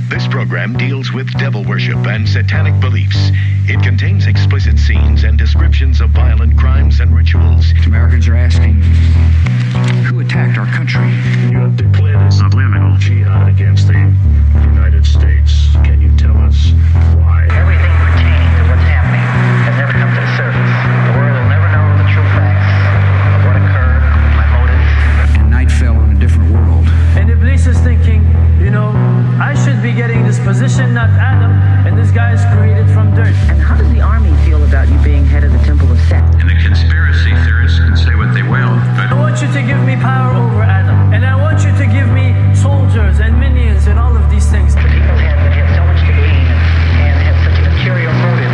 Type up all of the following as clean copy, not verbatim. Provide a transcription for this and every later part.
This program deals with devil worship and satanic beliefs. It contains explicit scenes and descriptions of violent crimes and rituals. Americans are asking, who attacked our country? You have declared a subliminal jihad against the United States. Can you tell us why? Everything pertaining to what's happening has never come to the surface. The world will never know the true facts of what occurred, my motives. And night fell on a different world. And Iblis is thinking, I should be getting this position, not Adam, and this guy is created from dirt. And how does the army feel about you being head of the temple of Set? And the conspiracy theorists can say what they will, but I want you to give me power over Adam, and I want you to give me soldiers and minions and all of these things. The people have so much to gain and have such an ulterior motive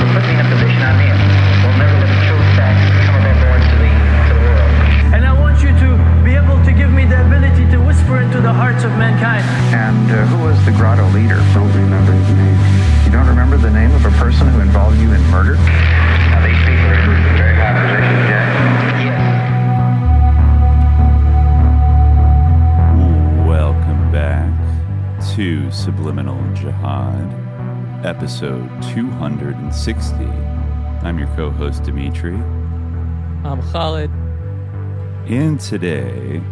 for putting me in a position I'm in. We'll never let the true facts come aboard to the world. And I want you to be able to give me the ability to whisper into the hearts of mankind. And who was the grotto leader? Don't remember his name. You don't remember the name of a person who involved you in murder? Now these people are in very high positions, Jack. Yes. Welcome back to Subliminal Jihad, episode 260. I'm your co-host, Dimitri. I'm Khalid. And today,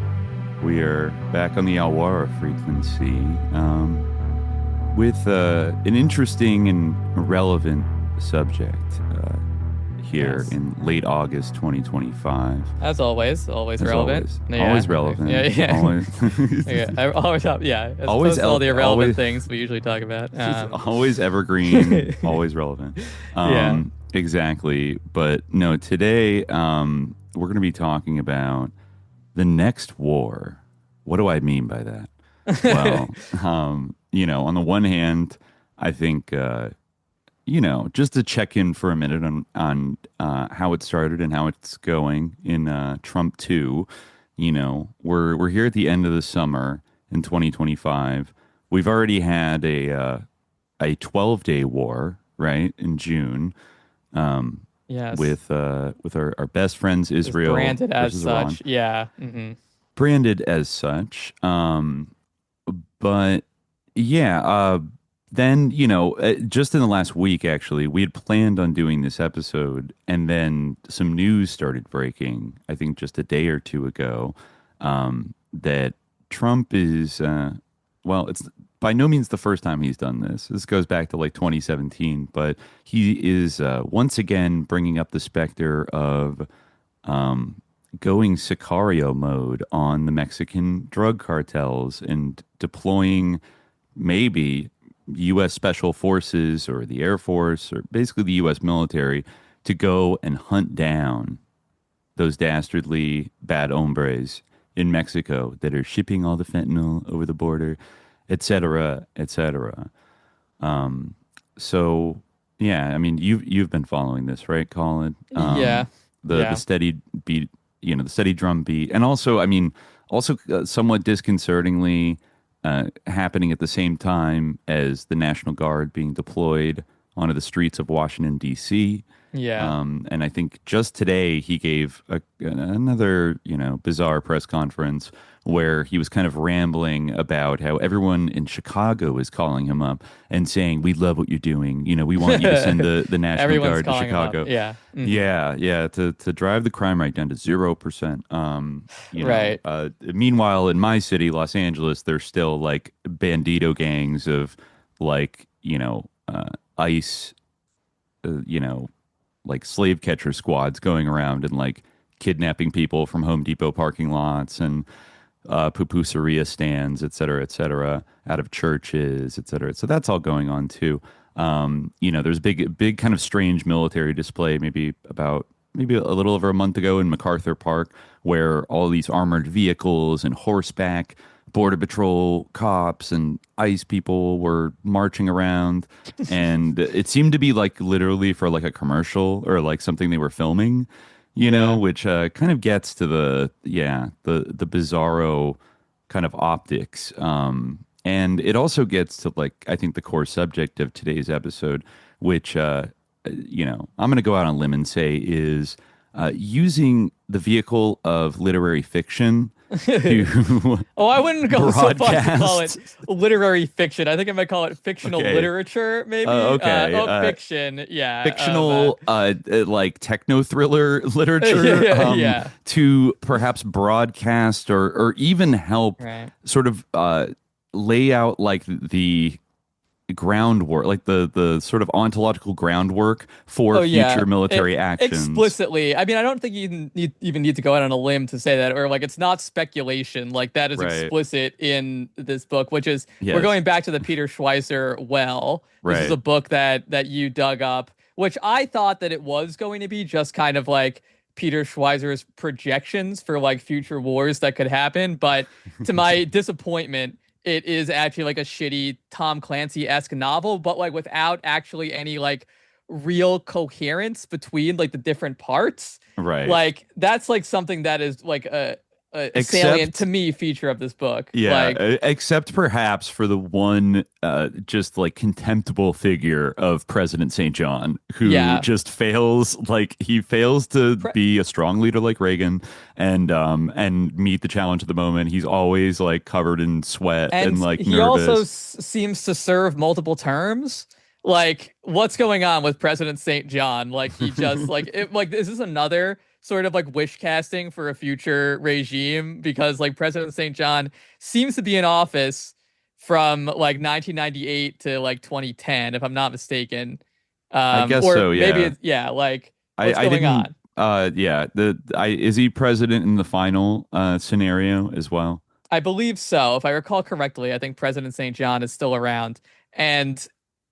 we are back on the Alwara frequency with an interesting and relevant subject here in late August 2025. As always relevant. Always relevant. Yeah. Always, As opposed to all the irrelevant things we usually talk about. Always evergreen, always relevant. Exactly. But no, today we're going to be talking about the next war. What do I mean by that? Well, on the one hand, I think, just to check in for a minute on how it started and how it's going in Trump 2, we're here at the end of the summer in 2025. We've already had a 12-day war, right, in June. Yes. With our best friends Israel branded as such. Iran. Yeah. Mm-hmm. Branded as such. But yeah, then, just in the last week, actually, we had planned on doing this episode, and then some news started breaking, I think just a day or two ago, that Trump is, it's by no means the first time he's done this. This goes back to like 2017, but he is once again bringing up the specter of going Sicario mode on the Mexican drug cartels and deploying maybe U.S. Special Forces or the Air Force or basically the U.S. military to go and hunt down those dastardly bad hombres in Mexico that are shipping all the fentanyl over the border, et cetera, et cetera. So, yeah, I mean, you've been following this, right, Colin? The steady beat, the steady drum beat. And also, I mean, somewhat disconcertingly happening at the same time as the National Guard being deployed onto the streets of Washington, D.C. Yeah. And I think just today he gave another, bizarre press conference where he was kind of rambling about how everyone in Chicago is calling him up and saying, we love what you're doing. We want you to send the National Guard to Chicago. Yeah. Mm-hmm. Yeah. To drive the crime rate down to 0%. Right. Meanwhile, in my city, Los Angeles, there's still like bandito gangs of like, ICE, like slave catcher squads going around and like kidnapping people from Home Depot parking lots and pupuseria stands, et cetera, out of churches, et cetera. So that's all going on too. There's a big kind of strange military display, maybe a little over a month ago in MacArthur Park, where all these armored vehicles and horseback Border Patrol cops and ICE people were marching around, and it seemed to be like literally for like a commercial or like something they were filming, which kind of gets to the bizarro kind of optics. And it also gets to like, I think the core subject of today's episode, which, I'm going to go out on a limb and say is using the vehicle of literary fiction to Oh, I wouldn't go so far as to call broadcast. it literary fiction. I think I might call it fictional Okay. literature, maybe. Fiction, yeah. Fictional, like techno-thriller literature, yeah. to perhaps broadcast or even help Right. sort of lay out like the groundwork, like the sort of ontological groundwork for future military actions. Explicitly. I mean, I don't think you even need to go out on a limb to say that, or like it's not speculation. Like that is explicit in this book, which is we're going back to the Peter Schweizer well. This is a book that you dug up, which I thought that it was going to be just kind of like Peter Schweizer's projections for like future wars that could happen. But to my disappointment, it is actually like a shitty Tom Clancy-esque novel, but like without actually any like real coherence between like the different parts. Right. Like that's like something that is like a salient to me feature of this book. Yeah. Like, except perhaps for the one just like contemptible figure of President St. John, who just fails. Like he fails to be a strong leader like Reagan and meet the challenge of the moment. He's always like covered in sweat and like he nervous. also seems to serve multiple terms. Like, what's going on with President St. John? Like, he just is this another sort of like wish casting for a future regime? Because like President St. John seems to be in office from like 1998 to like 2010, if I'm not mistaken. I guess or so. Yeah. Maybe it's like what's going on? Is he president in the final scenario as well? I believe so. If I recall correctly, I think President St. John is still around, and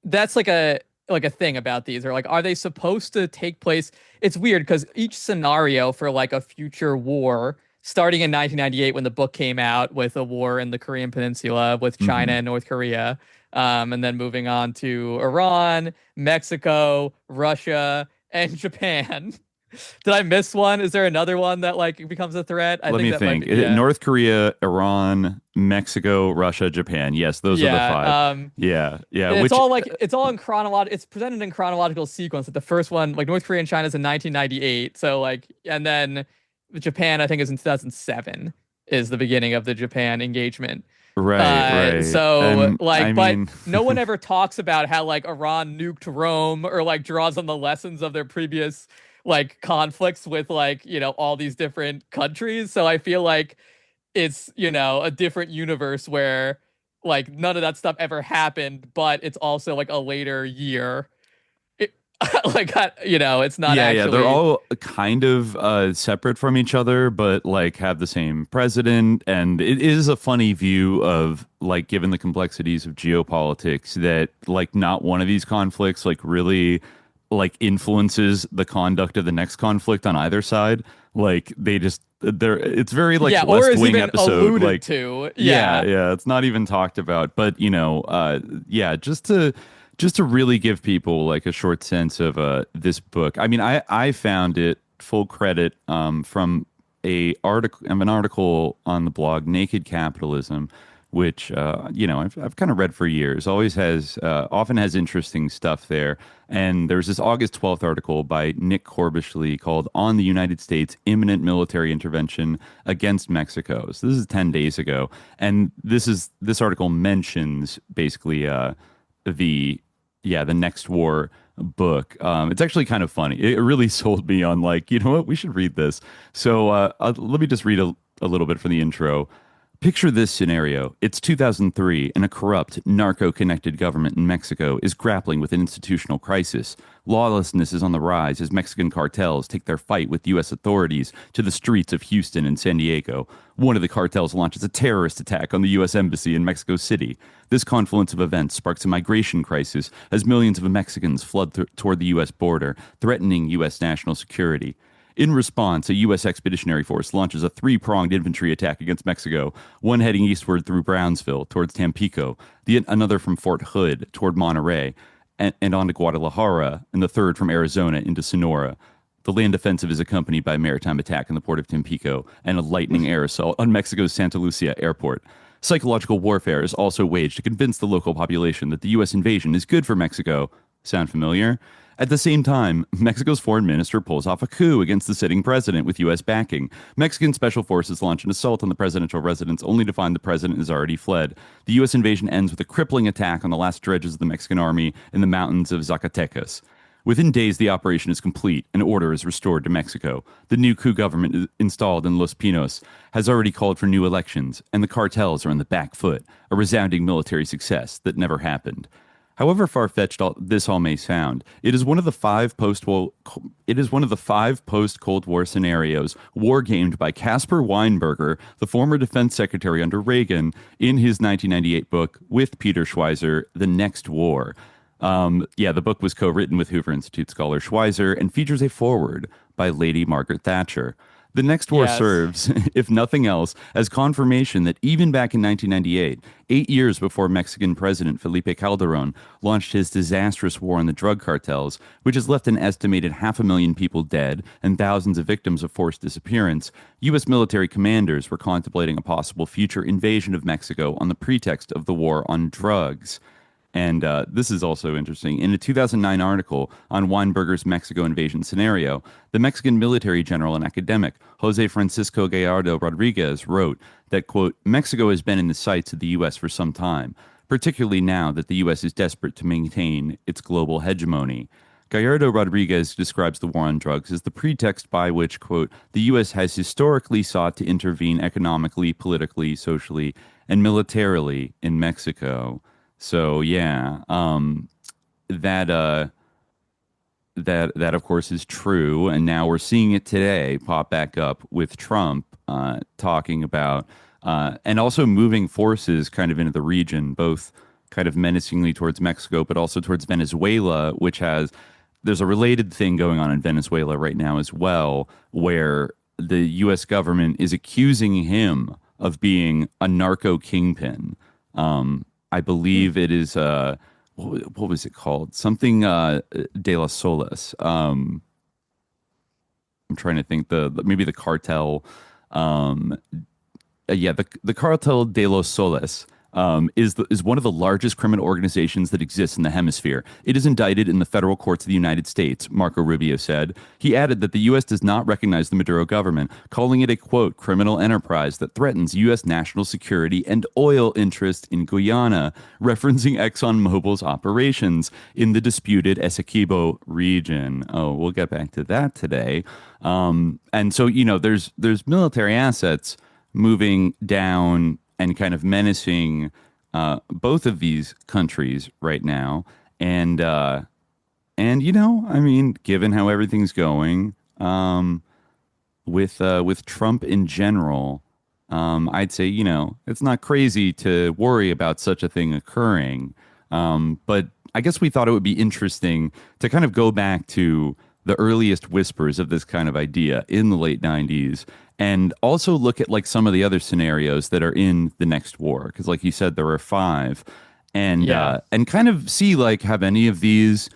that's like a thing about these, or like, are they supposed to take place? It's weird because each scenario for like a future war, starting in 1998 when the book came out with a war in the Korean Peninsula with China and North Korea, and then moving on to Iran, Mexico, Russia, and Japan. Did I miss one? Is there another one that like becomes a threat? Let me think. North Korea, Iran, Mexico, Russia, Japan. Yes, those are the five. It's all in chronological. It's presented in chronological sequence. The first one, like North Korea and China, is in 1998. So like, and then Japan, I think, is in 2007. Is the beginning of the Japan engagement. Right. So but no one ever talks about how like Iran nuked Rome or like draws on the lessons of their previous like conflicts with like, all these different countries. So I feel like it's, a different universe where like none of that stuff ever happened, but it's also like a later year. It's not actually. Yeah, they're all kind of separate from each other, but like have the same president. And it is a funny view of like, given the complexities of geopolitics, that like not one of these conflicts like really like influences the conduct of the next conflict on either side. Like it's very like West Wing episode, like it's not even talked about, but just to really give people like a short sense of this book. I mean, I found it, full credit, from an article on the blog Naked Capitalism, which I've kind of read for years. Often has interesting stuff there. And there's this August 12th article by Nick Corbishley called "On the United States' Imminent Military Intervention Against Mexico." So this is 10 days ago, and this article mentions basically the Next War book. It's actually kind of funny. It really sold me on like, you know what, we should read this. So let me just read a little bit from the intro. Picture this scenario. It's 2003, and a corrupt, narco-connected government in Mexico is grappling with an institutional crisis. Lawlessness is on the rise as Mexican cartels take their fight with U.S. authorities to the streets of Houston and San Diego. One of the cartels launches a terrorist attack on the U.S. Embassy in Mexico City. This confluence of events sparks a migration crisis as millions of Mexicans flood toward the U.S. border, threatening U.S. national security. In response, a U.S. Expeditionary Force launches a three-pronged infantry attack against Mexico, one heading eastward through Brownsville towards Tampico, another from Fort Hood toward Monterey, and on to Guadalajara, and the third from Arizona into Sonora. The land offensive is accompanied by a maritime attack in the port of Tampico and a lightning air assault on Mexico's Santa Lucia airport. Psychological warfare is also waged to convince the local population that the U.S. invasion is good for Mexico. Sound familiar? At the same time, Mexico's foreign minister pulls off a coup against the sitting president with U.S. backing. Mexican special forces launch an assault on the presidential residence only to find the president has already fled. The U.S. invasion ends with a crippling attack on the last dredges of the Mexican army in the mountains of Zacatecas. Within days, the operation is complete and order is restored to Mexico. The new coup government installed in Los Pinos has already called for new elections, and the cartels are on the back foot, a resounding military success that never happened. However far-fetched this all may sound, it is one of the five post-Cold War scenarios war-gamed by Caspar Weinberger, the former defense secretary under Reagan, in his 1998 book with Peter Schweizer, The Next War. The book was co-written with Hoover Institute scholar Schweizer and features a foreword by Lady Margaret Thatcher. The Next War serves, if nothing else, as confirmation that even back in 1998, 8 years before Mexican President Felipe Calderón launched his disastrous war on the drug cartels, which has left an estimated 500,000 people dead and thousands of victims of forced disappearance, U.S. military commanders were contemplating a possible future invasion of Mexico on the pretext of the war on drugs. And this is also interesting. In a 2009 article on Weinberger's Mexico invasion scenario, the Mexican military general and academic Jose Francisco Gallardo Rodriguez wrote that, quote, Mexico has been in the sights of the U.S. for some time, particularly now that the U.S. is desperate to maintain its global hegemony. Gallardo Rodriguez describes the war on drugs as the pretext by which, quote, the U.S. has historically sought to intervene economically, politically, socially, and militarily in Mexico. So that of course is true, and now we're seeing it today pop back up with Trump talking about and also moving forces kind of into the region, both kind of menacingly towards Mexico, but also towards Venezuela, which there's a related thing going on in Venezuela right now as well, where the U.S. government is accusing him of being a narco kingpin. I believe it is, what was it called? Something de las Solas. I'm trying to think, maybe the cartel. The Cartel de los Soles is one of the largest criminal organizations that exists in the hemisphere. It is indicted in the federal courts of the United States, Marco Rubio said. He added that the U.S. does not recognize the Maduro government, calling it a, quote, criminal enterprise that threatens U.S. national security and oil interests in Guyana, referencing ExxonMobil's operations in the disputed Essequibo region. Oh, we'll get back to that today. And so, there's military assets moving down and kind of menacing both of these countries right now. And given how everything's going with Trump in general, I'd say, it's not crazy to worry about such a thing occurring. But I guess we thought it would be interesting to kind of go back to the earliest whispers of this kind of idea in the late 90s, and also look at like some of the other scenarios that are in the next war. Because like you said, there are 5, and kind of see like, have any of these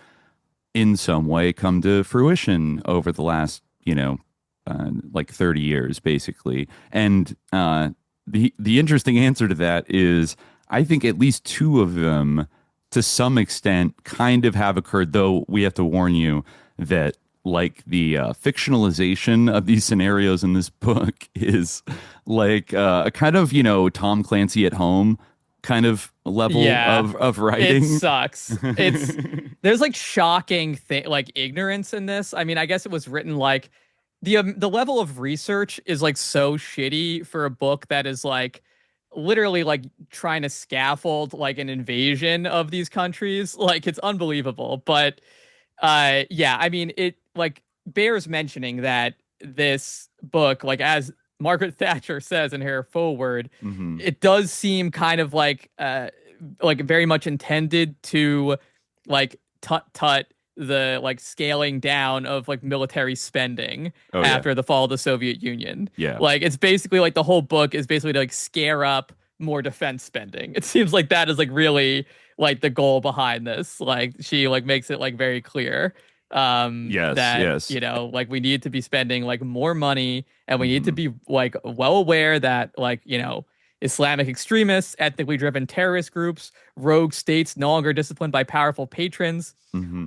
in some way come to fruition over the last, 30 years, basically. And the interesting answer to that is, I think at least 2 of them, to some extent, kind of have occurred, though we have to warn you that like the fictionalization of these scenarios in this book is like a kind of, Tom Clancy at home kind of level of writing. It sucks. There's like shocking like ignorance in this. I mean, I guess it was written like the level of research is like so shitty for a book that is like literally like trying to scaffold like an invasion of these countries. Like, it's unbelievable. But I mean, it like bears mentioning that this book, like as Margaret Thatcher says in her foreword, it does seem kind of like very much intended to like tut the like scaling down of like military spending after the fall of the Soviet Union. Yeah. Like, it's basically like the whole book is basically to like scare up more defense spending. It seems like that is like really like the goal behind this. Like, she like makes it like very clear that like we need to be spending like more money, and we need to be like well aware that like Islamic extremists, ethnically driven terrorist groups, rogue states no longer disciplined by powerful patrons.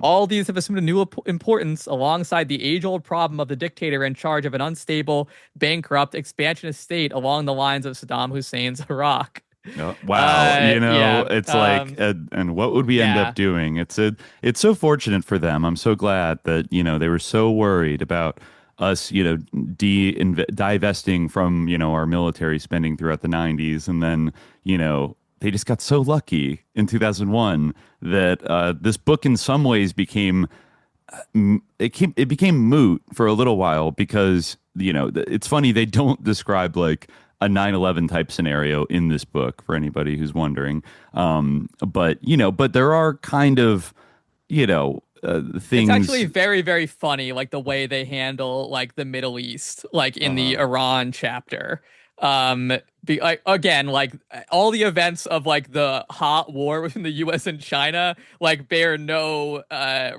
All these have assumed a new importance alongside the age-old problem of the dictator in charge of an unstable, bankrupt, expansionist state along the lines of Saddam Hussein's Iraq. Wow, it's like, and what would we end up doing? It's so fortunate for them. I'm so glad that they were so worried about us, divesting from our military spending throughout the 90s, and then they just got so lucky in 2001 that this book in some ways became moot for a little while because it's funny, they don't describe like a 9/11 type scenario in this book for anybody who's wondering. But there are kind of, things. It's actually very, very funny, like the way they handle like the Middle East, like in the Iran chapter. Again, like all the events of like the hot war between the U.S. and China, like bear no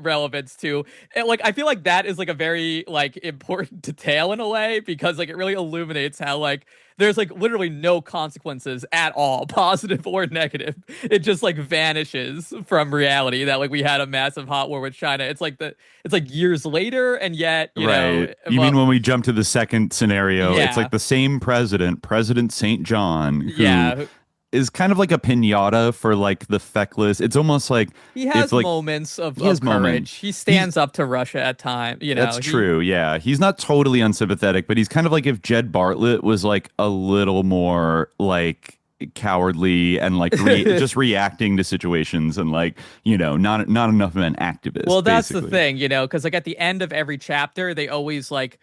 relevance to. And, like I feel like that is like a very like important detail in a way because like it really illuminates how like there's like literally no consequences at all, positive or negative. It just like vanishes from reality that like we had a massive hot war with China. It's like years later, and yet you know. You mean when we jump to the second scenario, it's like the same President St. John, who is kind of like a pinata for like the feckless. It's almost like he has like, moments of courage. He stands up to Russia at times. That's true. Yeah, he's not totally unsympathetic, but he's kind of like if Jed Bartlett was like a little more like cowardly and like just reacting to situations and like not enough of an activist. Well, that's basically the thing, because like at the end of every chapter, they always like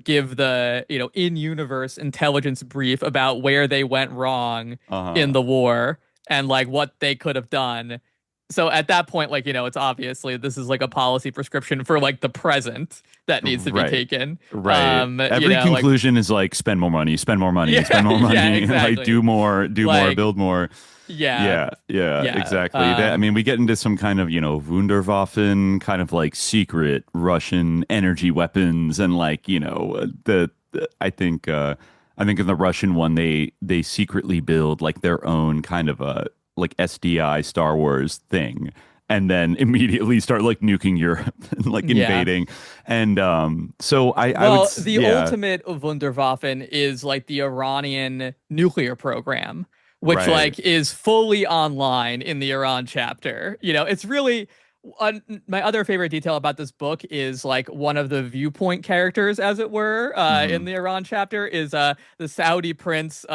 give the in-universe intelligence brief about where they went wrong in the war and like what they could have done. So at that point, like it's obviously this is like a policy prescription for like the present that needs to be taken. Every conclusion is like spend more money, spend more money, spend more money, exactly. like do more, build more. Yeah, exactly. I mean, we get into some kind of, Wunderwaffen, kind of like secret Russian energy weapons, and like, I think in the Russian one, they secretly build like their own kind of a like SDI Star Wars thing, and then immediately start like nuking Europe and like invading. And so I would the ultimate Wunderwaffen is like the Iranian nuclear program, which like is fully online in the Iran chapter. It's really my other favorite detail about this book is like one of the viewpoint characters, as it were, in the Iran chapter is the Saudi prince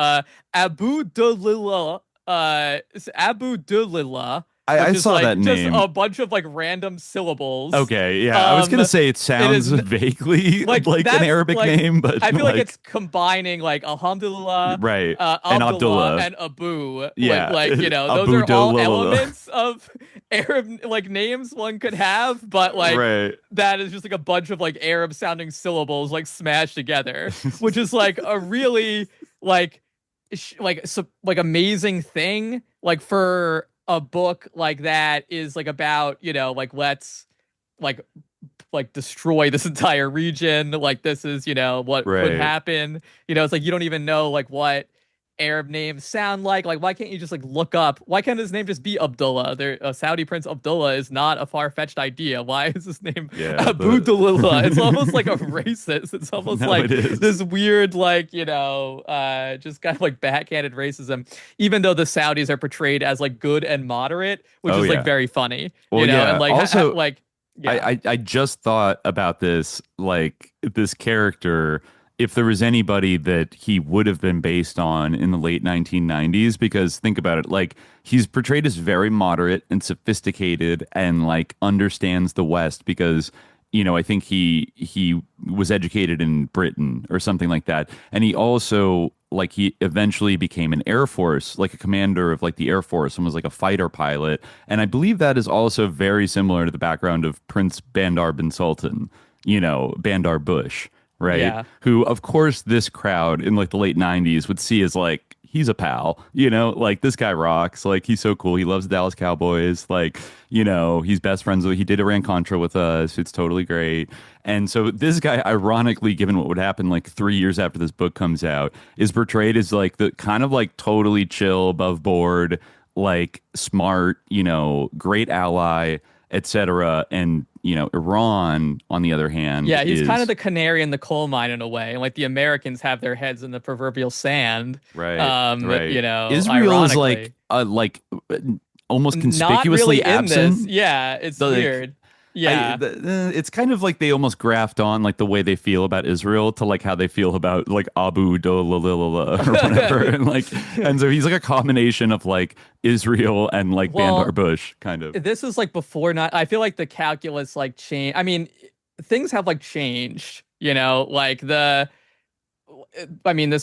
Abu Dulillah. Abu Dulillah. I saw that name. Just a bunch of like random syllables. Okay, yeah. I was gonna say it sounds vaguely like an Arabic name, but I feel like it's combining like Alhamdulillah, and Abdullah and Abu. Yeah, those are all elements of Arab like names one could have, but like that is just like a bunch of like Arab sounding syllables like smashed together, which is like a really like amazing thing like for a book like that is like about like let's like destroy this entire region, like this is what could happen. It's like you don't even know like what Arab names sound like why can't you just like look up, why can't his name just be Abdullah? A Saudi Prince Abdullah is not a far-fetched idea. Why is his name Abu Dulillah? It's almost like a racist. It's almost like this weird like just kind of like backhanded racism, even though the Saudis are portrayed as like good and moderate, which is like very funny. And like also like I just thought about this, like this character, if there was anybody that he would have been based on in the late 1990s, because think about it, like he's portrayed as very moderate and sophisticated and like understands the West because, I think he was educated in Britain or something like that. And he also like he eventually became an Air Force, like a commander of like the Air Force, and was like a fighter pilot. And I believe that is also very similar to the background of Prince Bandar bin Sultan, Bandar Bush. Right. Yeah. Who, of course, this crowd in like the late 90s would see as like, he's a pal, like this guy rocks. Like he's so cool. He loves the Dallas Cowboys. Like, he's best friends with, he did Iran-Contra with us. It's totally great. And so this guy, ironically, given what would happen like 3 years after this book comes out, is portrayed as like the kind of like totally chill, above board, like smart, great ally, etc. And Iran, on the other hand, he's kind of the canary in the coal mine in a way, and like the Americans have their heads in the proverbial sand, right? Israel is like almost conspicuously not really absent. In this. Yeah, it's weird. Yeah, it's kind of like they almost graft on like the way they feel about Israel to like how they feel about like Abu Dolalila or whatever, and so he's like a combination of like Israel and like Bandar Bush kind of. This is like before I feel like the calculus like changed. I mean, things have like changed, like this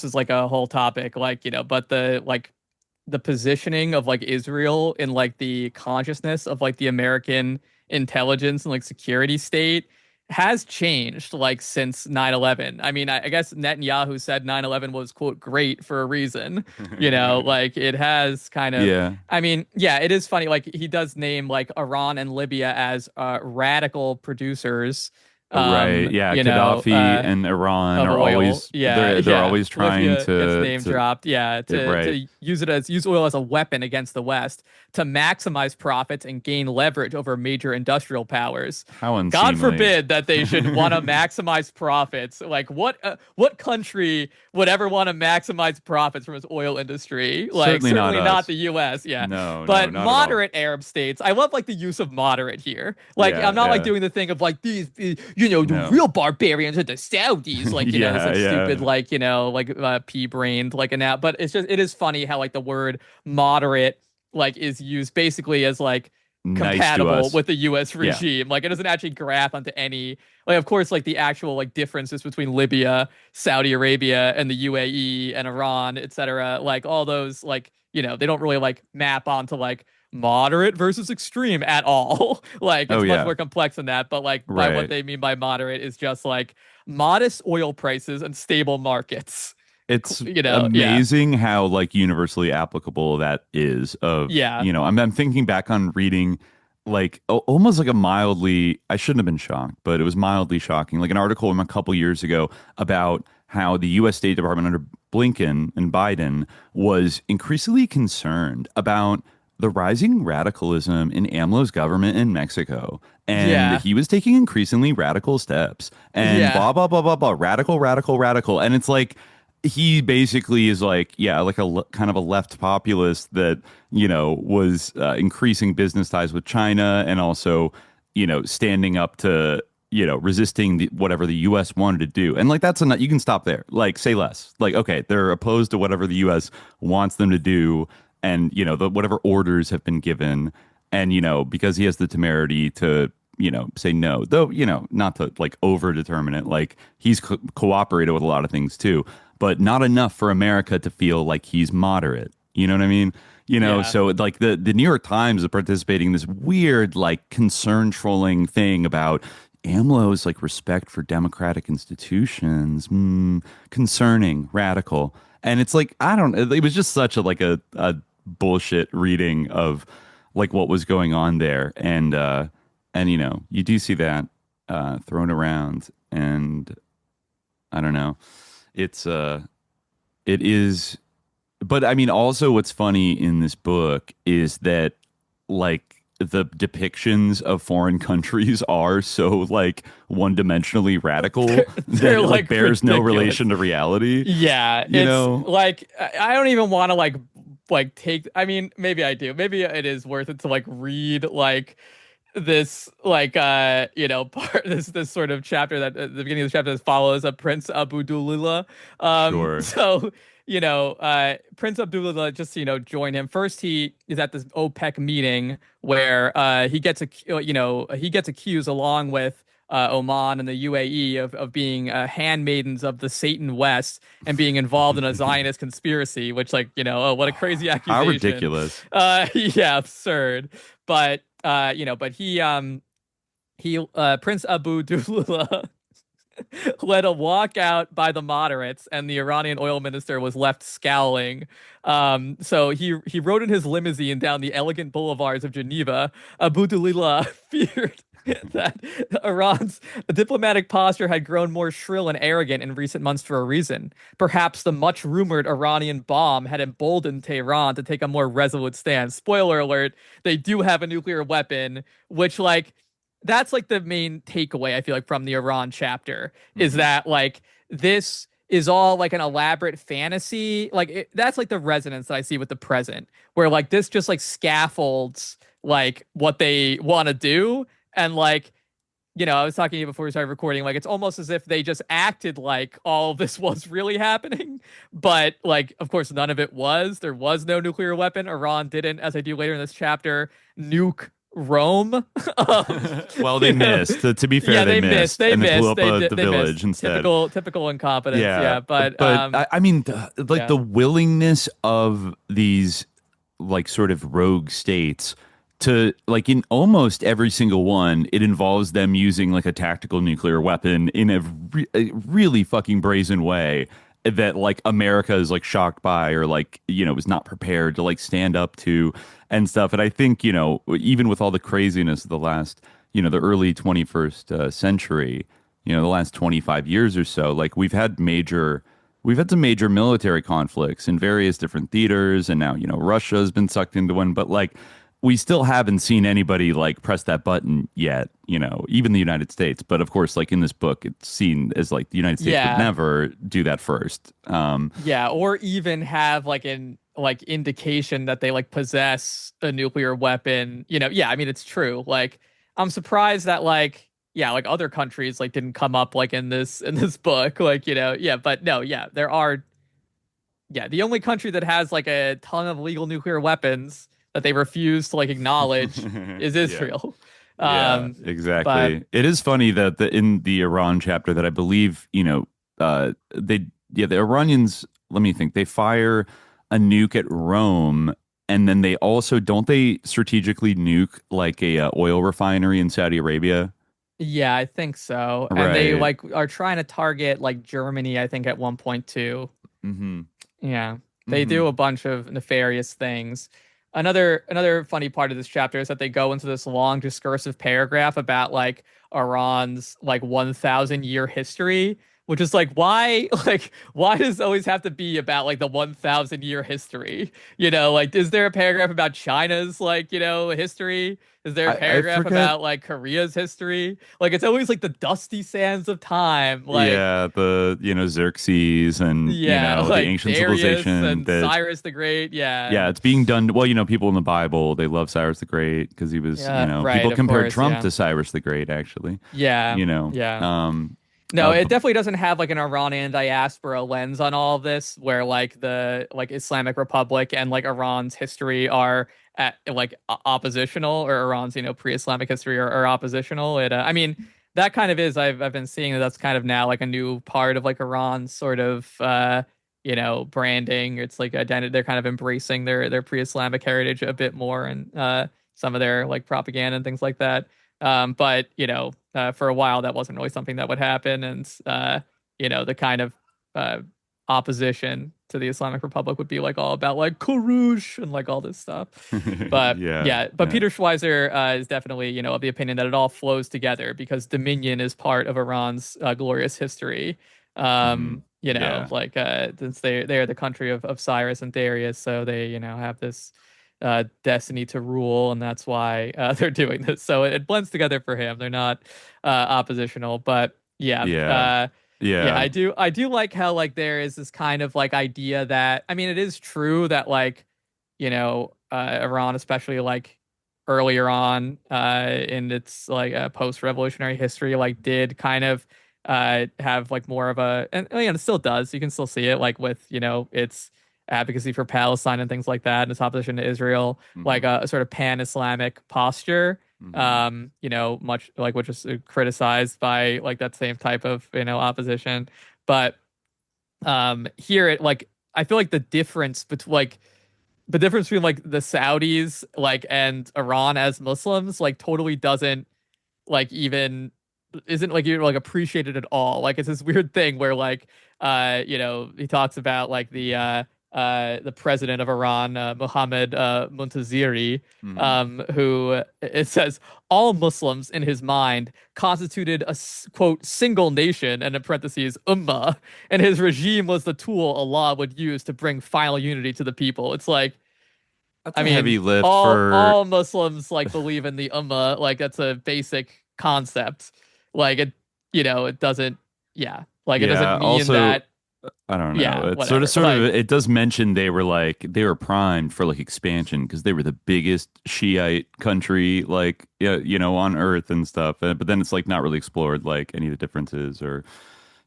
is like a whole topic, like but the positioning of like Israel in like the consciousness of like the American intelligence and like security state has changed like since 9/11. I mean, I guess Netanyahu said 9/11 was, quote, great for a reason, like it has kind of, I mean, it is funny. Like he does name like Iran and Libya as radical producers. Right. Yeah. Gaddafi and Iran are always they're always trying Libya gets name dropped. Yeah. To use oil as a weapon against the West to maximize profits and gain leverage over major industrial powers. How unseemly. God forbid that they should want to maximize profits. Like what country would ever want to maximize profits from its oil industry? Like certainly not the U.S. Yeah. But moderate Arab states. I love like the use of moderate here. Like I'm not like doing the thing of like these. The real barbarians are the Saudis, like, stupid, like, pea-brained, like, but it is funny how, like, the word moderate, like, is used basically as, like, compatible with the U.S. regime. Like, it doesn't actually graph onto any, like, of course, like, the actual, like, differences between Libya, Saudi Arabia, and the UAE, and Iran, etc. Like, all those, like, they don't really, like, map onto, like, moderate versus extreme at all. Like it's much more complex than that, but like by what they mean by moderate is just like modest oil prices and stable markets. It's amazing how like universally applicable that is. I'm thinking back on reading like almost like I shouldn't have been shocked, but it was mildly shocking, like an article from a couple years ago about how the U.S. State Department under Blinken and Biden was increasingly concerned about the rising radicalism in AMLO's government in Mexico. And he was taking increasingly radical steps and blah, blah, blah, blah, blah, radical. And it's like, he basically is like, like a kind of a left populist that, was increasing business ties with China and also, standing up to, resisting whatever the U.S. wanted to do. And like, that's enough. You can stop there. Like, say less. Like, okay, they're opposed to whatever the U.S. wants them to do. And, whatever orders have been given. And, because he has the temerity to, say no, though, not to like over determine it. Like he's cooperated with a lot of things, too, but not enough for America to feel like he's moderate. You know what I mean? So like the New York Times is participating in this weird, like concern trolling thing about AMLO's like respect for democratic institutions, concerning, radical. And it's like, it was just such a bullshit reading of like what was going on there. And you do see that thrown around, and I don't know. It is, but I mean, also what's funny in this book is that like the depictions of foreign countries are so like one-dimensionally radical that like bears no relation to reality. Yeah, it's like I don't even want to like take. I mean, maybe I do. Maybe it is worth it to like read like this like part this sort of chapter that at the beginning of the chapter that follows Prince Abdullah. Sure. So. Prince Abdullah, just join him. First, he is at this OPEC meeting where he gets accused along with Oman and the UAE of being handmaidens of the Satan West and being involved in a Zionist conspiracy. Which, what a crazy accusation! How ridiculous! Absurd. But he Prince Abdullah. led a walkout by the moderates, and the Iranian oil minister was left scowling. So he rode in his limousine down the elegant boulevards of Geneva. Abdulillah feared that Iran's diplomatic posture had grown more shrill and arrogant in recent months for a reason. Perhaps the much-rumored Iranian bomb had emboldened Tehran to take a more resolute stand. Spoiler alert, they do have a nuclear weapon, which, like, that's like the main takeaway, I feel like, from the Iran chapter, is that, like, this is all like an elaborate fantasy. Like, that's like the resonance that I see with the present, where, like, this just like scaffolds like what they want to do. And, like, you know, I was talking to you before we started recording, like, it's almost as if they just acted like all of this was really happening. But, like, of course, none of it was. There was no nuclear weapon. Iran didn't, as I do later in this chapter, nuke Rome. Well, they missed. To be fair, yeah, they missed. They blew up the village missed. instead. Typical incompetence. Yeah, but I mean, the willingness of these, like, sort of rogue states to, like, in almost every single one, it involves them using like a tactical nuclear weapon in a really fucking brazen way that, like, America is like shocked by, or, like, you know, is not prepared to, like, stand up to and stuff. And I think, you know, even with all the craziness of the last, you know, the early 21st century, you know, the last 25 years or so, like, we've had some major military conflicts in various different theaters, and now, you know, Russia has been sucked into one, but, like, we still haven't seen anybody, like, press that button yet, you know, even the United States. But of course, like, in this book, it's seen as like the United States would never do that first. Or even have like an indication that they like possess a nuclear weapon. You know, I mean, it's true. Like, I'm surprised that like other countries like didn't come up like in this book. Like, you know, but no, there are. Yeah, the only country that has like a ton of legal nuclear weapons that they refuse to like acknowledge is Israel. Yeah, exactly. But it is funny that in the Iran chapter that I believe, you know, the Iranians, let me think, they fire a nuke at Rome, and then they also, don't they strategically nuke like a oil refinery in Saudi Arabia? Yeah, I think so. Right. And they like are trying to target like Germany, I think, at one point too. Mm-hmm. Yeah, they do a bunch of nefarious things. Another funny part of this chapter is that they go into this long discursive paragraph about like Iran's like 1,000-year history, which is like, why does it always have to be about like the 1,000-year history? You know, like, is there a paragraph about China's like, you know, history? Is there a paragraph about like Korea's history? Like, it's always like the dusty sands of time. Like, the, you know, Xerxes and, you know, like the ancient Darius civilization and Cyrus the Great. Yeah, it's being done. Well, you know, people in the Bible, they love Cyrus the Great because he was, you know, people compared Trump to Cyrus the Great, actually. Yeah. You know. Yeah. No, it definitely doesn't have like an Iranian diaspora lens on all of this, where like the like Islamic Republic and like Iran's history are like oppositional, or Iran's, you know, pre-Islamic history are oppositional. I mean, that kind of is. I've been seeing that's kind of now like a new part of like Iran's sort of you know, branding. It's like identity. They're kind of embracing their pre-Islamic heritage a bit more, and some of their like propaganda and things like that. But, you know, for a while that wasn't really something that would happen, and you know, the kind of opposition to the Islamic Republic would be like all about like Kurush and like all this stuff. But Peter Schweizer is definitely, you know, of the opinion that it all flows together because dominion is part of Iran's glorious history. You know, like since they are the country of Cyrus and Darius, so they, you know, have this destiny to rule, and that's why they're doing this. So it blends together for him. They're not oppositional, but I do like how like there is this kind of like idea that, I mean, it is true that like, you know, Iran, especially like earlier on in its like post-revolutionary history, like did kind of have like more of a, and you know, it still does. You can still see it like with, you know, its advocacy for Palestine and things like that, and its opposition to Israel, like a sort of pan-Islamic posture. You know, much like which is criticized by like that same type of, you know, opposition. But here it like, I feel like the difference between like the Saudis like and Iran as Muslims like totally doesn't like even isn't like you're like appreciated at all. Like it's this weird thing where like he talks about like the president of Iran, Mohammed Montazeri, who it says all Muslims in his mind constituted a quote single nation, and in parentheses ummah, and his regime was the tool Allah would use to bring final unity to the people. It's like, that's heavy lift all Muslims like believe in the ummah, like that's a basic concept. Like it doesn't, it doesn't mean also, that. I don't know. Yeah, it's sort of it does mention they were primed for like expansion because they were the biggest Shiite country like on earth and stuff. But then it's like not really explored like any of the differences or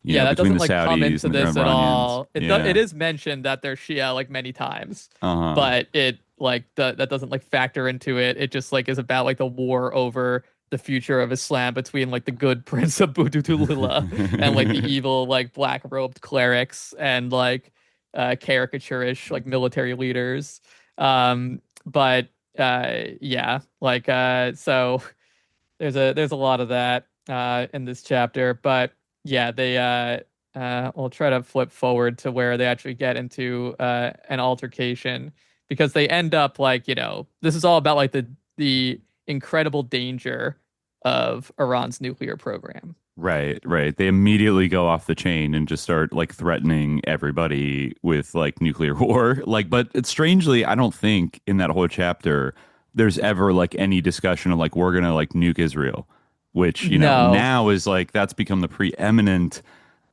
that between doesn't the like Saudis come into and the this at all. Iranians. It is mentioned that they're Shia like many times, but it like that doesn't like factor into it. It just like is about like the war over the future of Islam between like the good Prince of Budutulila and like the evil like black robed clerics and like caricaturish like military leaders. So there's a lot of that in this chapter, but they we'll try to flip forward to where they actually get into an altercation, because they end up like this is all about like the incredible danger of Iran's nuclear program. Right. They immediately go off the chain and just start like threatening everybody with like nuclear war. Like, but it's strangely, I don't think in that whole chapter there's ever like any discussion of like we're gonna like nuke Israel, which now is like that's become the preeminent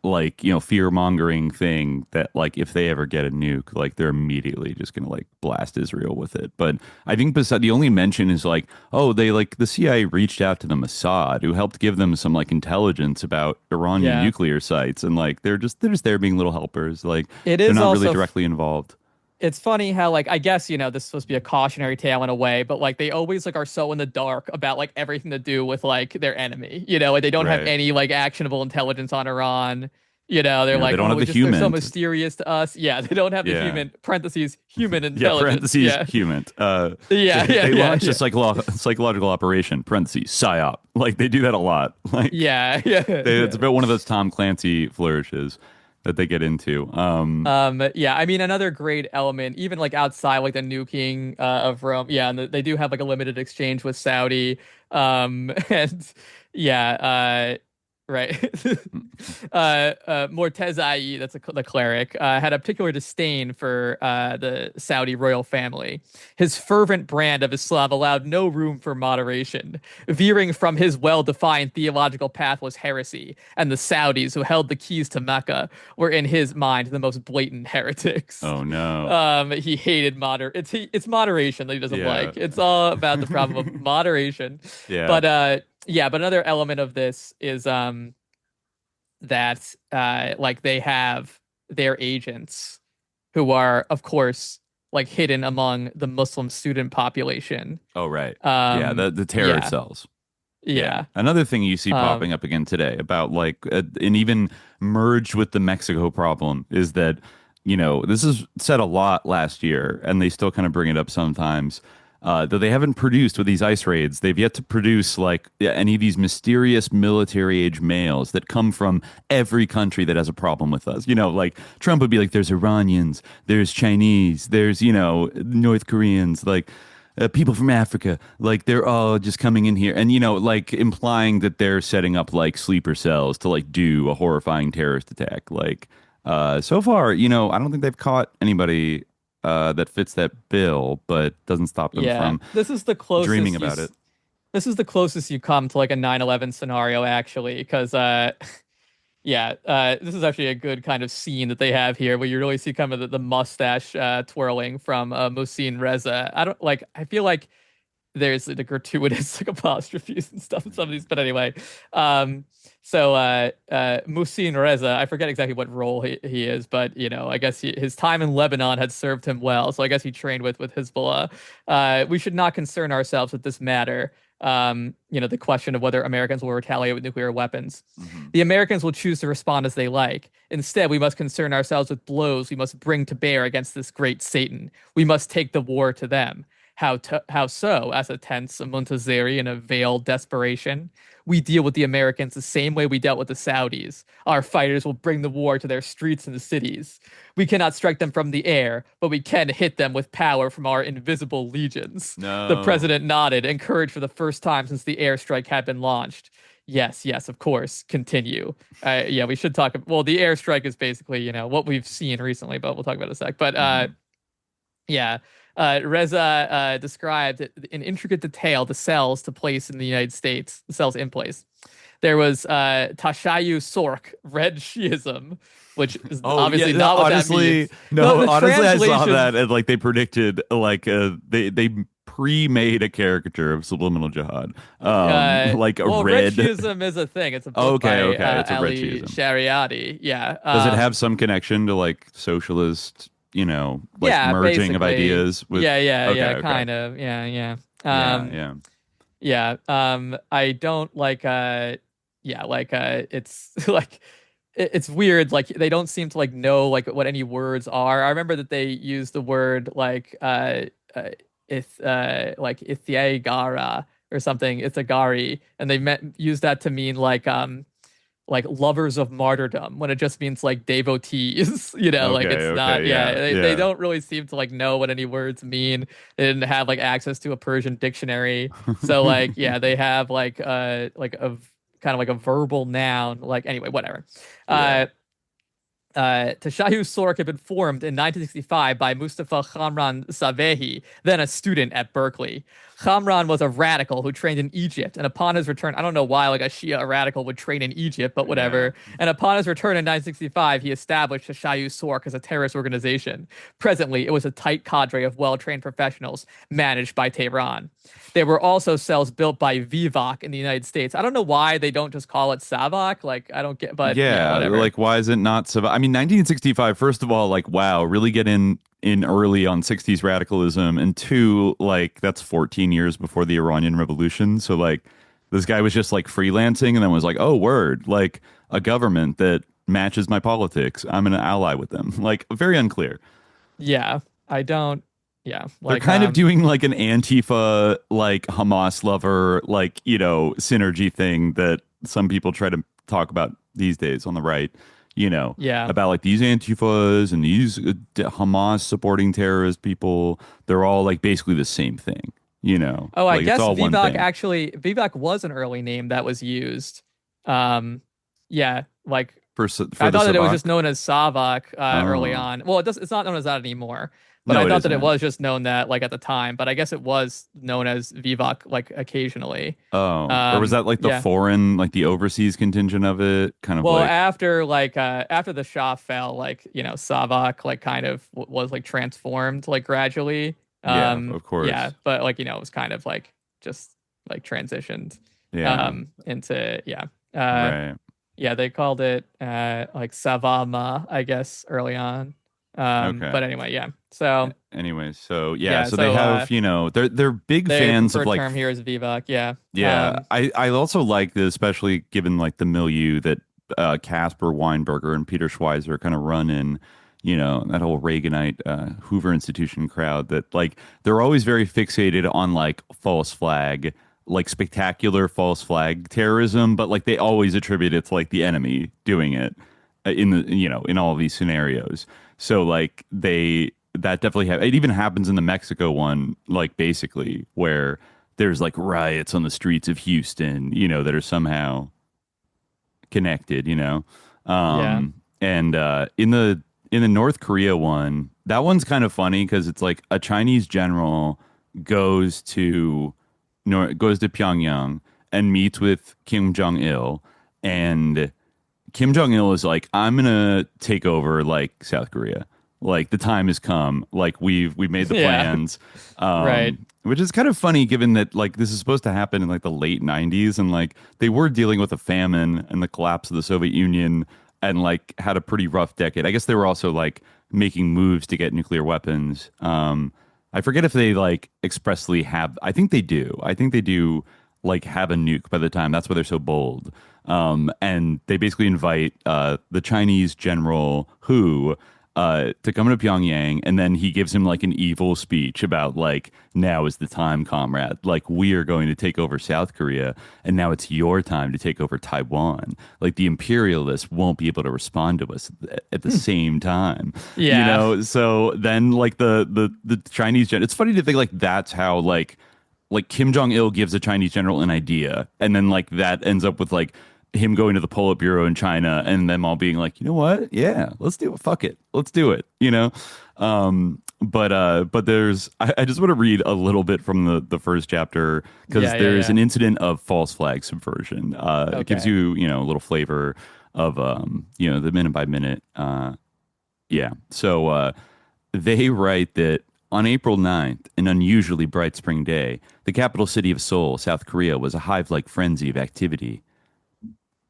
like fear mongering thing that like if they ever get a nuke, like they're immediately just gonna like blast Israel with it. But I think beside the only mention is like, oh, they like the CIA reached out to the Mossad, who helped give them some like intelligence about Iranian nuclear sites, and like they're just there being little helpers. Like they're not really directly involved. It's funny how like I guess this is supposed to be a cautionary tale in a way, but like they always like are so in the dark about like everything to do with like their enemy. Like they don't have any like actionable intelligence on Iran. They're like, they don't have the human. They're so mysterious to us. Yeah, they don't have the human parentheses human intelligence. Human. They launched a psychological operation parentheses psyop. Like they do that a lot. Like it's about one of those Tom Clancy flourishes that they get into. I mean, another great element, even like outside like the nuking of Rome. Yeah, and they do have like a limited exchange with Saudi. Right. Mortezai, that's the cleric, had a particular disdain for the Saudi royal family. His fervent brand of Islam allowed no room for moderation. Veering from his well-defined theological path was heresy, and the Saudis, who held the keys to Mecca, were in his mind the most blatant heretics. Oh no. He hated it's moderation that he doesn't like. It's all about the problem of moderation. Yeah. But another element of this is that like they have their agents who are, of course, like hidden among the Muslim student population. Oh, right. The terror cells. Yeah. Another thing you see popping up again today about like, and even merged with the Mexico problem is that, this is said a lot last year, and they still kind of bring it up sometimes. Though they haven't produced with these ICE raids, they've yet to produce like any of these mysterious military age males that come from every country that has a problem with us. Like Trump would be like, there's Iranians, there's Chinese, there's, North Koreans, like people from Africa, like they're all just coming in here. And, like implying that they're setting up like sleeper cells to like do a horrifying terrorist attack. Like so far, I don't think they've caught anybody that fits that bill, but doesn't stop them from this is the closest dreaming about it. This is the closest you come to like a 9/11 scenario, actually, because this is actually a good kind of scene that they have here where you really see kind of the mustache twirling from Mohsin Reza. I feel like there's the gratuitous like apostrophes and stuff in some of these, but anyway. Mohsin Reza, I forget exactly what role he is, but I guess his time in Lebanon had served him well, so I guess he trained with Hezbollah. We should not concern ourselves with this matter. The question of whether Americans will retaliate with nuclear weapons. Mm-hmm. The Americans will choose to respond as they like. Instead, we must concern ourselves with blows we must bring to bear against this great Satan. We must take the war to them. How so? As a tense Montazeri in a veiled desperation. We deal with the Americans the same way we dealt with the Saudis. Our fighters will bring the war to their streets and the cities. We cannot strike them from the air, but we can hit them with power from our invisible legions. No. The president nodded, encouraged for the first time since the airstrike had been launched. Yes, of course. Continue. Yeah, we should talk. Well, the airstrike is basically, what we've seen recently, but we'll talk about it in a sec. But yeah. Reza described in intricate detail the cells to place in the United States, the cells in place. There was Tashayu Sork, red Shiism, which is obviously not what that means. No, honestly, I saw that and like they predicted they pre-made a caricature of subliminal jihad. Like a red. Red Shiism is a thing. It's a book by it's a Ali Shariati. Yeah. Does it have some connection to like socialist? Merging basically. of ideas with kind of I don't like it's like it's weird, like they don't seem to like know like what any words are. I remember that they used the word like Ithiagara or something, Ithagari, and they used that to mean like lovers of martyrdom, when it just means like devotees, They don't really seem to like know what any words mean. They didn't have like access to a Persian dictionary. So like, they have like a kind of like a verbal noun, like anyway, whatever. Tashayu Sork had been formed in 1965 by Mustafa Khamran Savehi, then a student at Berkeley. Khamran was a radical who trained in Egypt, and upon his return, I don't know why like a Shia radical would train in Egypt, but whatever. Yeah. And upon his return in 1965, he established Tashayu Sork as a terrorist organization. Presently, it was a tight cadre of well-trained professionals managed by Tehran. There were also cells built by Vivak in the United States. I don't know why they don't just call it Savak. Like, I don't get, but whatever. Like, why is it not Savak? I mean, 1965, first of all, like, wow, really get in early on 60s radicalism. And two, like, that's 14 years before the Iranian Revolution. So, like, this guy was just, like, freelancing and then was like, oh, word, like, a government that matches my politics. I'm an ally with them. Like, very unclear. Yeah, I don't. Yeah, like, they're kind of doing like an Antifa, like Hamas lover, like, synergy thing that some people try to talk about these days on the right, about like these Antifas and these Hamas supporting terrorist people. They're all like basically the same thing, Oh, like, I guess Vivak was an early name that was used. Yeah, like for I thought that it was just known as Savak early on. Well, it's not known as that anymore. But I thought that it was just known that, like, at the time. But I guess it was known as Vivak, like, occasionally. Oh, or was that, like, the foreign, like, the overseas contingent of it? Kind of well, like... after the Shah fell, like, Savak, like, kind of was, like, transformed, like, gradually. Yeah, of course. Yeah, but, like, it was kind of, like, just, like, transitioned into, right. Yeah, they called it, like, Savama, I guess, early on. But anyway, so they have they're big fans of like term here is Vivak. I also like this, especially given like the milieu that Caspar, Weinberger, and Peter Schweizer kind of run in, that whole Reaganite Hoover Institution crowd, that like they're always very fixated on like false flag, like spectacular false flag terrorism, but like they always attribute it to like the enemy doing it in the in all of these scenarios. So like that definitely it even happens in the Mexico one, like basically where there's like riots on the streets of Houston, that are somehow connected, and in the North Korea one, that one's kind of funny because it's like a Chinese general goes to Pyongyang and meets with Kim Jong-il, and Kim Jong-il is like, I'm gonna take over like South Korea. Like the time has come. Like we've made the plans. Right. Which is kind of funny given that like this is supposed to happen in like the late 90s, and like they were dealing with a famine and the collapse of the Soviet Union and like had a pretty rough decade. I guess they were also like making moves to get nuclear weapons. I forget if they like expressly have. I think they do like have a nuke by the time. That's why they're so bold. And they basically invite the Chinese general Hu to come to Pyongyang, and then he gives him like an evil speech about like, now is the time, comrade. Like, we are going to take over South Korea, and now it's your time to take over Taiwan. Like, the imperialists won't be able to respond to us at the same time. Yeah. You know, so then like the Chinese it's funny to think like that's how like Kim Jong-il gives a Chinese general an idea, and then like that ends up with like him going to the Politburo in China and them all being like, you know what? Yeah, let's do it. Fuck it. Let's do it. You know? But there's, I just want to read a little bit from the first chapter, because there's an incident of false flag subversion. It gives you, you know, a little flavor of, you know, the minute by minute. So they write that on April 9th, an unusually bright spring day, the capital city of Seoul, South Korea, was a hive-like frenzy of activity.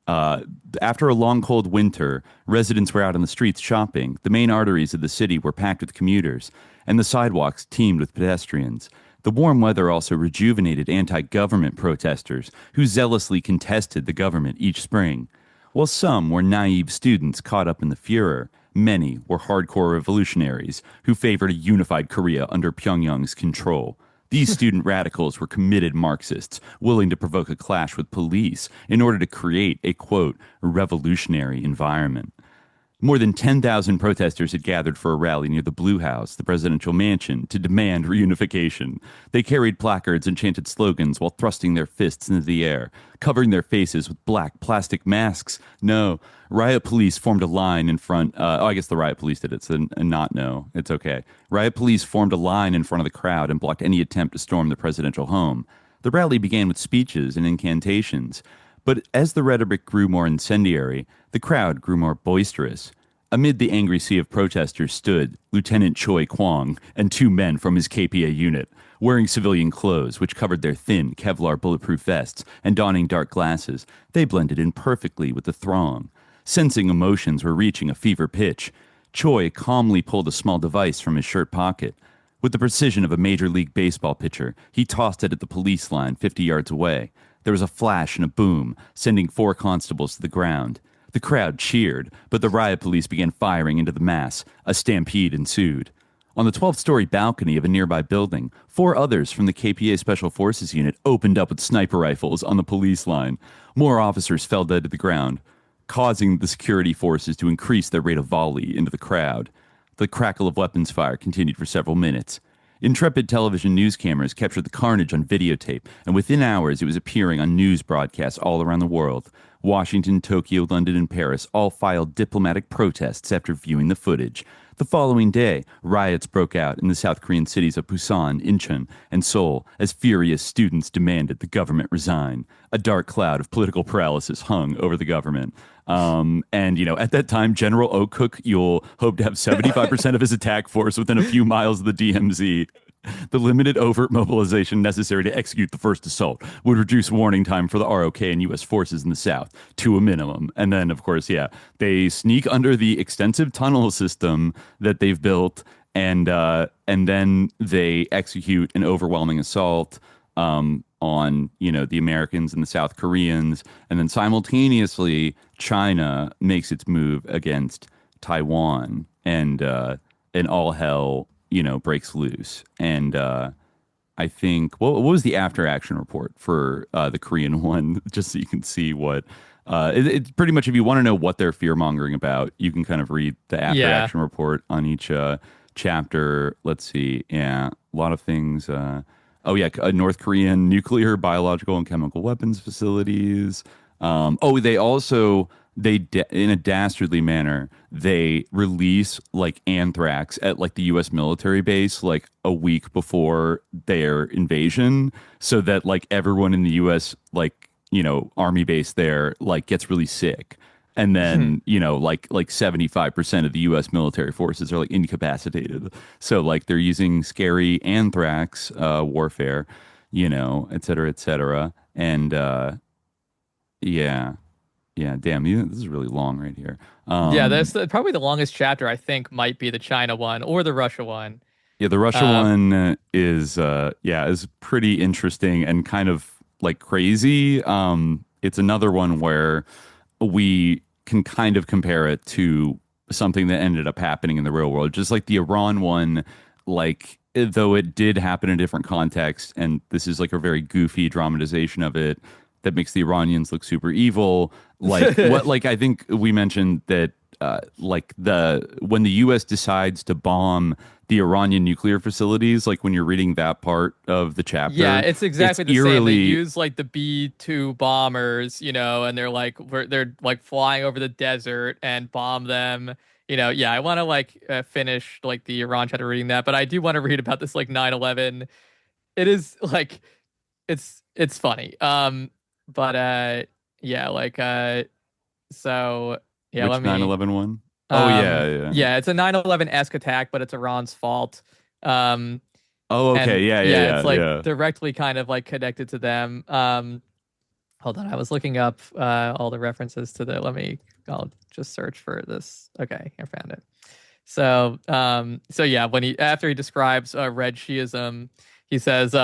After a long, cold winter, residents were out on the streets shopping. The main arteries of the city were packed with commuters, and the sidewalks teemed with pedestrians. The warm weather also rejuvenated anti-government protesters who zealously contested the government each spring. While some were naive students caught up in the furor, many were hardcore revolutionaries who favored a unified Korea under Pyongyang's control. These student radicals were committed Marxists, willing to provoke a clash with police in order to create a, quote, revolutionary environment. More than 10,000 protesters had gathered for a rally near the Blue House, the presidential mansion, to demand reunification. They carried placards and chanted slogans while thrusting their fists into the air, covering their faces with black plastic masks. No. Riot police formed a line in front. I guess the riot police did it, so not no. It's okay. Riot police formed a line in front of the crowd and blocked any attempt to storm the presidential home. The rally began with speeches and incantations. But as the rhetoric grew more incendiary, the crowd grew more boisterous. Amid the angry sea of protesters stood Lieutenant Choi Kwong and two men from his KPA unit, wearing civilian clothes which covered their thin Kevlar bulletproof vests and donning dark glasses. They blended in perfectly with the throng. Sensing emotions were reaching a fever pitch, Choi calmly pulled a small device from his shirt pocket. With the precision of a Major League Baseball pitcher, he tossed it at the police line 50 yards away. There was a flash and a boom, sending 4 constables to the ground. The crowd cheered, but the riot police began firing into the mass. A stampede ensued. On the 12th-story balcony of a nearby building, 4 others from the KPA Special Forces unit opened up with sniper rifles on the police line. More officers fell dead to the ground, causing the security forces to increase their rate of volley into the crowd. The crackle of weapons fire continued for several minutes. Intrepid television news cameras captured the carnage on videotape, and within hours it was appearing on news broadcasts all around the world. Washington, Tokyo, London, and Paris all filed diplomatic protests after viewing the footage. The following day, riots broke out in the South Korean cities of Busan, Incheon, and Seoul as furious students demanded the government resign. A dark cloud of political paralysis hung over the government. And, you know, at that time, General Okuk Yul hoped to have 75% of his attack force within a few miles of the DMZ. The limited overt mobilization necessary to execute the first assault would reduce warning time for the ROK and U.S. forces in the South to a minimum. And then, of course, they sneak under the extensive tunnel system that they've built, and then they execute an overwhelming assault on, you know, the Americans and the South Koreans. And then simultaneously, China makes its move against Taiwan, and all hell, you know, breaks loose. And I think, what was the after action report for the Korean one? Just so you can see what it's pretty much, if you want to know what they're fear mongering about, you can kind of read the after action report on each chapter. Let's see. Yeah, a lot of things. North Korean nuclear, biological, and chemical weapons facilities. They also, in a dastardly manner, they release like anthrax at like the U.S. military base like a week before their invasion, so that like everyone in the U.S. like, you know, army base there like gets really sick. And then, you know, like 75% of the U.S. military forces are like incapacitated. So like they're using scary anthrax warfare, you know, et cetera, et cetera. And damn, this is really long right here. That's probably the longest chapter, I think, might be the China one or the Russia one. Yeah, the Russia one is pretty interesting and kind of like crazy. It's another one where we can kind of compare it to something that ended up happening in the real world. Just like the Iran one, like, though it did happen in a different context, and this is like a very goofy dramatization of it that makes the Iranians look super evil. Like like I think we mentioned that when the U.S. decides to bomb the Iranian nuclear facilities, like when you're reading that part of the chapter, yeah, it's exactly the same. They use like the B-2 bombers, and they're like flying over the desert and bomb them. Yeah, I want to finish like the Iran chapter reading that, but I do want to read about this like 9/11. It is like it's funny. So yeah, which 9/11 one? Oh yeah. Yeah, it's a 9/11-esque attack, but it's Iran's fault. Oh, okay, yeah. It's like directly kind of like connected to them. Hold on, I was looking up all the references to the. I'll just search for this. Okay, I found it. So yeah, after he describes red Shiism, he says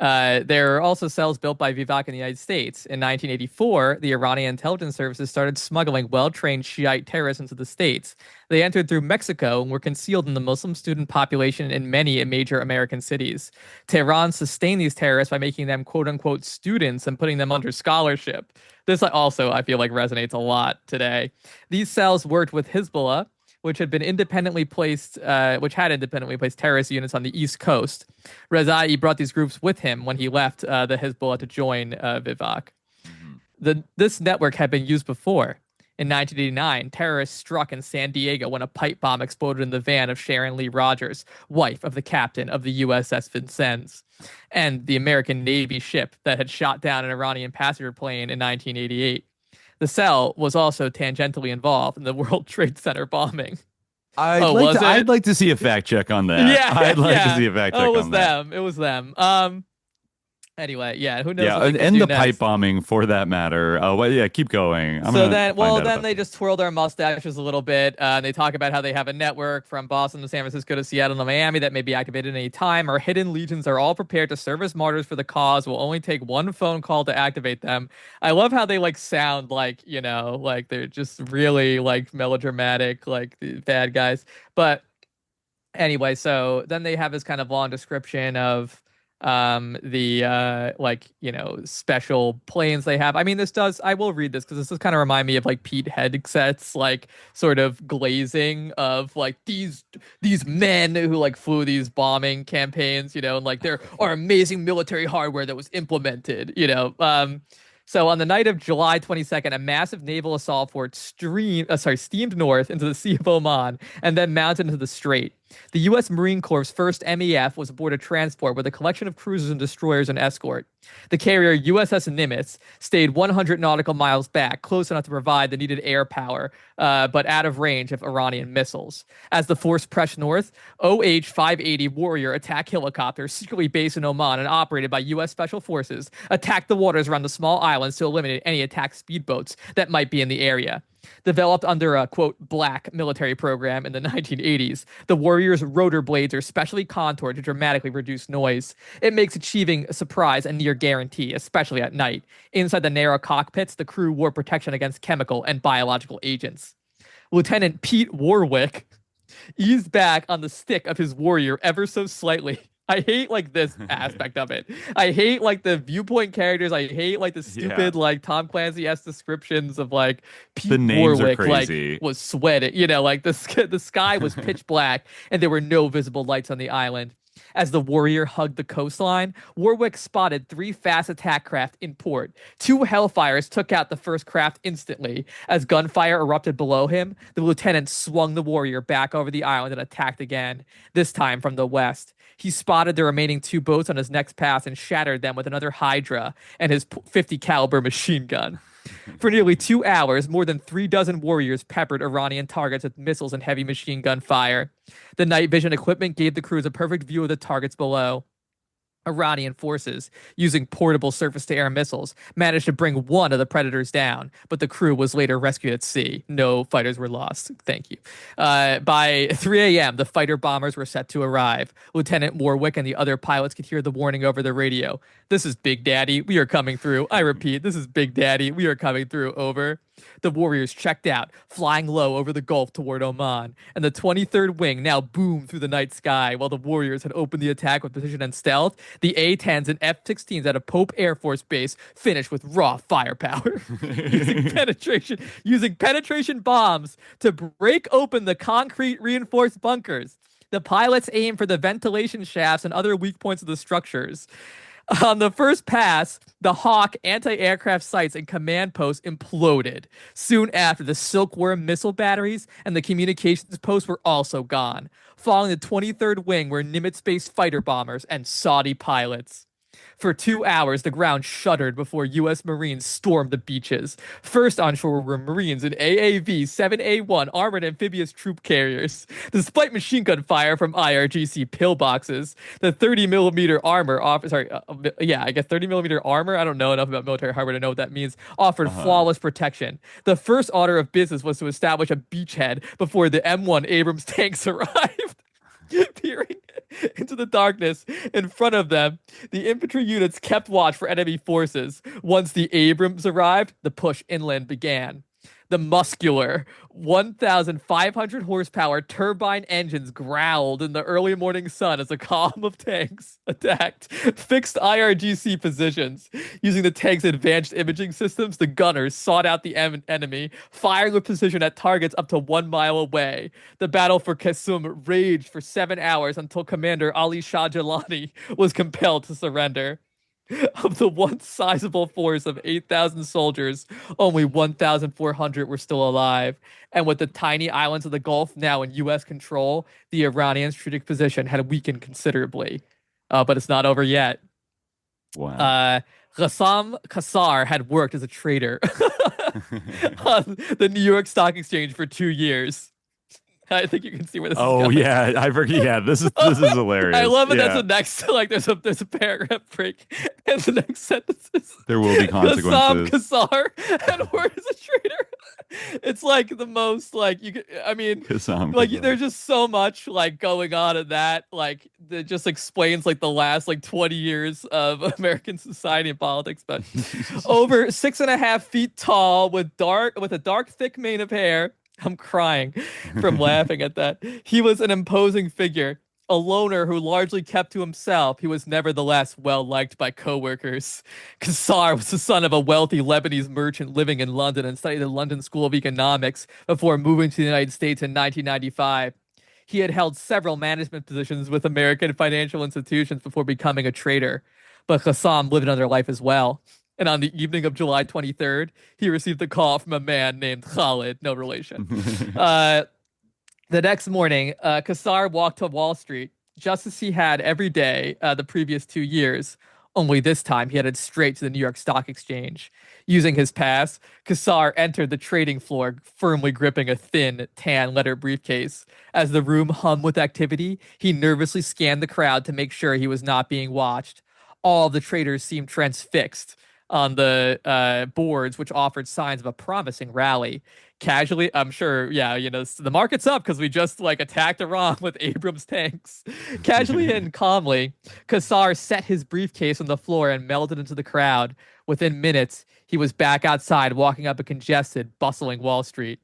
there are also cells built by Vivak in the United States. In 1984, the Iranian intelligence services started smuggling well-trained Shiite terrorists into the States. They entered through Mexico and were concealed in the Muslim student population in many major American cities. Tehran sustained these terrorists by making them quote-unquote students and putting them under scholarship. This also, I feel like, resonates a lot today. These cells worked with Hezbollah, which had independently placed terrorist units on the East Coast. Rezai brought these groups with him when he left the Hezbollah to join Vivak. This network had been used before. In 1989, terrorists struck in San Diego when a pipe bomb exploded in the van of Sharon Lee Rogers, wife of the captain of the USS Vincennes, and the American Navy ship that had shot down an Iranian passenger plane in 1988. The cell was also tangentially involved in the World Trade Center bombing. I'd like to see a fact check on that. Yeah, I'd like to see a fact check on that. It was them. Anyway, yeah, who knows? Yeah, and the pipe bombing for that matter. Keep going. Then they just twirl their mustaches a little bit. They talk about how they have a network from Boston to San Francisco to Seattle to Miami that may be activated at any time. Our hidden legions are all prepared to serve as martyrs for the cause. Will only take one phone call to activate them. I love how they sound like they're just really melodramatic, like the bad guys. But anyway, so then they have this kind of long description of special planes they have. I mean, I will read this because this does kind of remind me of Pete Hegseth's sort of glazing of these men who flew these bombing campaigns, and there are amazing military hardware that was implemented, So on the night of July 22nd, a massive naval assault fort steamed north into the Sea of Oman and then mounted into the Strait. The U.S. Marine Corps' first MEF was aboard a transport with a collection of cruisers and destroyers and escort. The carrier USS Nimitz stayed 100 nautical miles back, close enough to provide the needed air power, but out of range of Iranian missiles. As the force pressed north, OH-580 Warrior attack helicopters, secretly based in Oman and operated by U.S. Special Forces, attacked the waters around the small islands to eliminate any attack speedboats that might be in the area. Developed under a, quote, black military program in the 1980s, the Warrior's rotor blades are specially contoured to dramatically reduce noise. It makes achieving a surprise a near guarantee, especially at night. Inside the narrow cockpits, the crew wore protection against chemical and biological agents. Lieutenant Pete Warwick eased back on the stick of his Warrior ever so slightly. I hate this aspect of it. I hate the viewpoint characters. I hate the stupid Tom Clancy-esque descriptions of Pete the names Warwick are crazy. Was sweating. The sky was pitch black and there were no visible lights on the island. As the Warrior hugged the coastline, Warwick spotted 3 fast attack craft in port. 2 Hellfires took out the first craft instantly. As gunfire erupted below him, the lieutenant swung the Warrior back over the island and attacked again, this time from the west. He spotted the remaining 2 boats on his next pass and shattered them with another Hydra and his .50 caliber machine gun. For nearly 2 hours, more than 3 dozen Warriors peppered Iranian targets with missiles and heavy machine gun fire. The night vision equipment gave the crews a perfect view of the targets below. Iranian forces, using portable surface-to-air missiles, managed to bring one of the Predators down, but the crew was later rescued at sea. No fighters were lost. Thank you. By 3 a.m., the fighter bombers were set to arrive. Lieutenant Warwick and the other pilots could hear the warning over the radio. "This is Big Daddy. We are coming through. I repeat, this is Big Daddy. We are coming through. Over." The warriors checked out, flying low over the Gulf toward Oman, and the 23rd Wing now boomed through the night sky. While the warriors had opened the attack with precision and stealth, the A-10s and F-16s at a Pope Air Force Base finished with raw firepower, using penetration bombs to break open the concrete reinforced bunkers. The pilots aimed for the ventilation shafts and other weak points of the structures. On the first pass, the Hawk anti-aircraft sites and command posts imploded. Soon after, the Silkworm missile batteries and the communications posts were also gone. Following the 23rd Wing were Nimitz-based fighter bombers and Saudi pilots. For 2 hours, the ground shuddered before U.S. Marines stormed the beaches. First onshore were Marines in AAV-7A1 armored amphibious troop carriers. Despite machine gun fire from IRGC pillboxes, the 30mm armor I guess 30mm armor, I don't know enough about military hardware to know what that means, offered flawless protection. The first order of business was to establish a beachhead before the M1 Abrams tanks arrived. Peering into the darkness in front of them, the infantry units kept watch for enemy forces. Once the Abrams arrived, the push inland began. The muscular 1,500 horsepower turbine engines growled in the early morning sun as a column of tanks attacked fixed IRGC positions. Using the tanks' advanced imaging systems, the gunners sought out the enemy, firing with precision at targets up to 1 mile away. The battle for Qasum raged for 7 hours until Commander Ali Shah Jalani was compelled to surrender. Of the once sizable force of 8,000 soldiers, only 1,400 were still alive. And with the tiny islands of the Gulf now in U.S. control, the Iranian strategic position had weakened considerably. But it's not over yet. Wow. Ghassam Qassar had worked as a trader on the New York Stock Exchange for 2 years. I think you can see where this is going. Oh yeah, I forget. Yeah, this is hilarious. I love it. Yeah. That's the next. Like, there's a paragraph break, and the next sentence is there will be consequences. Ghassam Qassar had worked as a trader. It's like the most like you could. I mean, Qassam. There's just so much like going on in that. Like that just explains like the last like 20 years of American society and politics. But over 6.5 feet tall, with a dark thick mane of hair. I'm crying from laughing at that. He was an imposing figure, a loner who largely kept to himself. He was nevertheless well-liked by co-workers. Qassar was the son of a wealthy Lebanese merchant living in London and studied at the London School of Economics before moving to the United States in 1995. He had held several management positions with American financial institutions before becoming a trader. But Qassam lived another life as well. And on the evening of July 23rd, he received a call from a man named Khalid, no relation. The next morning, Qassar walked to Wall Street, just as he had every day the previous 2 years. Only this time, he headed straight to the New York Stock Exchange. Using his pass, Qassar entered the trading floor, firmly gripping a thin, tan leather briefcase. As the room hummed with activity, he nervously scanned the crowd to make sure he was not being watched. All of the traders seemed transfixed on the boards, which offered signs of a promising rally. Casually, I'm sure, the market's up because we just attacked Iran with Abrams tanks. Casually and calmly, Qassar set his briefcase on the floor and melded into the crowd. Within minutes, he was back outside, walking up a congested, bustling Wall Street.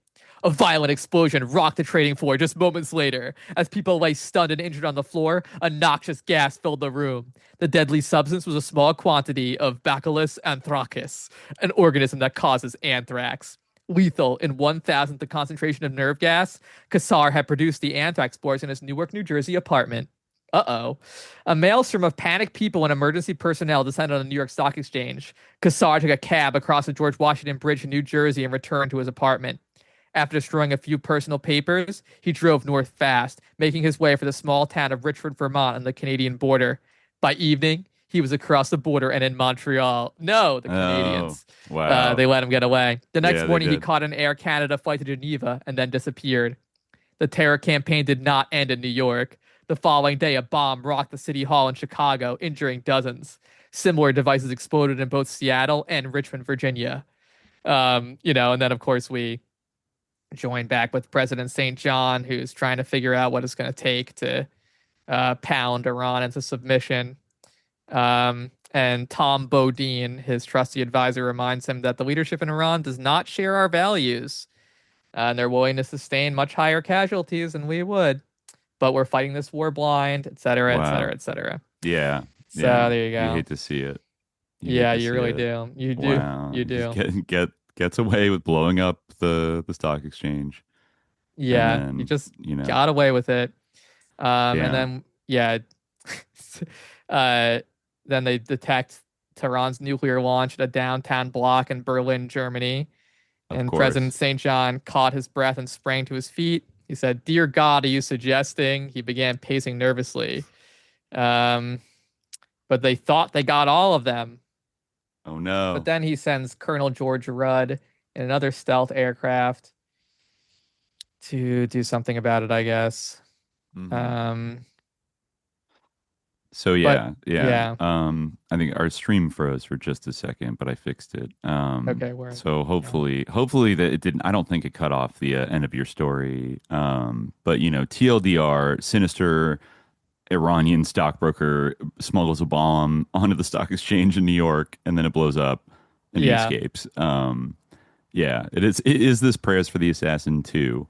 A violent explosion rocked the trading floor just moments later. As people lay stunned and injured on the floor, a noxious gas filled the room. The deadly substance was a small quantity of Bacillus anthracis, an organism that causes anthrax. Lethal in 1,000th the concentration of nerve gas, Qassar had produced the anthrax spores in his Newark, New Jersey apartment. A maelstrom of panicked people and emergency personnel descended on the New York Stock Exchange. Qassar took a cab across the George Washington Bridge in New Jersey and returned to his apartment. After destroying a few personal papers, he drove north fast, making his way for the small town of Richford, Vermont on the Canadian border. By evening, he was across the border and in Montreal. No, the Canadians. Wow. They let him get away. The next morning, he caught an Air Canada flight to Geneva and then disappeared. The terror campaign did not end in New York. The following day, a bomb rocked the City Hall in Chicago, injuring dozens. Similar devices exploded in both Seattle and Richmond, Virginia. And then, of course, we joined back with President St. John, who's trying to figure out what it's going to take to pound Iran into submission. And And Tom Bodine, his trusty advisor, reminds him that the leadership in Iran does not share our values. And they're willing to sustain much higher casualties than we would. But we're fighting this war blind, et cetera, et cetera, et cetera. Yeah. So there you go. You hate to see it. You really do. You do. Wow. You do. Gets away with blowing up the stock exchange. Yeah. Then, he just got away with it. And then, then they detect Tehran's nuclear launch at a downtown block in Berlin, Germany. And President St. John caught his breath and sprang to his feet. He said, "Dear God, are you suggesting?" He began pacing nervously. But they thought they got all of them. Oh, no. But then he sends Colonel George Rudd in another stealth aircraft to do something about it, I guess. Mm-hmm. I think our stream froze for just a second, but I fixed it. Okay. So hopefully that it didn't. I don't think it cut off the end of your story. But TLDR, sinister Iranian stockbroker smuggles a bomb onto the stock exchange in New York, and then it blows up, and he escapes. It is this prayers for the assassin too.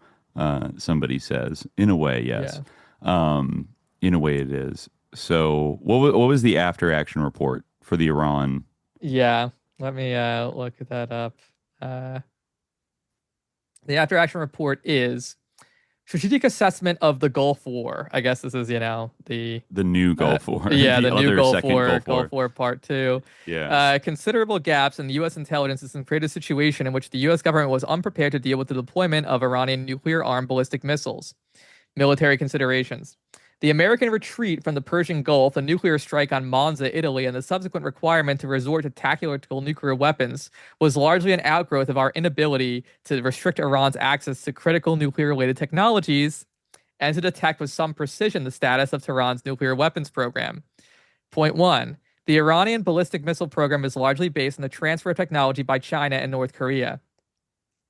Somebody says, in a way, yes. In a way, it is. So, what was the after action report for the Iran? Yeah, let me look that up. The after action report is strategic assessment of the Gulf War. I guess this is the new Gulf War. Yeah, the new Gulf War Part 2. Yeah. Considerable gaps in the U.S. intelligence system created a situation in which the U.S. government was unprepared to deal with the deployment of Iranian nuclear-armed ballistic missiles. Military considerations. The American retreat from the Persian Gulf, the nuclear strike on Monza, Italy, and the subsequent requirement to resort to tactical nuclear weapons was largely an outgrowth of our inability to restrict Iran's access to critical nuclear-related technologies and to detect with some precision the status of Tehran's nuclear weapons program. Point 1. The Iranian ballistic missile program is largely based on the transfer of technology by China and North Korea.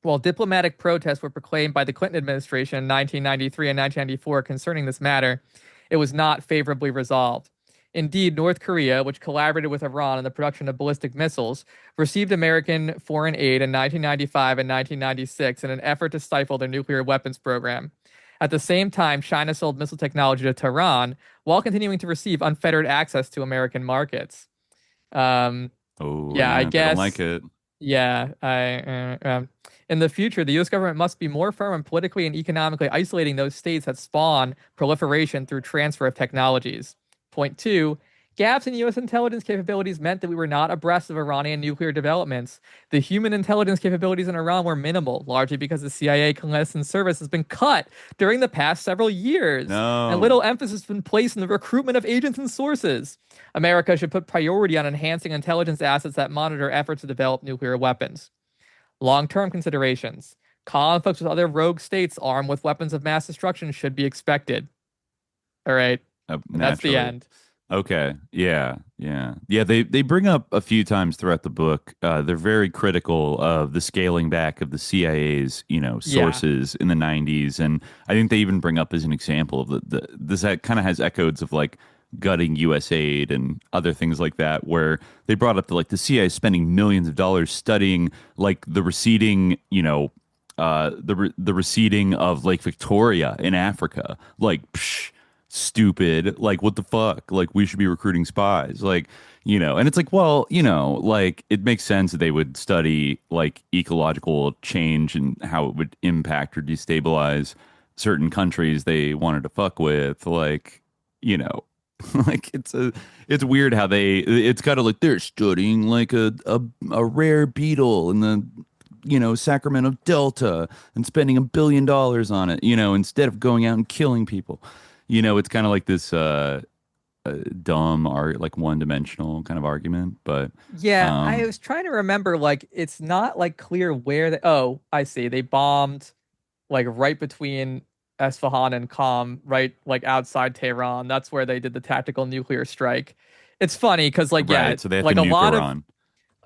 While diplomatic protests were proclaimed by the Clinton administration in 1993 and 1994 concerning this matter, it was not favorably resolved. Indeed, North Korea, which collaborated with Iran in the production of ballistic missiles, received American foreign aid in 1995 and 1996 in an effort to stifle their nuclear weapons program. At the same time, China sold missile technology to Tehran while continuing to receive unfettered access to American markets. I guess. I don't like it. Yeah, in the future, the U.S. government must be more firm in politically and economically isolating those states that spawn proliferation through transfer of technologies. Point 2, gaps in U.S. intelligence capabilities meant that we were not abreast of Iranian nuclear developments. The human intelligence capabilities in Iran were minimal, largely because the CIA clandestine service has been cut during the past several years. No. And little emphasis has been placed in the recruitment of agents and sources. America should put priority on enhancing intelligence assets that monitor efforts to develop nuclear weapons. Long-term considerations. Conflicts with other rogue states armed with weapons of mass destruction should be expected. All right. That's the end. Okay. Yeah. They bring up a few times throughout the book. They're very critical of the scaling back of the CIA's, sources in the 90s, and I think they even bring up as an example of this that kind of has echoes of like gutting U.S. aid and other things like that, where they brought up the CIA spending millions of dollars studying like the receding, the receding of Lake Victoria in Africa, stupid, what the fuck, we should be recruiting spies, and it's it makes sense that they would study ecological change and how it would impact or destabilize certain countries they wanted to fuck with, it's weird how it's kind of they're studying a rare beetle in the Sacramento Delta and spending $1 billion on it, instead of going out and killing people. It's kind of like this dumb or one-dimensional kind of argument. But I was trying to remember, it's not clear where I see they bombed right between Esfahan and Qom, right outside Tehran. That's where they did the tactical nuclear strike. It's funny because so they have to nuke Iran.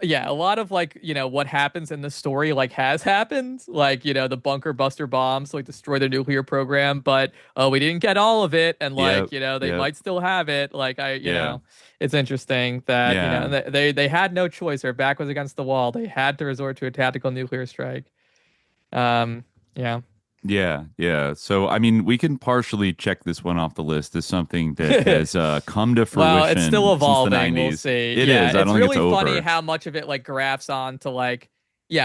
a lot of like, what happens in the story like has happened, like, the bunker buster bombs like destroy their nuclear program, but we didn't get all of it, and like, they might still have it. Like it's interesting that they had no choice. Their back was against the wall. They had to resort to a tactical nuclear strike. Yeah. So, I mean, we can partially check this one off the list as something that has come to fruition. Well, it's still evolving. Since the 90s. We'll see. It is. I don't think it's over. It's really funny how much of it like graphs on to like,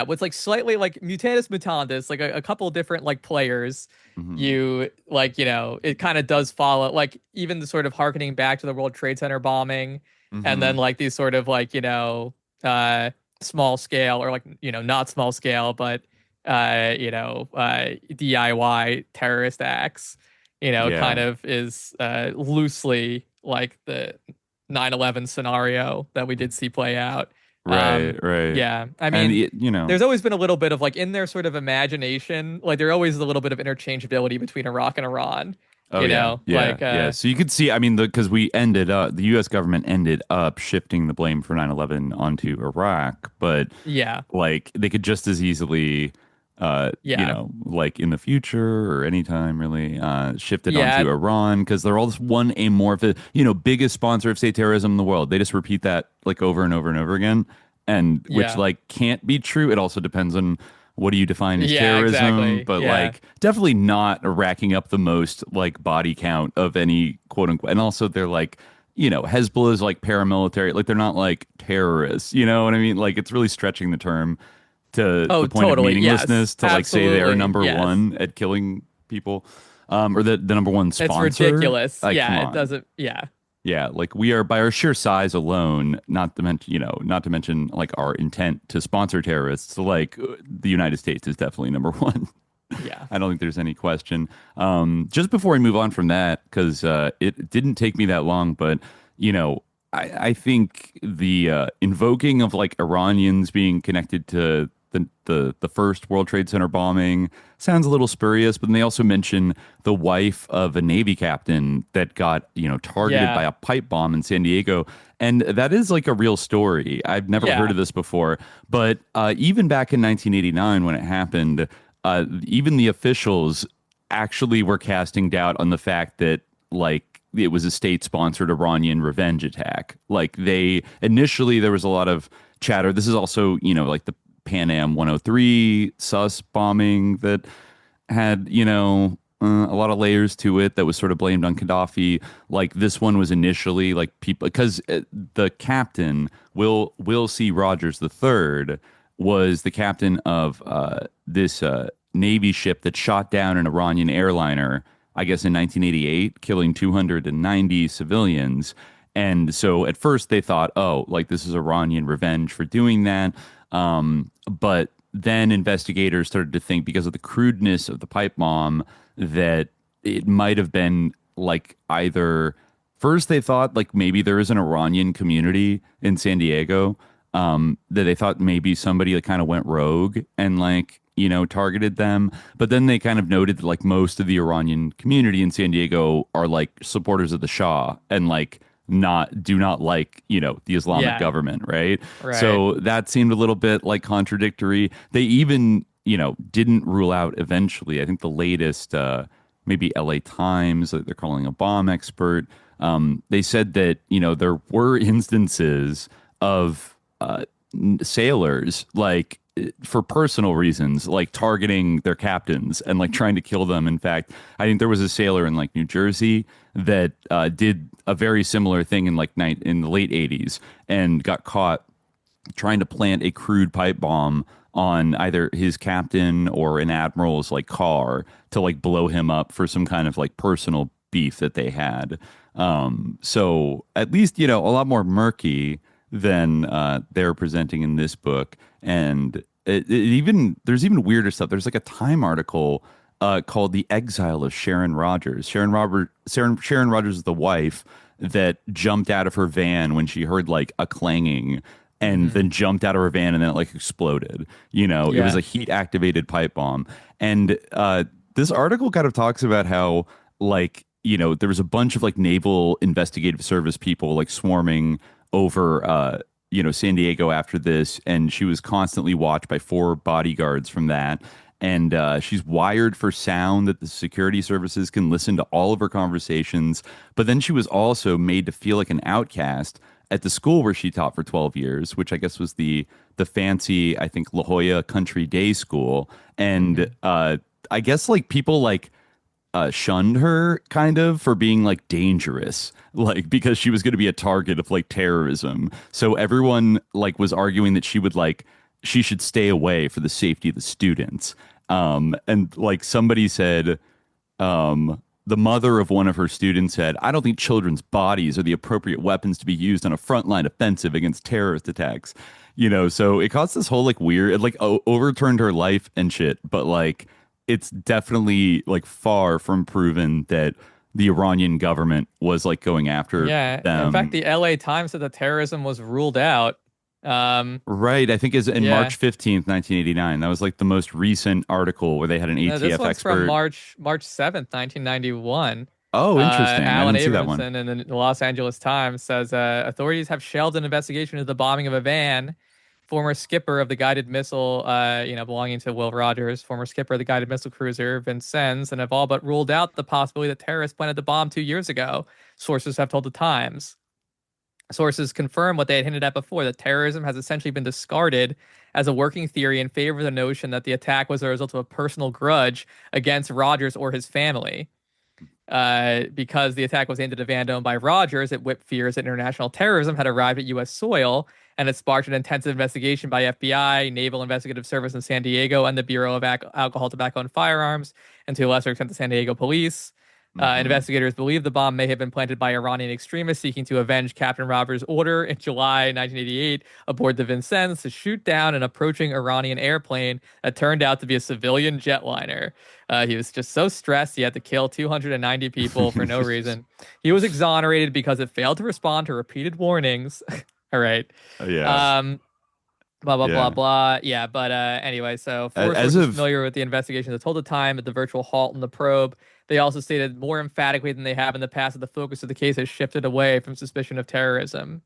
with like slightly like mutatis mutandis, like a couple different like players. Mm-hmm. You like, it kind of does follow like even the sort of harkening back to the World Trade Center bombing, mm-hmm. and then like these sort of like small scale or like not small scale, but DIY terrorist acts, kind of is loosely like the 9/11 scenario that we did see play out. Right. Yeah. I mean, there's always been a little bit of like in their sort of imagination, like there always is a little bit of interchangeability between Iraq and Iran. So you could see, I mean, because the U.S. government ended up shifting the blame for 9/11 onto Iraq, but like they could just as easily like in the future or anytime really shifted onto Iran, because they're all this one amorphous, biggest sponsor of state terrorism in the world. They just repeat that like over and over and over again, and which like can't be true. It also depends on what do you define as terrorism, but like definitely not racking up the most like body count of any quote unquote. And also they're like, Hezbollah is like paramilitary, like they're not like terrorists, you know what I mean? Like it's really stretching the term to the point of meaninglessness to like say they're number one at killing people, or the number one sponsor. It's ridiculous. Like, it doesn't. Yeah, like we are by our sheer size alone, not to mention like our intent to sponsor terrorists. Like the United States is definitely number one. Yeah, I don't think there's any question. Just before we move on from that, because it didn't take me that long, but I think the invoking of like Iranians being connected to the first World Trade Center bombing sounds a little spurious, but then they also mention the wife of a Navy captain that got, targeted by a pipe bomb in San Diego. And that is like a real story. I've never heard of this before, but even back in 1989 when it happened, even the officials actually were casting doubt on the fact that like it was a state-sponsored Iranian revenge attack. Like initially there was a lot of chatter. This is also, like the Pan Am 103 sus bombing that had, a lot of layers to it that was sort of blamed on Gaddafi. Like this one was initially like people, because the captain, Will C. Rogers III, was the captain of this Navy ship that shot down an Iranian airliner, I guess in 1988, killing 290 civilians. And so at first they thought, oh, like this is Iranian revenge for doing that. But then investigators started to think, because of the crudeness of the pipe bomb, that it might have been like either first they thought like maybe there is an Iranian community in San Diego, that they thought maybe somebody like kind of went rogue and like, targeted them. But then they kind of noted that like most of the Iranian community in San Diego are like supporters of the Shah and like do not like, the Islamic government, right? So that seemed a little bit like contradictory. They even, didn't rule out eventually. I think the latest, maybe LA Times, they're calling a bomb expert. They said that, there were instances of sailors like for personal reasons, like targeting their captains and like trying to kill them. In fact, I think there was a sailor in like New Jersey that did a very similar thing in in the late 80s and got caught trying to plant a crude pipe bomb on either his captain or an admiral's like car to like blow him up for some kind of like personal beef that they had. So at least, a lot more murky than they're presenting in this book. And there's even weirder stuff. There's like a Time article called "The Exile of Sharon Rogers." Sharon Rogers is the wife that jumped out of her van when she heard like a clanging, and then jumped out of her van, and then it like exploded. It was a heat activated pipe bomb. And this article kind of talks about how like there was a bunch of like naval investigative service people like swarming over San Diego after this, and she was constantly watched by 4 bodyguards from that. And she's wired for sound that the security services can listen to all of her conversations. But then she was also made to feel like an outcast at the school where she taught for 12 years, which I guess was the fancy, I think, La Jolla Country Day School. And I guess like people like shunned her kind of for being like dangerous, like because she was going to be a target of like terrorism. So everyone like was arguing that she should stay away for the safety of the students. And like somebody said, the mother of one of her students said, "I don't think children's bodies are the appropriate weapons to be used on a frontline offensive against terrorist attacks." So it caused this whole like weird, it like overturned her life and shit. But like, it's definitely like far from proven that the Iranian government was like going after them. In fact, the LA Times said that terrorism was ruled out. Right, I think is in March 15th, 1989. That was like the most recent article where they had an ATF this one's expert. From March 7th, 1991. Oh, interesting. Alan I didn't see that one. Abramson in the Los Angeles Times says authorities have shelved an investigation into the bombing of a van. Former skipper of the guided missile, belonging to Will Rogers, former skipper of the guided missile cruiser Vincennes, and have all but ruled out the possibility that terrorists planted the bomb 2 years ago. Sources have told the Times. Sources confirm what they had hinted at before, that terrorism has essentially been discarded as a working theory in favor of the notion that the attack was a result of a personal grudge against Rogers or his family. Because the attack was aimed at a van owned by Rogers, it whipped fears that international terrorism had arrived at U.S. soil, and it sparked an intensive investigation by FBI, Naval Investigative Service in San Diego, and the Bureau of Alcohol, Tobacco, and Firearms, and to a lesser extent the San Diego Police. Investigators believe the bomb may have been planted by Iranian extremists seeking to avenge Captain Rogers' order in July 1988 aboard the Vincennes to shoot down an approaching Iranian airplane that turned out to be a civilian jetliner. He was just so stressed he had to kill 290 people for no reason. He was exonerated because it failed to respond to repeated warnings. All right. Yeah. Blah, blah. Yeah, but anyway, so four sources familiar with the investigation that told the Time at the virtual halt in the probe. They also stated more emphatically than they have in the past that the focus of the case has shifted away from suspicion of terrorism.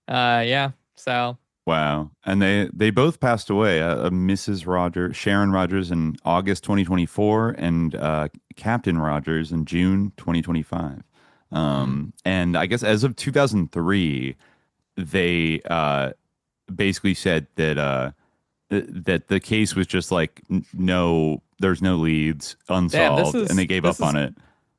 So. Wow. And they both passed away. Mrs. Rogers, Sharon Rogers in August 2024 and Captain Rogers in June 2025. And I guess as of 2003, they basically said that that the case was just like there's no leads, unsolved, and they gave up on it.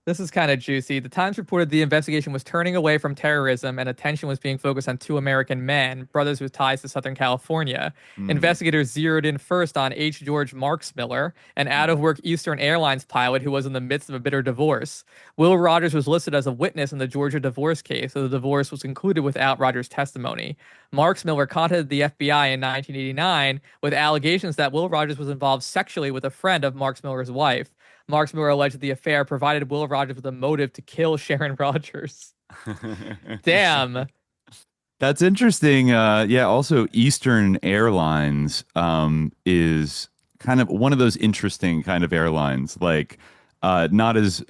This is kind of juicy. The Times reported the investigation was turning away from terrorism and attention was being focused on 2 American men, brothers with ties to Southern California. Investigators zeroed in first on H. George Marksmiller, an out-of-work Eastern Airlines pilot who was in the midst of a bitter divorce. Will Rogers was listed as a witness in the Georgia divorce case, so the divorce was concluded without Rogers' testimony. Marksmiller contacted the FBI in 1989 with allegations that Will Rogers was involved sexually with a friend of Marksmiller's wife. Marksmiller alleged that the affair provided Will Rogers with a motive to kill Sharon Rogers. Damn. That's interesting. Also, Eastern Airlines is kind of one of those interesting kind of airlines. Like, not as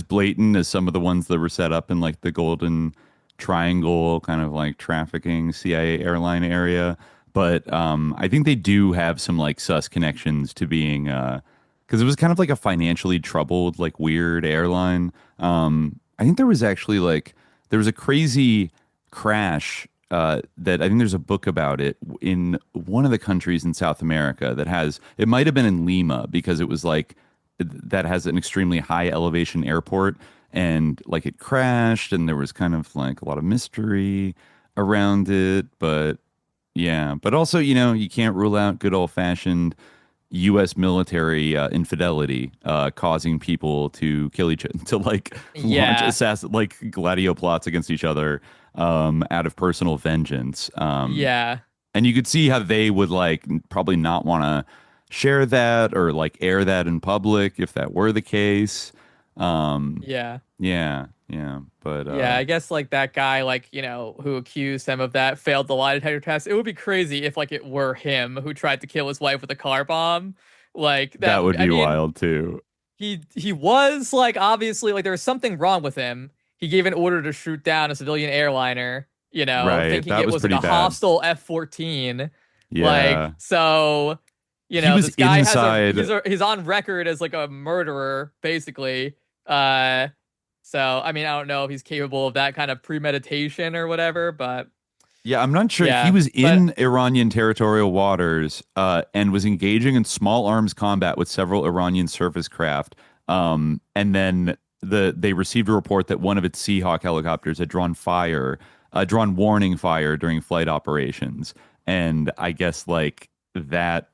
blatant as some of the ones that were set up in like the Golden Triangle, kind of like trafficking CIA airline area. But I think they do have some like sus connections to being. Because it was kind of like a financially troubled, like weird airline. I think there was actually there was a crazy crash that I think there's a book about it in one of the countries in South America it might have been in Lima because it was like that has an extremely high elevation airport and like it crashed and there was kind of like a lot of mystery around it. But yeah, but also, you can't rule out good old fashioned U.S. military infidelity, causing people to kill each other, to launch gladio plots against each other out of personal vengeance. And you could see how they would probably not want to share that or air that in public if that were the case. But I guess that guy who accused him of that failed the lie detector test. It would be crazy if it were him who tried to kill his wife with a car bomb. That would be wild too. He was obviously there was something wrong with him. He gave an order to shoot down a civilian airliner thinking it was like a hostile F-14. Yeah. Like, so, this guy inside. He's on record as like a murderer, basically. So, I mean, I don't know if he's capable of that kind of premeditation or whatever, but... Yeah, I'm not sure. He was in Iranian territorial waters and was engaging in small arms combat with several Iranian surface craft. And then they received a report that one of its Seahawk helicopters had drawn warning fire during flight operations. And I guess like that...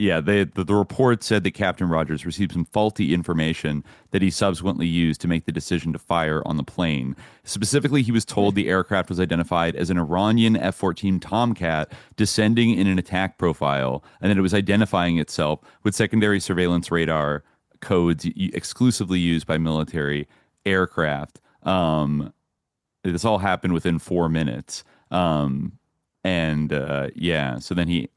Yeah, the report said that Captain Rogers received some faulty information that he subsequently used to make the decision to fire on the plane. Specifically, he was told the aircraft was identified as an Iranian F-14 Tomcat descending in an attack profile, and that it was identifying itself with secondary surveillance radar codes exclusively used by military aircraft. This all happened within 4 minutes. So then he,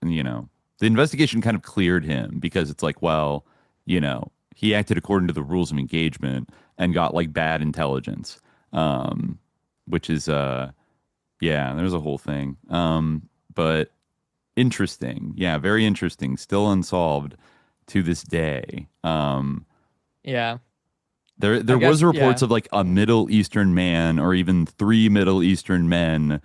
the investigation kind of cleared him because it's like, well, he acted according to the rules of engagement and got like bad intelligence, which is, there's a whole thing. But interesting. Yeah, very interesting. Still unsolved to this day. Yeah. There was reports of like a Middle Eastern man or even 3 Middle Eastern men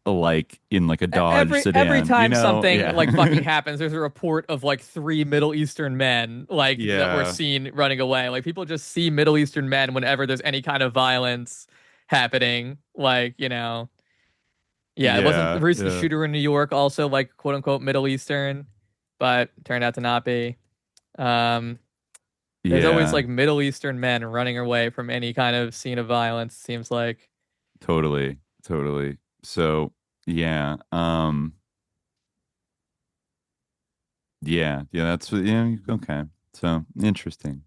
like in like a Dodge sedan. Every time something like fucking happens, there's a report of like 3 Middle Eastern men that were seen running away. Like people just see Middle Eastern men whenever there's any kind of violence happening. Like, it wasn't the recent shooter in New York also like quote unquote Middle Eastern, but turned out to not be. There's always like Middle Eastern men running away from any kind of scene of violence, seems like. Totally. So, that's okay. So, interesting.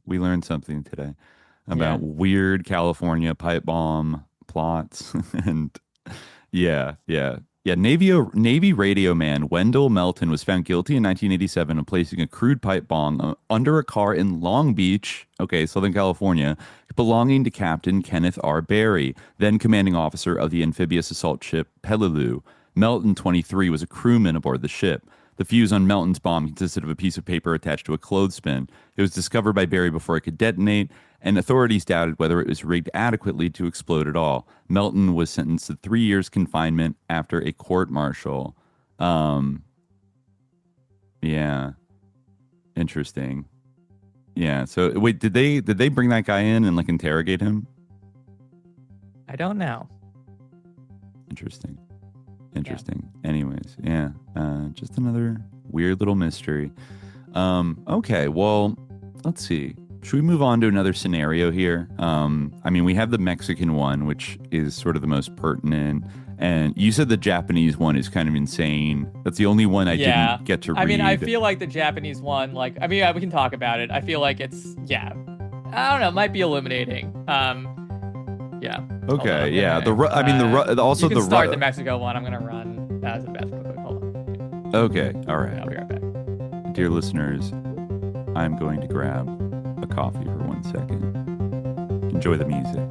We learned something today about weird California pipe bomb plots. And Navy radio man Wendell Melton was found guilty in 1987 of placing a crude pipe bomb under a car in Long Beach, Southern California, belonging to Captain Kenneth R. Barry, then commanding officer of the amphibious assault ship Peleliu. Melton, 23, was a crewman aboard the ship. The fuse on Melton's bomb consisted of a piece of paper attached to a clothespin. It was discovered by Barry before it could detonate, and authorities doubted whether it was rigged adequately to explode at all. Melton was sentenced to 3 years confinement after a court-martial. Interesting. Yeah. So wait, did they bring that guy in and like interrogate him? I don't know. Interesting. Anyways, just another weird little mystery. Okay, well, let's see. Should we move on to another scenario here? We have the Mexican one, which is sort of the most pertinent. And you said the Japanese one is kind of insane. That's the only one I didn't get to read. I feel like the Japanese one, we can talk about it. I feel like it's, I don't know, it might be illuminating. Okay, yeah. You can start the Mexico one. I'm going to run as a Mexico. Hold on. Okay, all right. I'll be right back. Dear listeners, I'm going to grab a coffee for 1 second. Enjoy the music.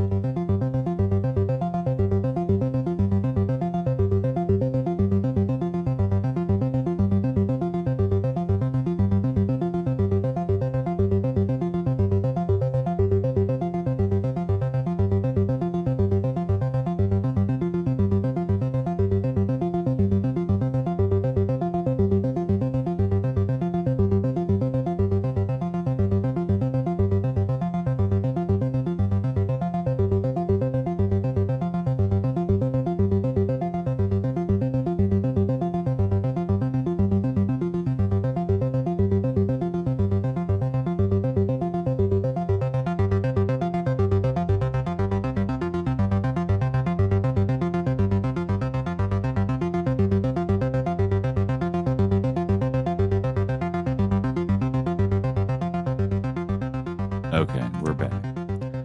Okay, we're back.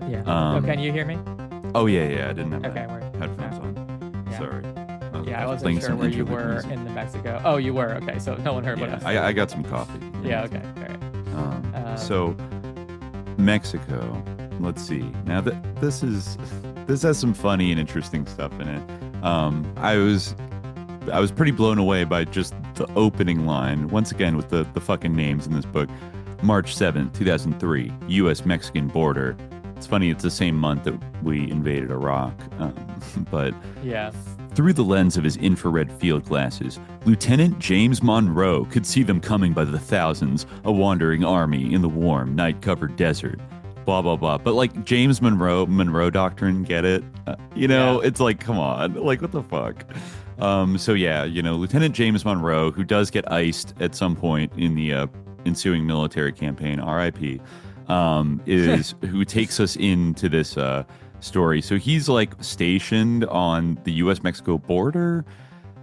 Yeah. Can you hear me? Oh, yeah. I didn't have headphones on. Yeah. Sorry. I wasn't sure where you were in the Mexico. Oh, you were? Okay, so no one heard what I said. I got some coffee. Yeah, okay. All right. So, Mexico. Let's see. Now, this has some funny and interesting stuff in it. I was pretty blown away by just the opening line, once again with the fucking names in this book. March 7th, 2003, U.S.-Mexican border. It's funny, it's the same month that we invaded Iraq. But yeah. Through the lens of his infrared field glasses, Lieutenant James Monroe could see them coming by the thousands, a wandering army in the warm, night-covered desert. Blah, blah, blah. But like James Monroe Doctrine, get it? It's like, come on. Like, what the fuck? So yeah, Lieutenant James Monroe, who does get iced at some point in the ensuing military campaign, RIP, is who takes us into this story. So he's like stationed on the U.S.-Mexico border,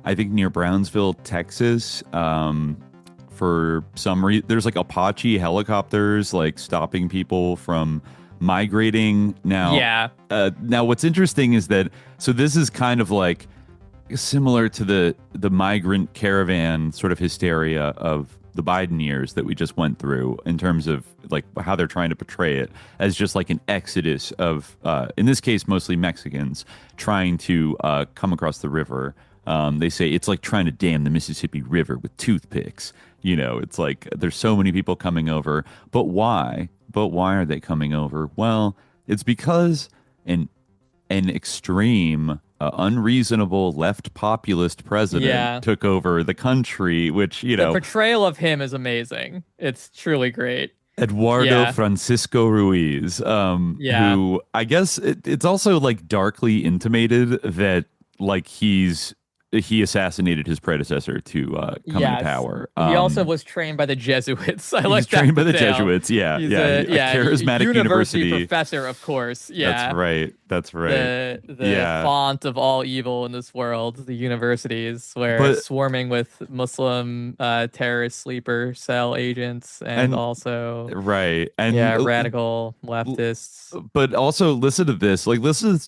I think near Brownsville, Texas. For some reason, there's like Apache helicopters like stopping people from migrating. Now, what's interesting is that this is kind of like similar to the migrant caravan sort of hysteria of the Biden years that we just went through, in terms of like how they're trying to portray it as just like an exodus of, in this case, mostly Mexicans trying to come across the river. They say it's like trying to dam the Mississippi River with toothpicks. It's like there's so many people coming over. But why? But why are they coming over? Well, it's because an extreme, unreasonable left-populist president took over the country, which, the portrayal of him is amazing. It's truly great. Eduardo Francisco Ruiz, who I guess it's also like darkly intimated that like he assassinated his predecessor to come to power. He also was trained by the Jesuits. I like that. Trained by the Jesuits. Yeah, He's a charismatic university professor, of course. Yeah, that's right. The font of all evil in this world. The universities where swarming with Muslim terrorist sleeper cell agents and also radical leftists. But also listen to this. Like listen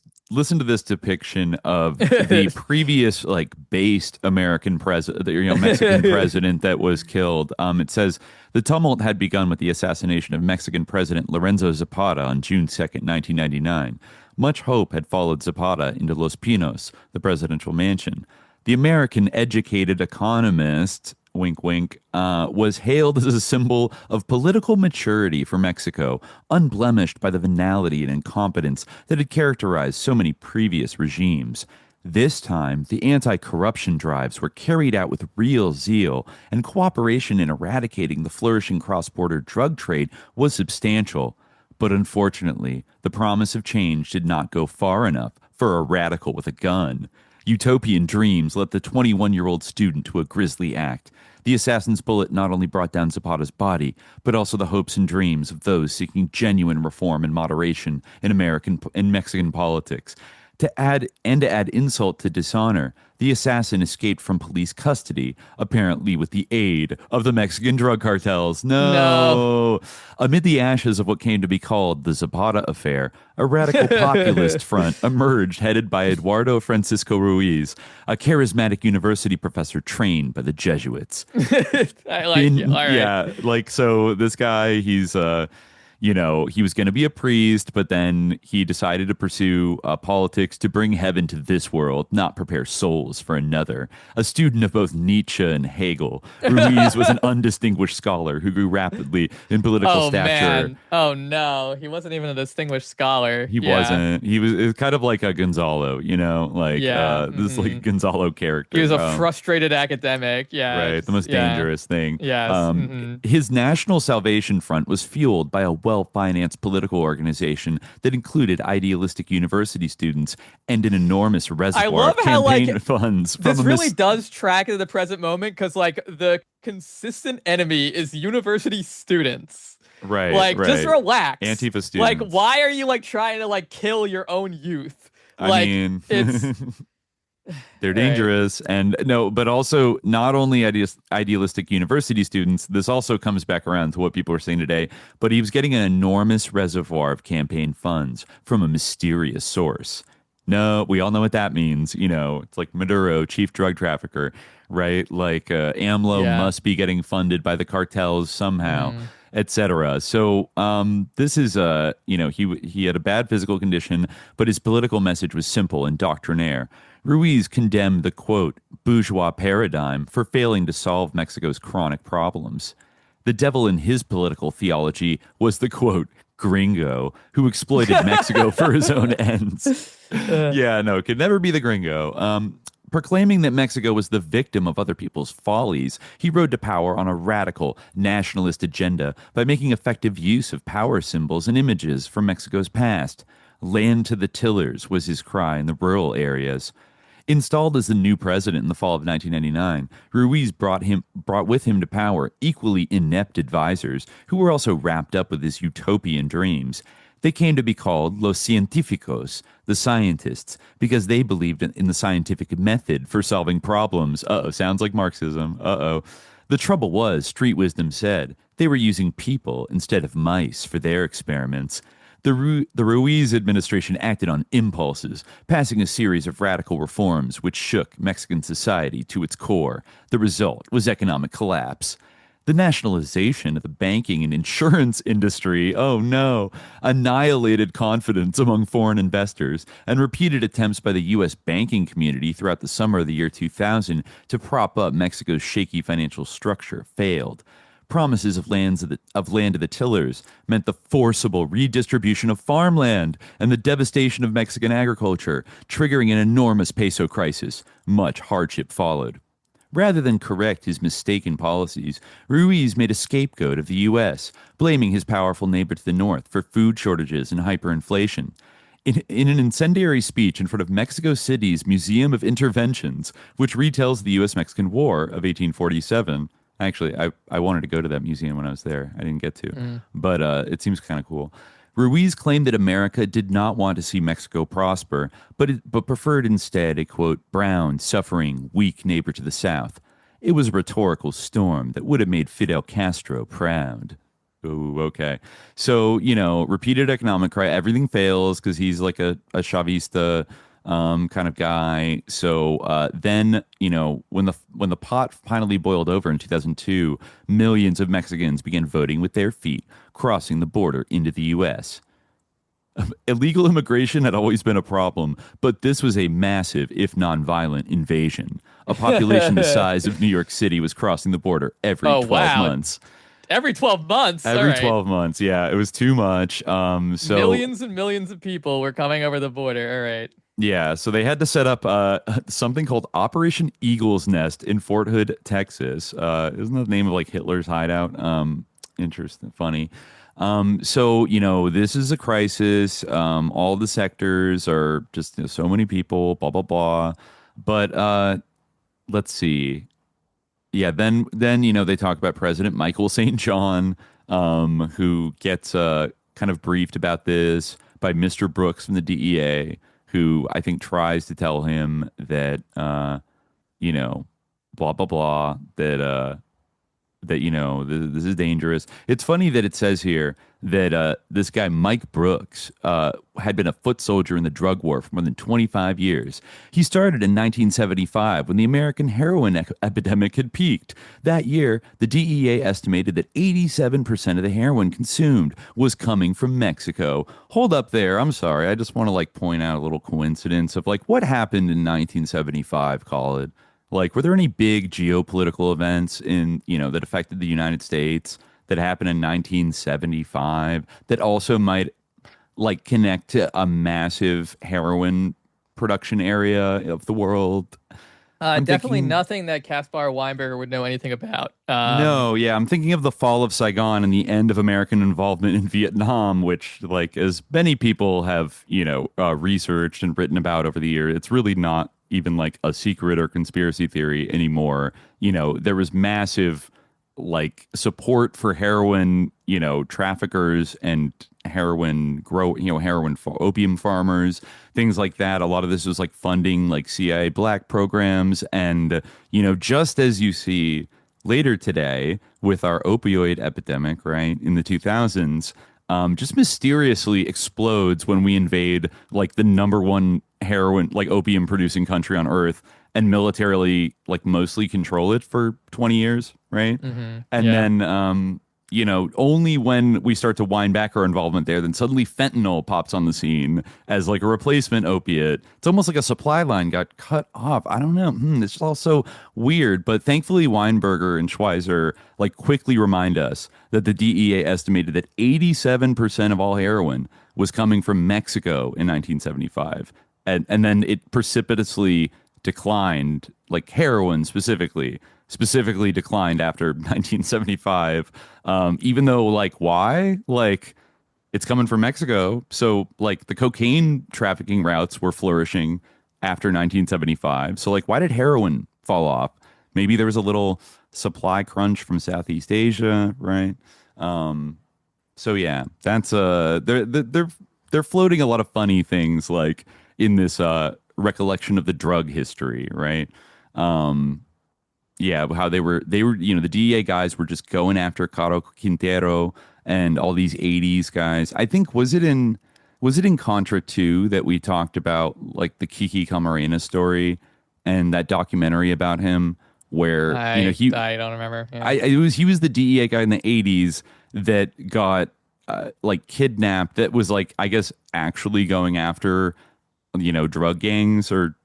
to this depiction of the previous like based American president, Mexican president that was killed. It says the tumult had begun with the assassination of Mexican President Lorenzo Zapata on June 2nd, 1999. Much hope had followed Zapata into Los Pinos, the presidential mansion. The American educated economist, wink, wink, was hailed as a symbol of political maturity for Mexico, unblemished by the venality and incompetence that had characterized so many previous regimes. This time, the anti-corruption drives were carried out with real zeal, and cooperation in eradicating the flourishing cross-border drug trade was substantial. But unfortunately, the promise of change did not go far enough for a radical with a gun. Utopian dreams led the 21-year-old student to a grisly act. The assassin's bullet not only brought down Zapata's body, but also the hopes and dreams of those seeking genuine reform and moderation in Mexican politics. To add insult to dishonor, the assassin escaped from police custody, apparently with the aid of the Mexican drug cartels. No. Amid the ashes of what came to be called the Zapata affair, a radical populist front emerged headed by Eduardo Francisco Ruiz, a charismatic university professor trained by the Jesuits. I like it. All right. Yeah, like, so this guy, he's he was going to be a priest, but then he decided to pursue politics to bring heaven to this world, not prepare souls for another. A student of both Nietzsche and Hegel, Ruiz was an undistinguished scholar who grew rapidly in political stature. Man. Oh, no. He wasn't even a distinguished scholar. He wasn't. It was kind of like a Gonzalo, this like Gonzalo character. He was a frustrated academic. Yeah. Right. The most dangerous thing. Yes. His National Salvation Front was fueled by a well-financed political organization that included idealistic university students and an enormous reservoir of campaign funds. This really does track into the present moment, because the consistent enemy is university students. Right. Just relax. Antifa students. Why are you trying to kill your own youth? I mean, it's they're dangerous. And but also not only idealistic university students, this also comes back around to what people are saying today, but he was getting an enormous reservoir of campaign funds from a mysterious source. No, we all know what that means. It's like Maduro, chief drug trafficker, right? AMLO must be getting funded by the cartels somehow. etc. So this is he had a bad physical condition, but his political message was simple and doctrinaire. Ruiz condemned the, quote, bourgeois paradigm for failing to solve Mexico's chronic problems. The devil in his political theology was the, quote, gringo who exploited Mexico for his own ends. Could never be the gringo. Proclaiming that Mexico was the victim of other people's follies, he rode to power on a radical nationalist agenda by making effective use of power symbols and images from Mexico's past. Land to the tillers was his cry in the rural areas. Installed as the new president in the fall of 1999, Ruiz brought with him to power equally inept advisors who were also wrapped up with his utopian dreams. They came to be called los científicos, the scientists, because they believed in the scientific method for solving problems. Sounds like Marxism. The trouble was, street wisdom said, they were using people instead of mice for their experiments. The Ruiz administration acted on impulses, passing a series of radical reforms which shook Mexican society to its core. The result was economic collapse. The nationalization of the banking and insurance industry, annihilated confidence among foreign investors, and repeated attempts by the U.S. banking community throughout the summer of the year 2000 to prop up Mexico's shaky financial structure failed. Promises of land to the tillers meant the forcible redistribution of farmland and the devastation of Mexican agriculture, triggering an enormous peso crisis. Much hardship followed. Rather than correct his mistaken policies, Ruiz made a scapegoat of the U.S., blaming his powerful neighbor to the north for food shortages and hyperinflation. In an incendiary speech in front of Mexico City's Museum of Interventions, which retells the U.S.-Mexican War of 1847, actually, I wanted to go to that museum when I was there. I didn't get to, but it seems kind of cool. Ruiz claimed that America did not want to see Mexico prosper, but preferred instead a, quote, brown, suffering, weak neighbor to the south. It was a rhetorical storm that would have made Fidel Castro proud. Ooh, okay. So, repeated economic cry, everything fails because he's like a Chavista kind of guy. So then, when the pot finally boiled over in 2002, millions of Mexicans began voting with their feet, crossing the border into the U.S. Illegal immigration had always been a problem, but this was a massive, if non-violent, invasion. A population the size of New York City was crossing the border every 12 months. Every 12 months? Every 12 months, yeah. It was too much. So millions and millions of people were coming over the border, all right. Yeah, so they had to set up something called Operation Eagle's Nest in Fort Hood, Texas. Isn't that the name of like Hitler's hideout? Interesting, funny. So, this is a crisis. All the sectors are just so many people, blah, blah, blah. But let's see. Yeah, then they talk about President Michael St. John, who gets kind of briefed about this by Mr. Brooks from the DEA, who I think tries to tell him that, blah, blah, blah, that this is dangerous. It's funny that it says here that this guy, Mike Brooks, had been a foot soldier in the drug war for more than 25 years. He started in 1975 when the American heroin epidemic had peaked. That year, the DEA estimated that 87% of the heroin consumed was coming from Mexico. Hold up there. I'm sorry. I just want to point out a little coincidence of what happened in 1975, Khalid. Were there any big geopolitical events that affected the United States that happened in 1975 that also might connect to a massive heroin production area of the world? Definitely nothing that Caspar Weinberger would know anything about. No, yeah, I'm thinking of the fall of Saigon and the end of American involvement in Vietnam, which, as many people have, researched and written about over the years, it's really not even a secret or conspiracy theory anymore. There was massive support for heroin, traffickers and heroin opium farmers, things like that. A lot of this was funding CIA black programs. And, just as you see later today with our opioid epidemic, right, in the 2000s, just mysteriously explodes when we invade the number one heroin, opium producing country on earth and militarily mostly control it for 20 years. Right. Mm-hmm. And then, only when we start to wind back our involvement there, then suddenly fentanyl pops on the scene as like a replacement opiate. It's almost like a supply line got cut off. I don't know. It's also weird. But thankfully, Weinberger and Schweizer like quickly remind us that the DEA estimated that 87% of all heroin was coming from Mexico in 1975. And then it precipitously declined, like heroin specifically declined after 1975, even though like why, like it's coming from Mexico, so like the cocaine trafficking routes were flourishing after 1975, so like why did heroin fall off? Maybe there was a little supply crunch from Southeast Asia, right? So yeah, that's they're floating a lot of funny things like in this recollection of the drug history, right? Yeah, how they were, the DEA guys were just going after Caro Quintero and all these 80s guys. I think, was it in Contra 2 that we talked about like the Kiki Camarena story and that documentary about him where, I don't remember. Yeah. He was the DEA guy in the 80s that got like kidnapped, that was like, I guess, actually going after, drug gangs or,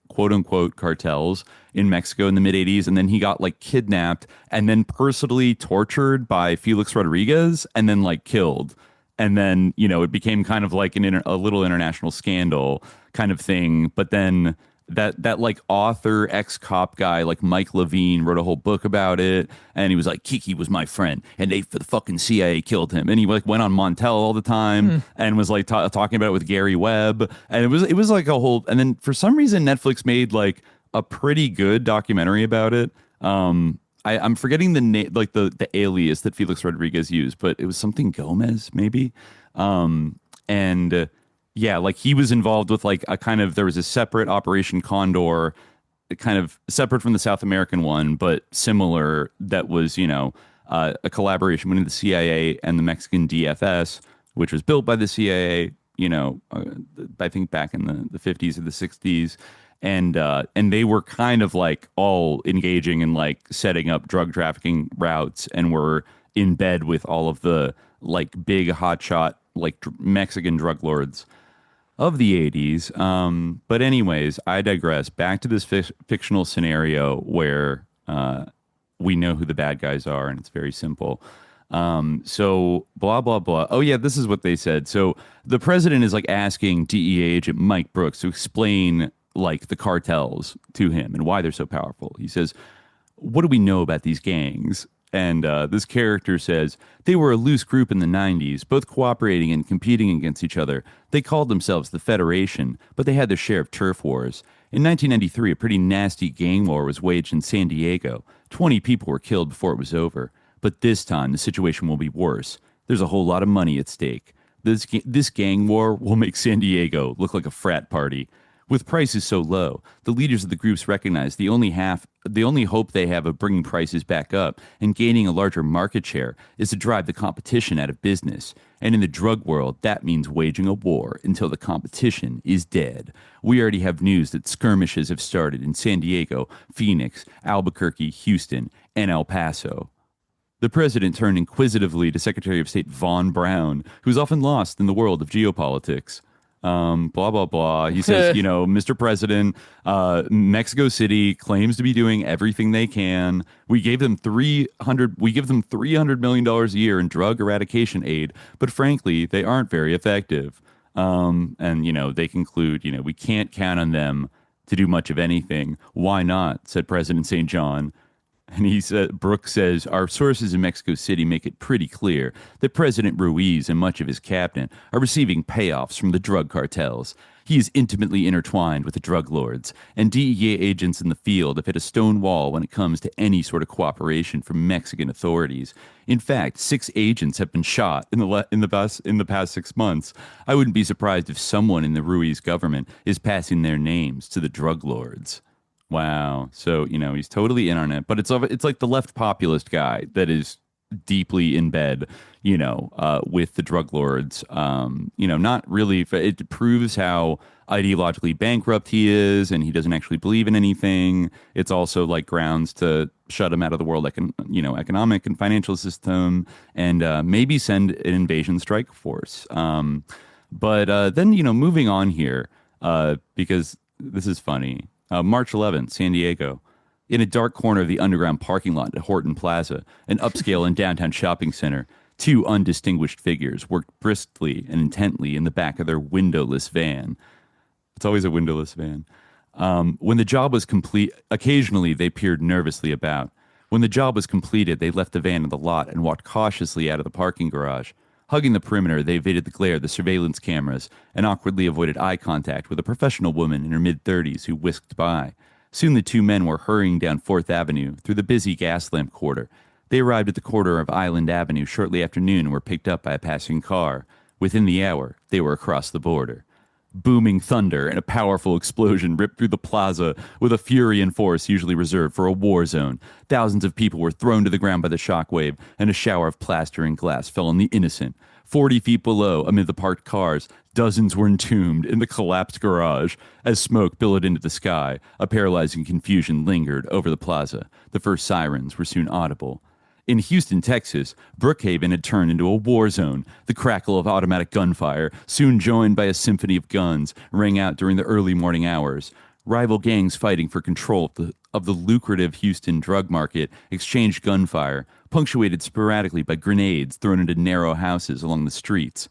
quote unquote cartels in Mexico in the mid 80s. And then he got like kidnapped and then personally tortured by Felix Rodriguez and then like killed. And then, it became kind of like a little international scandal kind of thing. But then that like author, ex-cop guy, like Mike Levine wrote a whole book about it. And he was like, Kiki was my friend and the fucking CIA killed him. And he like went on Montel all the time and was like talking about it with Gary Webb. And it was like a whole, and then for some reason Netflix made like a pretty good documentary about it. I'm forgetting the name, like the alias that Felix Rodriguez used, but it was something Gomez maybe. Yeah, like he was involved with like a kind of, there was a separate Operation Condor, kind of separate from the South American one, but similar, that was, a collaboration between the CIA and the Mexican DFS, which was built by the CIA, I think back in the 50s or the 60s. And they were kind of like all engaging in like setting up drug trafficking routes and were in bed with all of the like big hotshot like Mexican drug lords of the 80s. But anyways, I digress. Back to this fictional scenario where we know who the bad guys are, and it's very simple. So blah, blah, blah. Oh, yeah, this is what they said. So the president is like asking DEA agent Mike Brooks to explain like the cartels to him and why they're so powerful. He says, what do we know about these gangs? And this character says, they were a loose group in the 90s, both cooperating and competing against each other. They called themselves the Federation, but they had their share of turf wars. In 1993, a pretty nasty gang war was waged in San Diego. 20 people were killed before it was over. But this time, the situation will be worse. There's a whole lot of money at stake. This gang war will make San Diego look like a frat party. With prices so low, the leaders of the groups recognize the only hope they have of bringing prices back up and gaining a larger market share is to drive the competition out of business. And in the drug world, that means waging a war until the competition is dead. We already have news that skirmishes have started in San Diego, Phoenix, Albuquerque, Houston, and El Paso. The president turned inquisitively to Secretary of State Von Braun, who's often lost in the world of geopolitics. Blah, blah, blah. He says, Mr. President, Mexico City claims to be doing everything they can. We give them $300 million a year in drug eradication aid, but frankly, they aren't very effective. And they conclude, we can't count on them to do much of anything. Why not? Said President St. John. And he said, Brooks says, our sources in Mexico City make it pretty clear that President Ruiz and much of his cabinet are receiving payoffs from the drug cartels. He is intimately intertwined with the drug lords, and DEA agents in the field have hit a stone wall when it comes to any sort of cooperation from Mexican authorities. In fact, 6 agents have been shot in the past 6 months. I wouldn't be surprised if someone in the Ruiz government is passing their names to the drug lords. Wow. So, he's totally in on it, but it's like the left populist guy that is deeply in bed, with the drug lords. Not really. It proves how ideologically bankrupt he is, and he doesn't actually believe in anything. It's also like grounds to shut him out of the world, economic and financial system, and maybe send an invasion strike force. But then, moving on here, because this is funny. March 11th, San Diego. In a dark corner of the underground parking lot at Horton Plaza, an upscale and downtown shopping center, two undistinguished figures worked briskly and intently in the back of their windowless van. It's always a windowless van. When the job was complete, occasionally they peered nervously about. When the job was completed, they left the van in the lot and walked cautiously out of the parking garage. Hugging the perimeter, they evaded the glare of the surveillance cameras and awkwardly avoided eye contact with a professional woman in her mid-30s who whisked by. Soon the two men were hurrying down 4th Avenue through the busy gas lamp quarter. They arrived at the corner of Island Avenue shortly after noon and were picked up by a passing car. Within the hour, they were across the border. Booming thunder and a powerful explosion ripped through the plaza with a fury and force usually reserved for a war zone. Thousands of people were thrown to the ground by the shockwave, and a shower of plaster and glass fell on the innocent. 40 feet below, amid the parked cars, dozens were entombed in the collapsed garage. As smoke billowed into the sky, a paralyzing confusion lingered over the plaza. The first sirens were soon audible. In Houston, Texas, Brookhaven had turned into a war zone. The crackle of automatic gunfire, soon joined by a symphony of guns, rang out during the early morning hours. Rival gangs fighting for control of the lucrative Houston drug market exchanged gunfire, punctuated sporadically by grenades thrown into narrow houses along the streets.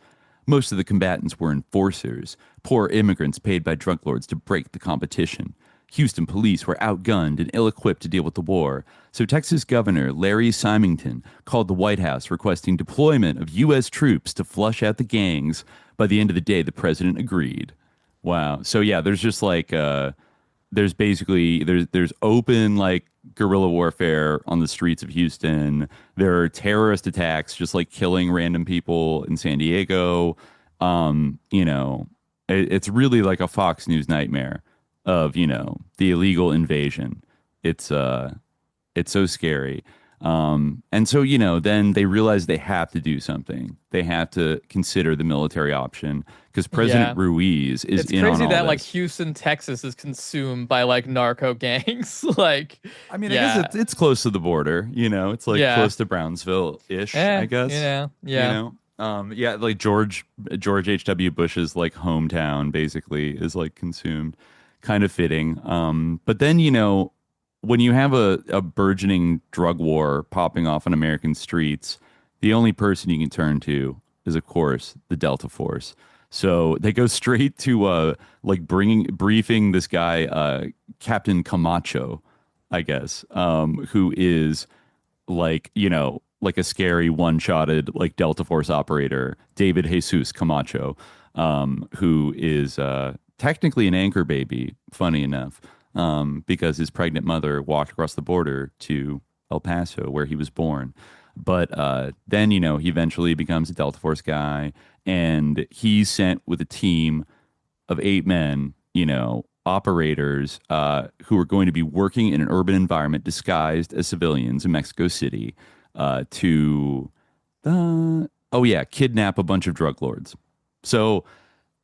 Most of the combatants were enforcers, poor immigrants paid by drug lords to break the competition. Houston police were outgunned and ill-equipped to deal with the war, so Texas Governor Larry Symington called the White House requesting deployment of U.S. troops to flush out the gangs. By the end of the day, the president agreed. Wow. So yeah, there's just like there's open like guerrilla warfare on the streets of Houston. There are terrorist attacks, just like killing random people in San Diego. It's really like a Fox News nightmare of, the illegal invasion. It's so scary. And so, then they realize they have to do something. They have to consider the military option because President Ruiz is in on all this. It's crazy that like Houston, Texas is consumed by like narco gangs. I guess it's close to the border, it's like close to Brownsville-ish, I guess. Like George H.W. Bush's like hometown basically is like consumed. Kind of fitting. But then, when you have a burgeoning drug war popping off on American streets, the only person you can turn to is, of course, the Delta Force. So they go straight to briefing this guy, Captain Camacho, I guess, who is like a scary one-shotted like Delta Force operator, David Jesus Camacho, who is technically an anchor baby, funny enough, because his pregnant mother walked across the border to El Paso, where he was born. But then, he eventually becomes a Delta Force guy, and he's sent with a team of 8 men, operators who are going to be working in an urban environment disguised as civilians in Mexico City to, kidnap a bunch of drug lords. So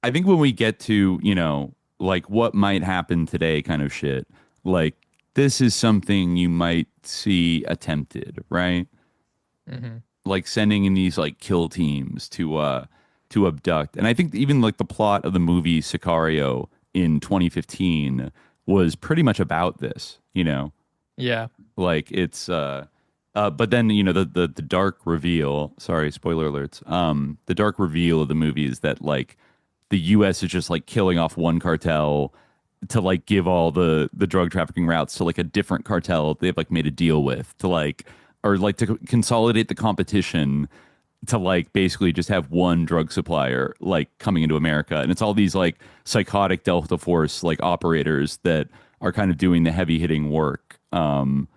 I think when we get to, like what might happen today kind of shit, like this is something you might see attempted, right? Mm-hmm. Like sending in these like kill teams to abduct. And I think even like the plot of the movie Sicario in 2015 was pretty much about this, Yeah. Like it's but then, the dark reveal, sorry, spoiler alerts. The dark reveal of the movie is that like the U.S. is just like killing off one cartel to like give all the drug trafficking routes to like a different cartel they've like made a deal with to consolidate the competition to like basically just have one drug supplier like coming into America. And it's all these like psychotic Delta Force like operators that are kind of doing the heavy hitting work and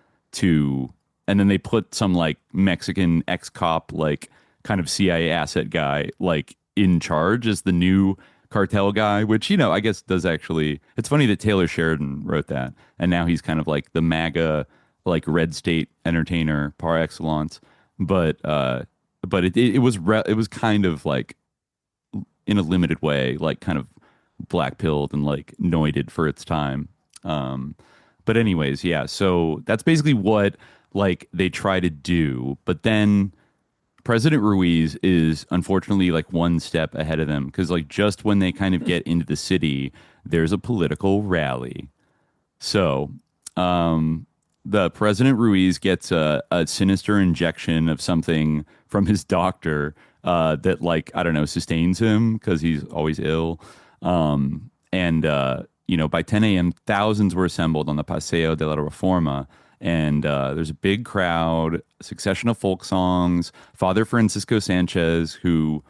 then they put some like Mexican ex-cop like kind of CIA asset guy like in charge as the new cartel guy, which, I guess does actually, it's funny that Taylor Sheridan wrote that. And now he's kind of like the MAGA, like red state entertainer par excellence. But it was kind of like in a limited way, like kind of black-pilled and like noited for its time. But anyways, yeah, so that's basically what like they try to do. But then President Ruiz is unfortunately like one step ahead of them because like just when they kind of get into the city, there's a political rally. So the President Ruiz gets a sinister injection of something from his doctor that like, I don't know, sustains him because he's always ill. And by 10 a.m., thousands were assembled on the Paseo de la Reforma. And there's a big crowd, a succession of folk songs. Father Francisco Sanchez, who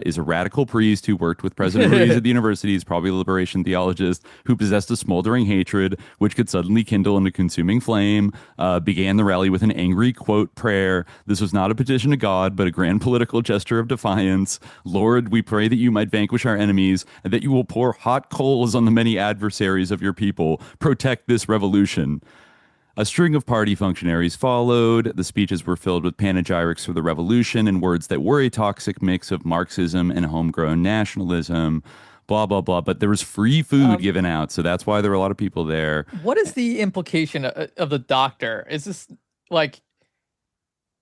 is a radical priest who worked with President Ruiz at the university, is probably a liberation theologist who possessed a smoldering hatred which could suddenly kindle into consuming flame, began the rally with an angry, quote, prayer. This was not a petition to God, but a grand political gesture of defiance. Lord, we pray that you might vanquish our enemies and that you will pour hot coals on the many adversaries of your people. Protect this revolution. A string of party functionaries followed. The speeches were filled with panegyrics for the revolution and words that were a toxic mix of Marxism and homegrown nationalism, blah, blah, blah. But there was free food given out, so that's why there were a lot of people there. What is the implication of the doctor? Is this like,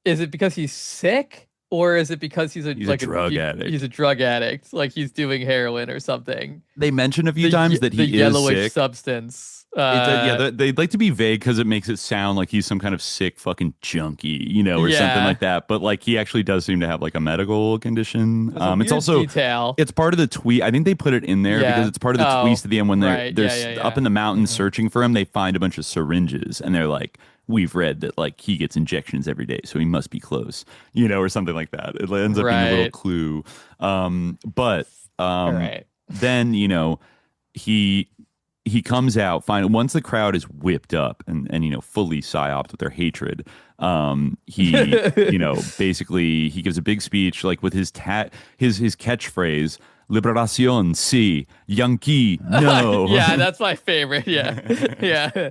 is it because he's sick? Or is it because he's a drug addict? He's a drug addict, like he's doing heroin or something. They mentioned a few times that he is yellowish sick. Substance. They'd like to be vague because it makes it sound like he's some kind of sick fucking junkie, or something like that. But like he actually does seem to have like a medical condition. It's also detail. It's part of the tweet. I think they put it in there because it's part of the tweets at the end when they're up in the mountains searching for him. They find a bunch of syringes and they're like, we've read that like he gets injections every day, so he must be close, or something like that. It ends up being a little clue. Then he comes out once the crowd is whipped up and fully psyoped with their hatred. He basically he gives a big speech like with his catchphrase, Liberación, sí, Yankee, no. Yeah, that's my favorite. Yeah. Yeah.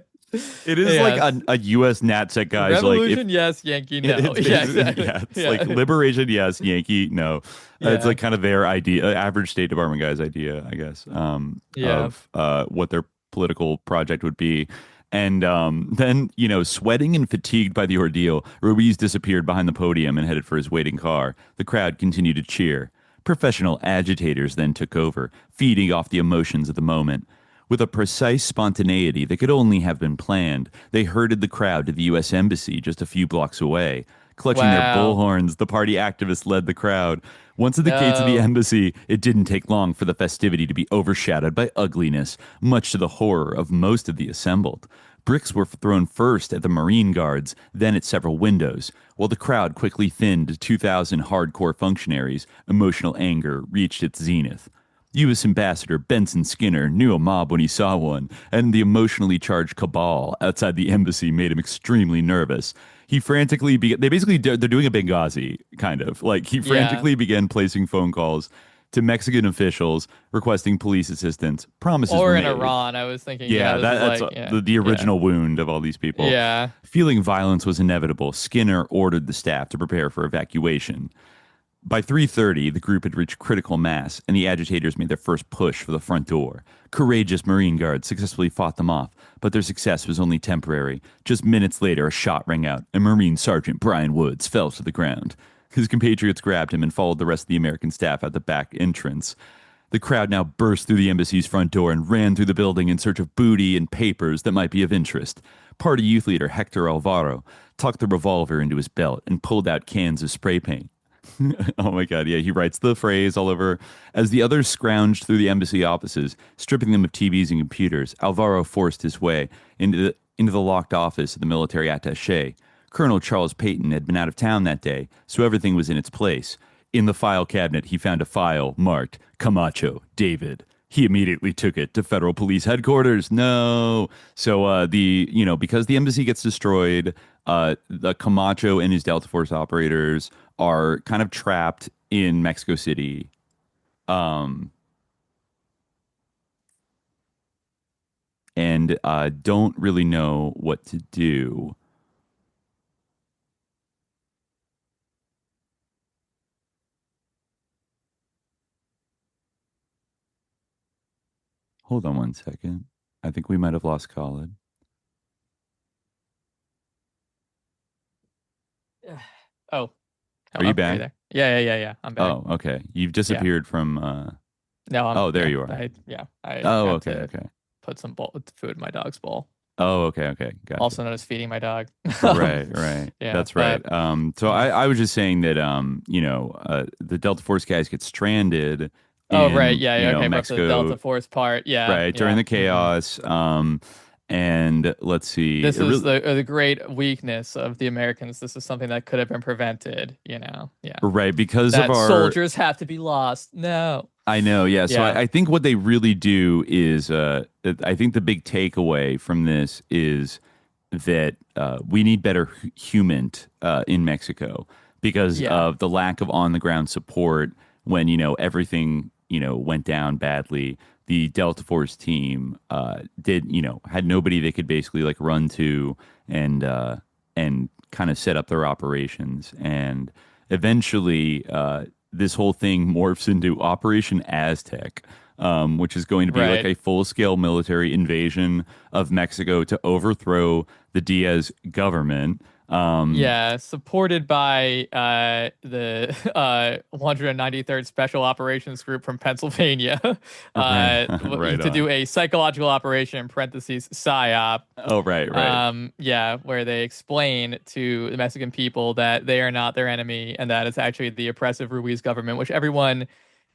It is like a U.S. NatSec guy's revolution, yes, Yankee, no. Exactly. It's like liberation, yes, Yankee, no. It's like kind of their idea, average State Department guy's idea, I guess, of what their political project would be. And then, sweating and fatigued by the ordeal, Ruiz disappeared behind the podium and headed for his waiting car. The crowd continued to cheer. Professional agitators then took over, feeding off the emotions of the moment. With a precise spontaneity that could only have been planned, they herded the crowd to the U.S. Embassy just a few blocks away. Clutching their bullhorns, the party activists led the crowd. Once at the gates of the embassy, it didn't take long for the festivity to be overshadowed by ugliness, much to the horror of most of the assembled. Bricks were thrown first at the Marine Guards, then at several windows. While the crowd quickly thinned to 2,000 hardcore functionaries, emotional anger reached its zenith. U.S. Ambassador Benson Skinner knew a mob when he saw one, and the emotionally charged cabal outside the embassy made him extremely nervous. He frantically they're doing a Benghazi, kind of. Like, he frantically began placing phone calls to Mexican officials requesting police assistance. Promises were made. Or in Iran, I was thinking. That's the original wound of all these people. Yeah. Feeling violence was inevitable, Skinner ordered the staff to prepare for evacuation. By 3:30, the group had reached critical mass, and the agitators made their first push for the front door. Courageous Marine Guards successfully fought them off, but their success was only temporary. Just minutes later, a shot rang out, and Marine Sergeant Brian Woods fell to the ground. His compatriots grabbed him and followed the rest of the American staff out the back entrance. The crowd now burst through the embassy's front door and ran through the building in search of booty and papers that might be of interest. Party youth leader Hector Alvaro tucked the revolver into his belt and pulled out cans of spray paint. Oh my God, yeah, he writes the phrase all over. As the others scrounged through the embassy offices, stripping them of TVs and computers, Alvaro forced his way into the locked office of the military attaché. Colonel Charles Peyton had been out of town that day, so everything was in its place. In the file cabinet, he found a file marked Camacho, David. He immediately took it to Federal Police Headquarters. No. So because the embassy gets destroyed, the Camacho and his Delta Force operators are kind of trapped in Mexico City. And don't really know what to do. Hold on one second. I think we might have lost Khalid. Oh. Are you back? There? Yeah. I'm back. Oh, okay. You've disappeared from. No. There you are. I Okay. Put some food in my dog's bowl. Oh, okay. Gotcha. Also known as feeding my dog. Right. Yeah, That's right. So I was just saying that the Delta Force guys get stranded. Right. Yeah. Okay. Mexico, but the Delta Force part. Yeah. Right. During the chaos. And let's see. This is the great weakness of the Americans. This is something that could have been prevented, Yeah. Right. Because that of our soldiers have to be lost. No. I know. Yeah. So I think what they really do is I think the big takeaway from this is that we need better human in Mexico because of the lack of on the ground support when, everything, went down badly. The Delta Force team had nobody they could basically like run to and kind of set up their operations. And eventually this whole thing morphs into Operation Aztec, which is going to be like a full-scale military invasion of Mexico to overthrow the Diaz government. Supported by the 193rd Special Operations Group from Pennsylvania to do a psychological operation, in parentheses, PSYOP. Oh, right. Where they explain to the Mexican people that they are not their enemy and that it's actually the oppressive Ruiz government, which everyone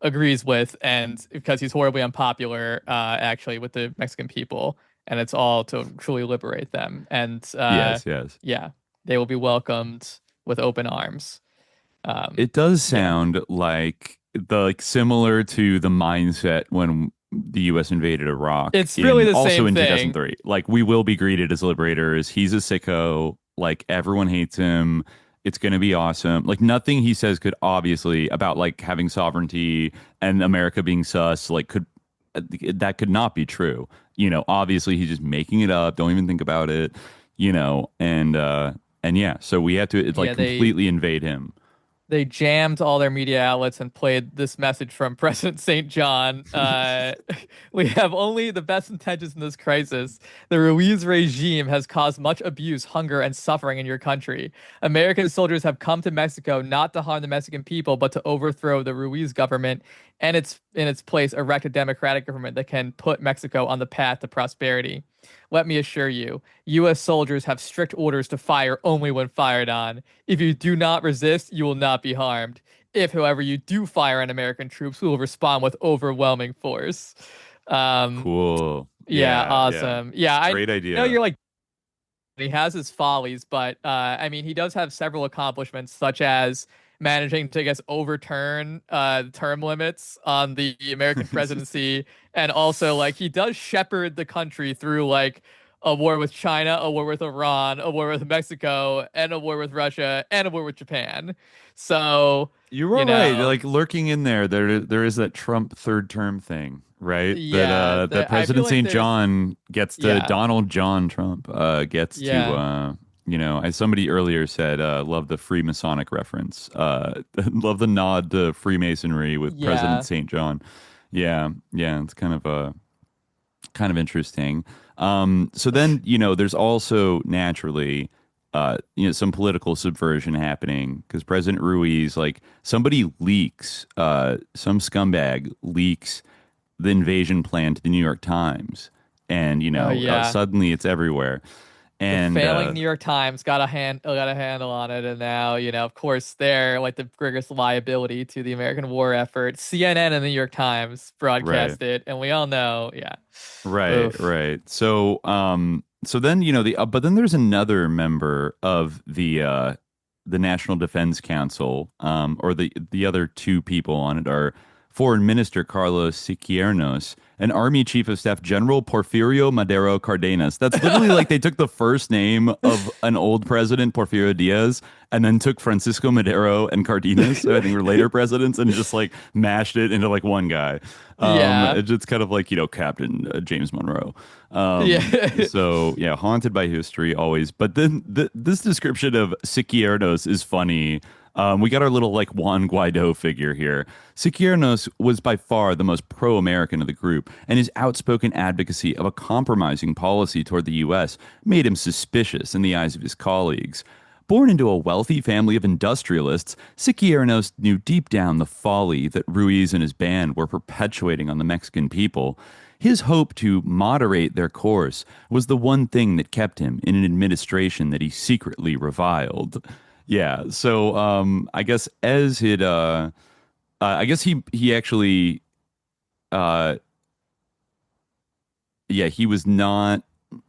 agrees with, and because he's horribly unpopular, actually, with the Mexican people, and it's all to truly liberate them. And yes. Yeah. They will be welcomed with open arms. It does sound like similar to the mindset when the U.S. invaded Iraq. It's really the same thing. Also in 2003. Like, we will be greeted as liberators. He's a sicko. Like, everyone hates him. It's going to be awesome. Like, nothing he says could obviously about like having sovereignty and America being sus, like that could not be true. Obviously he's just making it up. Don't even think about it, so we had to completely invade him. They jammed all their media outlets and played this message from President St. John. We have only the best intentions in this crisis. The Ruiz regime has caused much abuse, hunger, and suffering in your country. American soldiers have come to Mexico not to harm the Mexican people, but to overthrow the Ruiz government and in its place erect a democratic government that can put Mexico on the path to prosperity. Let me assure you, U.S. soldiers have strict orders to fire only when fired on. If you do not resist, you will not be harmed. If, however, you do fire on American troops, we will respond with overwhelming force. Cool. Yeah, awesome. Yeah, great idea. I know you're like, he has his follies, but he does have several accomplishments, such as managing to, I guess, overturn term limits on the American presidency. And also, like, he does shepherd the country through, like, a war with China, a war with Iran, a war with Mexico, and a war with Russia, and a war with Japan. So you're right. Like, lurking in there is that Trump third term thing, right? Yeah, that President St. John gets to Donald John Trump gets to as somebody earlier said, love the Freemasonic reference. Love the nod to Freemasonry with President St. John. Yeah, it's kind of interesting. So then, there's also naturally, some political subversion happening because President Ruiz, like, somebody leaks, some scumbag leaks the invasion plan to the New York Times, and suddenly it's everywhere. And the failing New York Times got a handle on it, and now of course they're like the greatest liability to the American war effort. CNN and the New York Times broadcast it, and we all know, right. So then but then there's another member of the National Defense Council, or the other two people on it are Foreign Minister Carlos Siquiernos and Army Chief of Staff General Porfirio Madero Cardenas. That's literally like they took the first name of an old president, Porfirio Diaz, and then took Francisco Madero and Cardenas, so I think were later presidents, and just like mashed it into like one guy. It's kind of like, Captain James Monroe. So haunted by history always. But then this description of Siquiernos is funny. We got our little like Juan Guaido figure here. Siqueiros was by far the most pro-American of the group, and his outspoken advocacy of a compromising policy toward the U.S. made him suspicious in the eyes of his colleagues. Born into a wealthy family of industrialists, Siqueiros knew deep down the folly that Ruiz and his band were perpetuating on the Mexican people. His hope to moderate their course was the one thing that kept him in an administration that he secretly reviled. Yeah, so I guess as it, I guess he actually, yeah, he was not.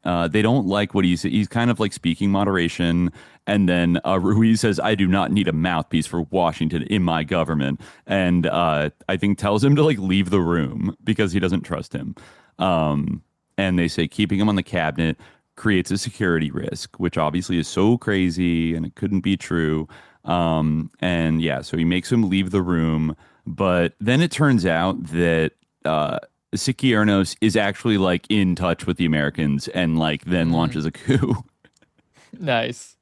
They don't like what he's kind of like speaking moderation, and then Ruiz says, "I do not need a mouthpiece for Washington in my government," and I think tells him to like leave the room because he doesn't trust him. And they say keeping him on the cabinet creates a security risk, which obviously is so crazy and it couldn't be true. And yeah, so he makes him leave the room, but then it turns out that Siqueiros is actually like in touch with the Americans and like then launches a coup. Nice.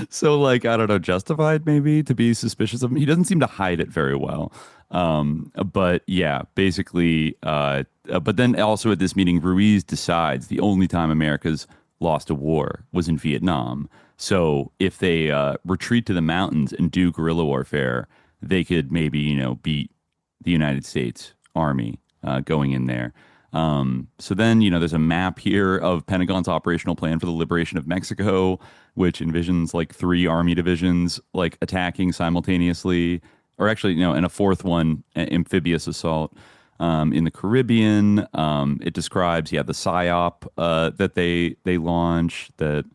So like, I don't know, justified maybe to be suspicious of him. He doesn't seem to hide it very well. But yeah, basically, but then also at this meeting, Ruiz decides the only time America's lost a war was in Vietnam. So if they retreat to the mountains and do guerrilla warfare, they could maybe, you know, beat the United States Army going in there. So then, you know, there's a map here of Pentagon's operational plan for the liberation of Mexico, which envisions like 3 army divisions like attacking simultaneously, or actually, you know, and a 4th one, amphibious assault in the Caribbean. It describes, the PSYOP that they launch that,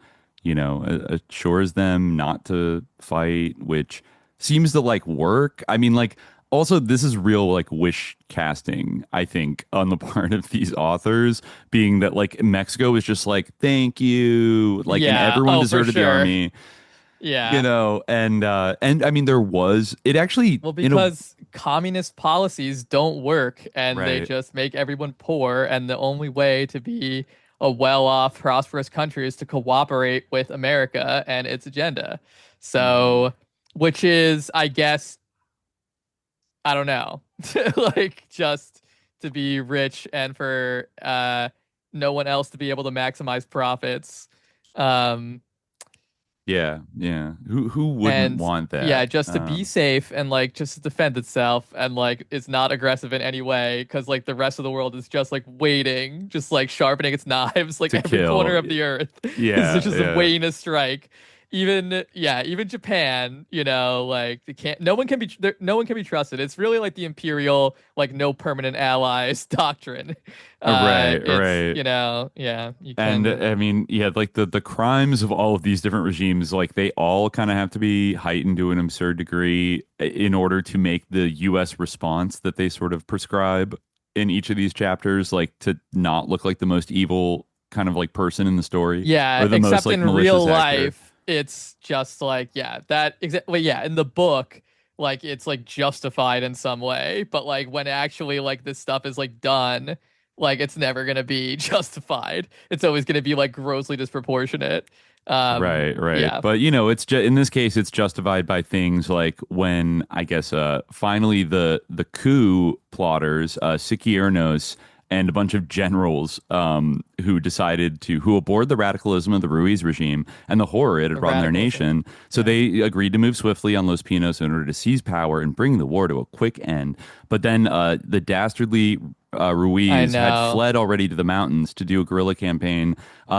you know, assures them not to fight, which seems to like work. I mean, like, also, this is real like wish casting, I think, on the part of these authors, being that like Mexico is just like, thank you, like, and everyone deserted the army. Yeah, you know, and I mean, there was it actually because communist policies don't work, and they just make everyone poor, and the only way to be a well-off, prosperous country is to cooperate with America and its agenda. So, which is, I guess, I don't know, like just to be rich and for no one else to be able to maximize profits. Yeah. Who wouldn't want that? Yeah, just to be safe and like just to defend itself and like it's not aggressive in any way because like the rest of the world is just like waiting, just like sharpening its knives like every corner of the earth. Yeah, it's just waiting to strike. Even Japan, you know, like no one can be trusted. It's really like the imperial, like no permanent allies doctrine. Right. You know, you can. And I mean, like the crimes of all of these different regimes, like they all kind of have to be heightened to an absurd degree in order to make the U.S. response that they sort of prescribe in each of these chapters, like to not look like the most evil kind of like person in the story. Yeah, or the except most, like, in real actor. life. It's just like, in the book, like it's like justified in some way, but like when actually like this stuff is like done, like it's never going to be justified. It's always going to be like grossly disproportionate. Right. Yeah. But, you know, it's in this case, it's justified by things like when I guess finally the coup plotters, Siqueiros and a bunch of generals who abhorred the radicalism of the Ruiz regime and the horror it had brought in their nation. So they agreed to move swiftly on Los Pinos in order to seize power and bring the war to a quick end. But then the dastardly Ruiz had fled already to the mountains to do a guerrilla campaign.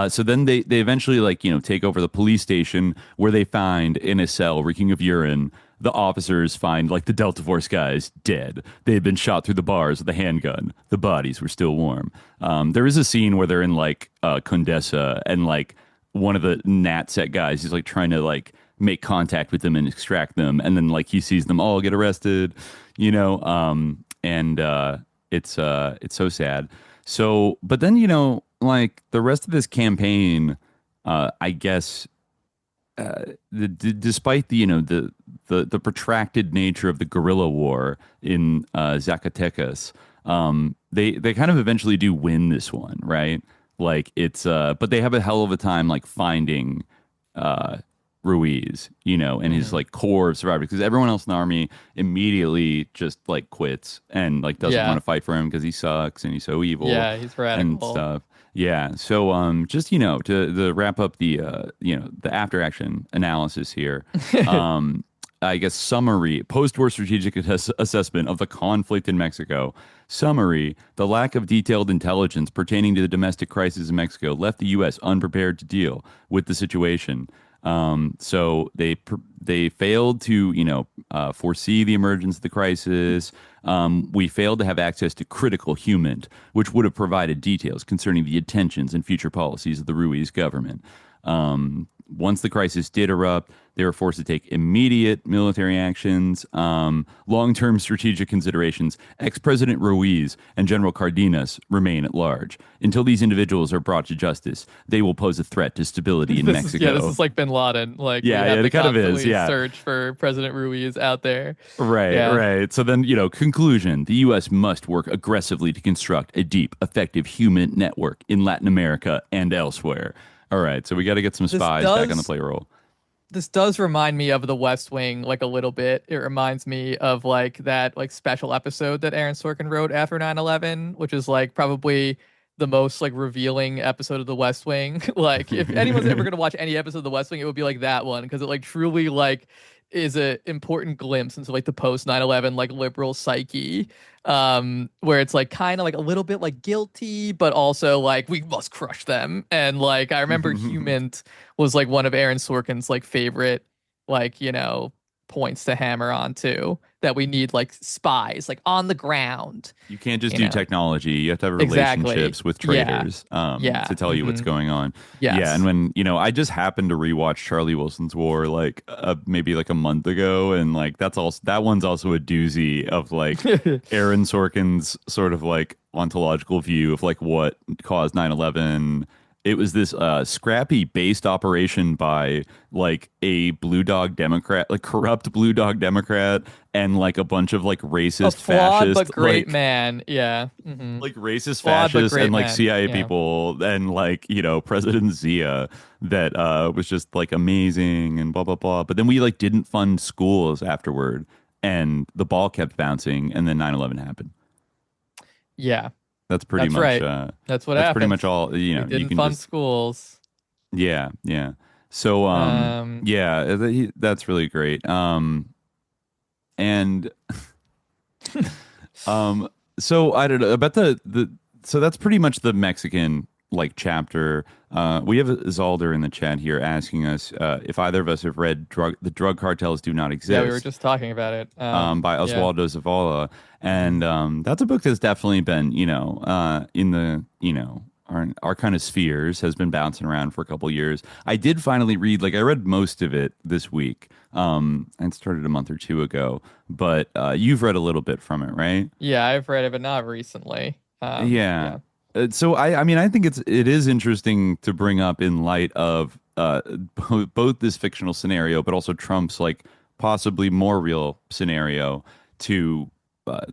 So then they eventually, like, you know, take over the police station where they find in a cell reeking of urine. The officers find like the Delta Force guys dead. They had been shot through the bars with a handgun. The bodies were still warm. There is a scene where they're in like Condesa and like one of the NatSec guys is like trying to like make contact with them and extract them. And then like he sees them all get arrested, you know, and it's so sad. So, but then, you know, like the rest of this campaign, I guess, despite the, you know, the protracted nature of the guerrilla war in Zacatecas, they kind of eventually do win this one, right? Like it's but they have a hell of a time like finding Ruiz, and his like core of survivors, because everyone else in the army immediately just like quits and like doesn't want to fight for him because he sucks and he's so evil. Yeah, he's radical and stuff. Yeah. So just to wrap up the the after action analysis here. I guess summary, post-war strategic assessment of the conflict in Mexico. Summary, the lack of detailed intelligence pertaining to the domestic crisis in Mexico left the U.S. unprepared to deal with the situation. So they failed to, foresee the emergence of the crisis. We failed to have access to critical human, which would have provided details concerning the intentions and future policies of the Ruiz government. Once the crisis did erupt, they were forced to take immediate military actions, long-term strategic considerations. Ex-President Ruiz and General Cardenas remain at large. Until these individuals are brought to justice, they will pose a threat to stability in Mexico. This is like Bin Laden. Like, it kind of is. Yeah, search for President Ruiz out there. Right. So then, conclusion: the U.S. must work aggressively to construct a deep, effective human network in Latin America and elsewhere. All right, so we got to get some spies back on the payroll. This does remind me of The West Wing, like a little bit. It reminds me of like that like special episode that Aaron Sorkin wrote after 9/11, which is like probably the most like revealing episode of The West Wing. Like if anyone's ever going to watch any episode of The West Wing, it would be like that one, because it like truly like is a important glimpse into like the post 9/11 like liberal psyche, where it's like kind of like a little bit like guilty, but also like we must crush them. And like I remember Human was like one of Aaron Sorkin's like favorite like points to hammer on too, that we need like spies like on the ground. You can't just do technology. You have to have relationships with traitors to tell you what's going on. Yeah. And when, I just happened to rewatch Charlie Wilson's War like maybe like a month ago. And like that one's also a doozy of like Aaron Sorkin's sort of like ontological view of like what caused 9/11. It was this scrappy based operation by like a blue dog Democrat, like corrupt blue dog Democrat, and like a bunch of like racist, fascist, but great man, like racist, fascist, and like CIA people, and like President Zia, that was just like amazing and blah blah blah. But then we like didn't fund schools afterward, and the ball kept bouncing, and then 9/11 happened. Yeah. That's pretty much right. That's what happened. That's pretty much all. We didn't fund schools. Yeah. So that's really great. And so I don't know about so that's pretty much the Mexican like chapter. We have Zalder in the chat here asking us if either of us have read The Drug Cartels Do Not Exist. Yeah, we were just talking about it. By Oswaldo Zavala. And that's a book that's definitely been, in the, our kind of spheres, has been bouncing around for a couple years. I did finally read, I read most of it this week. It started a month or two ago, but you've read a little bit from it, right? Yeah, I've read it, but not recently. So I think it is interesting to bring up in light of both this fictional scenario, but also Trump's like possibly more real scenario to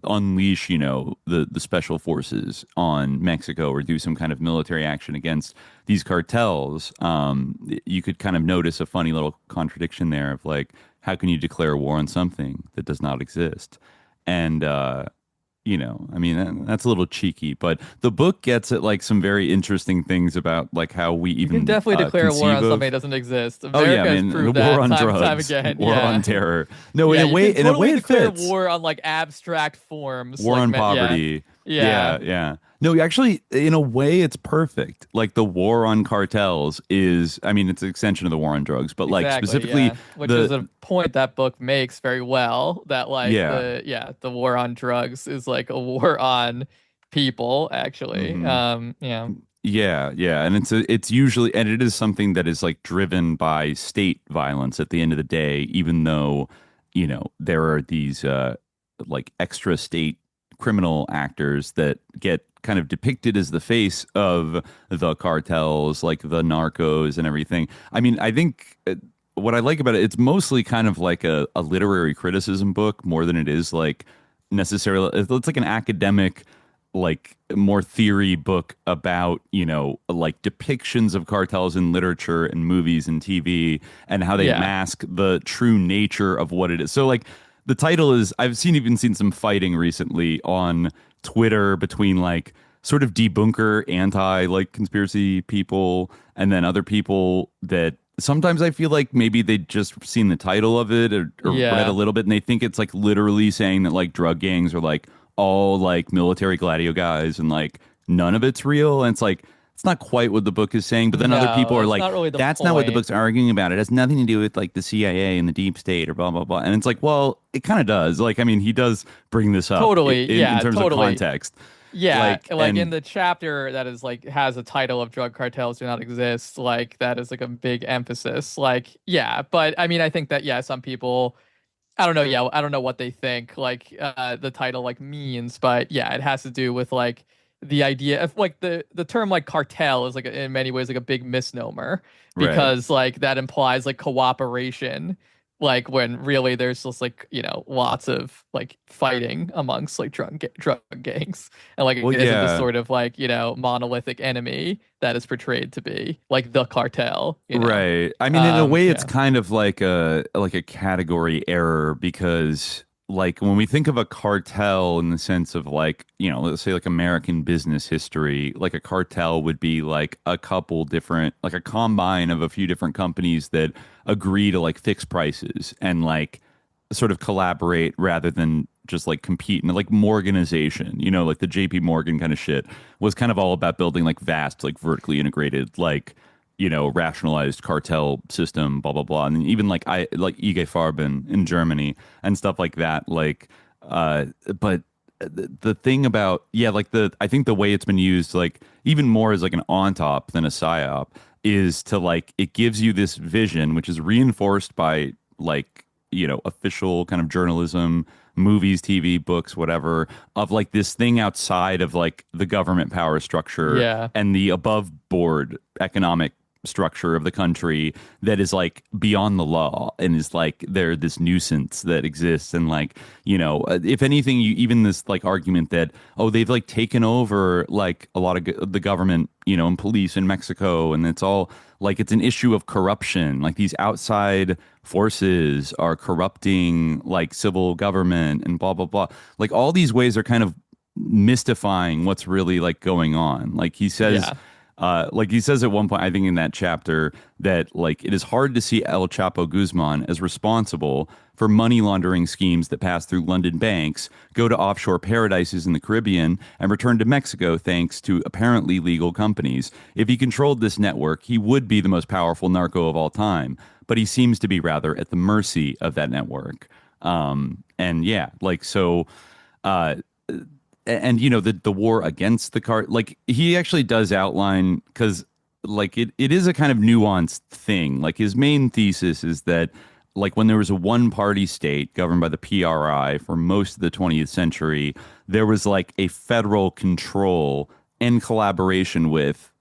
unleash, the special forces on Mexico or do some kind of military action against these cartels. You could kind of notice a funny little contradiction there of like, how can you declare war on something that does not exist? And that's a little cheeky, but the book gets at like some very interesting things about like how we even you can definitely declare war on something that doesn't exist. America has proved war that on time drugs, and time again. War on terror. No, in a way it fits. War on like abstract forms. War on poverty. Yeah. No, actually, in a way, it's perfect. Like the war on cartels is, it's an extension of the war on drugs, but like specifically, which is a point that book makes very well. That like the war on drugs is like a war on people, actually. And it's usually, and it is something that is like driven by state violence at the end of the day, even though there are these like extra state criminal actors that get kind of depicted as the face of the cartels, like the Narcos and everything. I think what I like about it, it's mostly kind of like a literary criticism book more than it is like necessarily, it's like an academic like more theory book about, you know, like depictions of cartels in literature and movies and TV and how they mask the true nature of what it is. So like the title is, I've even seen some fighting recently on Twitter between like sort of debunker anti like conspiracy people and then other people that sometimes I feel like maybe they'd just seen the title of it or read a little bit and they think it's like literally saying that like drug gangs are like all like military gladio guys and like none of it's real. And it's like, it's not quite what the book is saying, but then other people are like, that's not what the book's arguing about. It has nothing to do with like the CIA and the deep state or blah, blah, blah. And it's like, well, it kind of does. Like, I mean, he does bring this up in terms of context. Yeah, like in the chapter that is like has a title of Drug Cartels Do Not Exist, like that is like a big emphasis. Like, yeah, but I mean, I think that some people, I don't know, I don't know what they think like the title like means, but yeah, it has to do with like the idea of like the term like cartel is like in many ways like a big misnomer because like that implies like cooperation. Like when really there's just like, you know, lots of like fighting amongst like drug gangs and like it isn't this sort of like, you know, monolithic enemy that is portrayed to be like the cartel, you know? Right. I mean, in a way it's kind of like a category error because like when we think of a cartel in the sense of like, you know, let's say like American business history, like a cartel would be like a couple different, like a combine of a few different companies that agree to like fix prices and like sort of collaborate rather than just like compete. And like Morganization, you know, like the JP Morgan kind of shit was kind of all about building like vast, like vertically integrated, like, you know, rationalized cartel system, blah, blah, blah. And even like IG Farben in Germany and stuff like that. Like, but the thing about, like I think the way it's been used, like even more as like an on-top than a psyop is to like, it gives you this vision, which is reinforced by like, you know, official kind of journalism, movies, TV, books, whatever, of like this thing outside of like the government power structure and the above board economic structure of the country that is like beyond the law and is like they're this nuisance that exists. And like, you know, if anything, even this like argument that, oh, they've like taken over like a lot of the government, you know, and police in Mexico. And it's all like, it's an issue of corruption. Like these outside forces are corrupting like civil government and blah, blah, blah. Like all these ways are kind of mystifying what's really like going on. Like he says, like he says at one point, I think in that chapter, that like it is hard to see El Chapo Guzman as responsible for money laundering schemes that pass through London banks, go to offshore paradises in the Caribbean, and return to Mexico thanks to apparently legal companies. If he controlled this network, he would be the most powerful narco of all time. But he seems to be rather at the mercy of that network. And yeah, like so. And you know the war against the like he actually does outline because like it is a kind of nuanced thing. Like his main thesis is that like when there was a one-party state governed by the PRI for most of the 20th century, there was like a federal control and collaboration with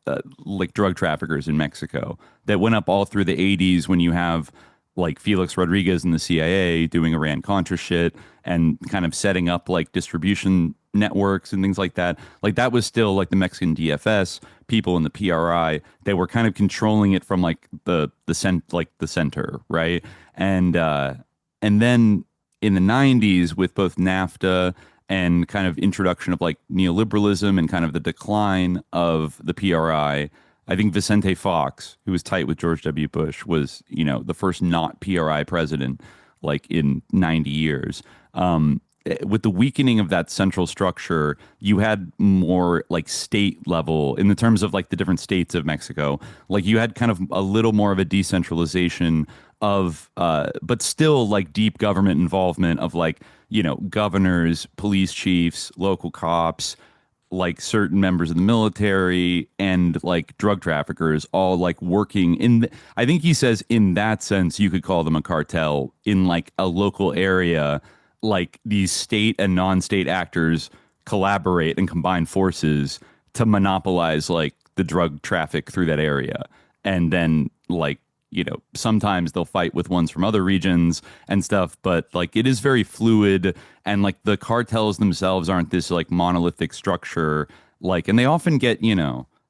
like drug traffickers in Mexico that went up all through the 80s when you have like Felix Rodriguez and the CIA doing Iran-Contra shit and kind of setting up like distribution networks and things like that. Like that was still like the Mexican DFS people in the PRI. They were kind of controlling it from like the center, right? And then in the 90s with both NAFTA and kind of introduction of like neoliberalism and kind of the decline of the PRI, I think Vicente Fox, who was tight with George W. Bush, was, you know, the first not PRI president like in 90 years. With the weakening of that central structure, you had more like state level in the terms of like the different states of Mexico. Like you had kind of a little more of a decentralization of, but still like deep government involvement of like, you know, governors, police chiefs, local cops, like certain members of the military and like drug traffickers all like working in I think he says in that sense you could call them a cartel in like a local area. Like these state and non-state actors collaborate and combine forces to monopolize like the drug traffic through that area and then like sometimes they'll fight with ones from other regions and stuff, but like it is very fluid, and like the cartels themselves aren't this like monolithic structure, like, and they often get,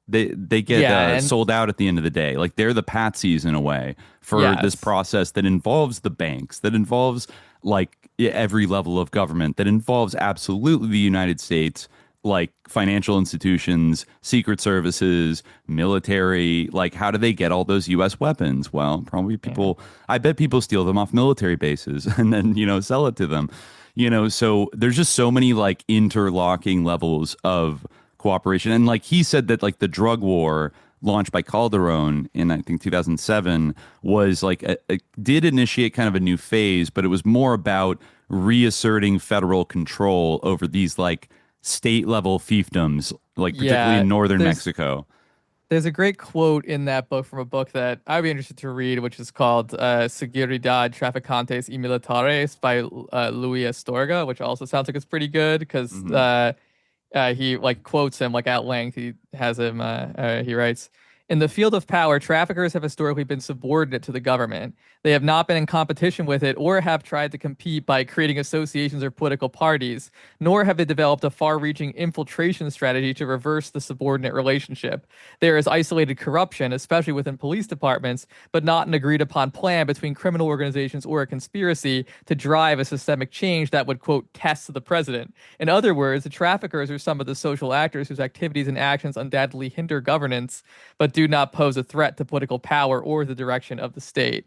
they get sold out at the end of the day. Like they're the patsies in a way for this process that involves the banks, that involves like every level of government, that involves absolutely the United States, like financial institutions, secret services, military. Like, how do they get all those U.S. weapons? Well, probably I bet people steal them off military bases and then, sell it to them, so there's just so many like interlocking levels of cooperation. And like he said that like the drug war launched by Calderon in, I think, 2007 was like did initiate kind of a new phase, but it was more about reasserting federal control over these like state level fiefdoms, like particularly in northern Mexico. There's a great quote in that book from a book that I'd be interested to read, which is called Seguridad, Traficantes y Militares by Luis Astorga, which also sounds like it's pretty good because he like quotes him like at length. He has him. He writes, "In the field of power, traffickers have historically been subordinate to the government. They have not been in competition with it or have tried to compete by creating associations or political parties, nor have they developed a far-reaching infiltration strategy to reverse the subordinate relationship. There is isolated corruption, especially within police departments, but not an agreed-upon plan between criminal organizations or a conspiracy to drive a systemic change that would, quote, test the president. In other words, the traffickers are some of the social actors whose activities and actions undoubtedly hinder governance, but do not pose a threat to political power or the direction of the state."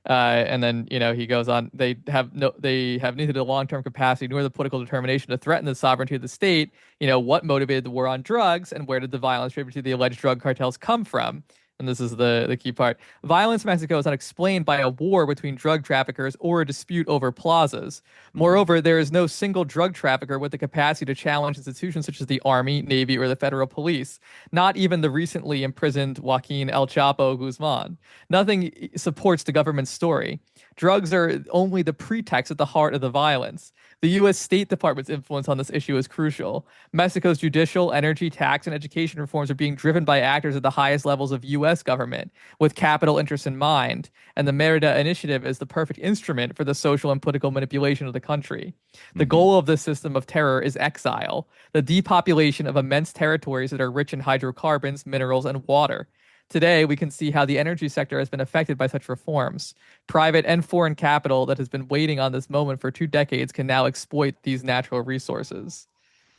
And then, he goes on, they have neither the long-term capacity nor the political determination to threaten the sovereignty of the state. What motivated the war on drugs, and where did the violence attributed to the alleged drug cartels come from? And this is the key part. Violence in Mexico is not explained by a war between drug traffickers or a dispute over plazas. Moreover, there is no single drug trafficker with the capacity to challenge institutions such as the Army, Navy, or the federal police. Not even the recently imprisoned Joaquin El Chapo Guzman. Nothing supports the government's story. Drugs are only the pretext at the heart of the violence. The U.S. State Department's influence on this issue is crucial. Mexico's judicial, energy, tax, and education reforms are being driven by actors at the highest levels of U.S. government, with capital interests in mind, and the Merida Initiative is the perfect instrument for the social and political manipulation of the country. The goal of this system of terror is exile, the depopulation of immense territories that are rich in hydrocarbons, minerals, and water. Today, we can see how the energy sector has been affected by such reforms. Private and foreign capital that has been waiting on this moment for 2 decades can now exploit these natural resources.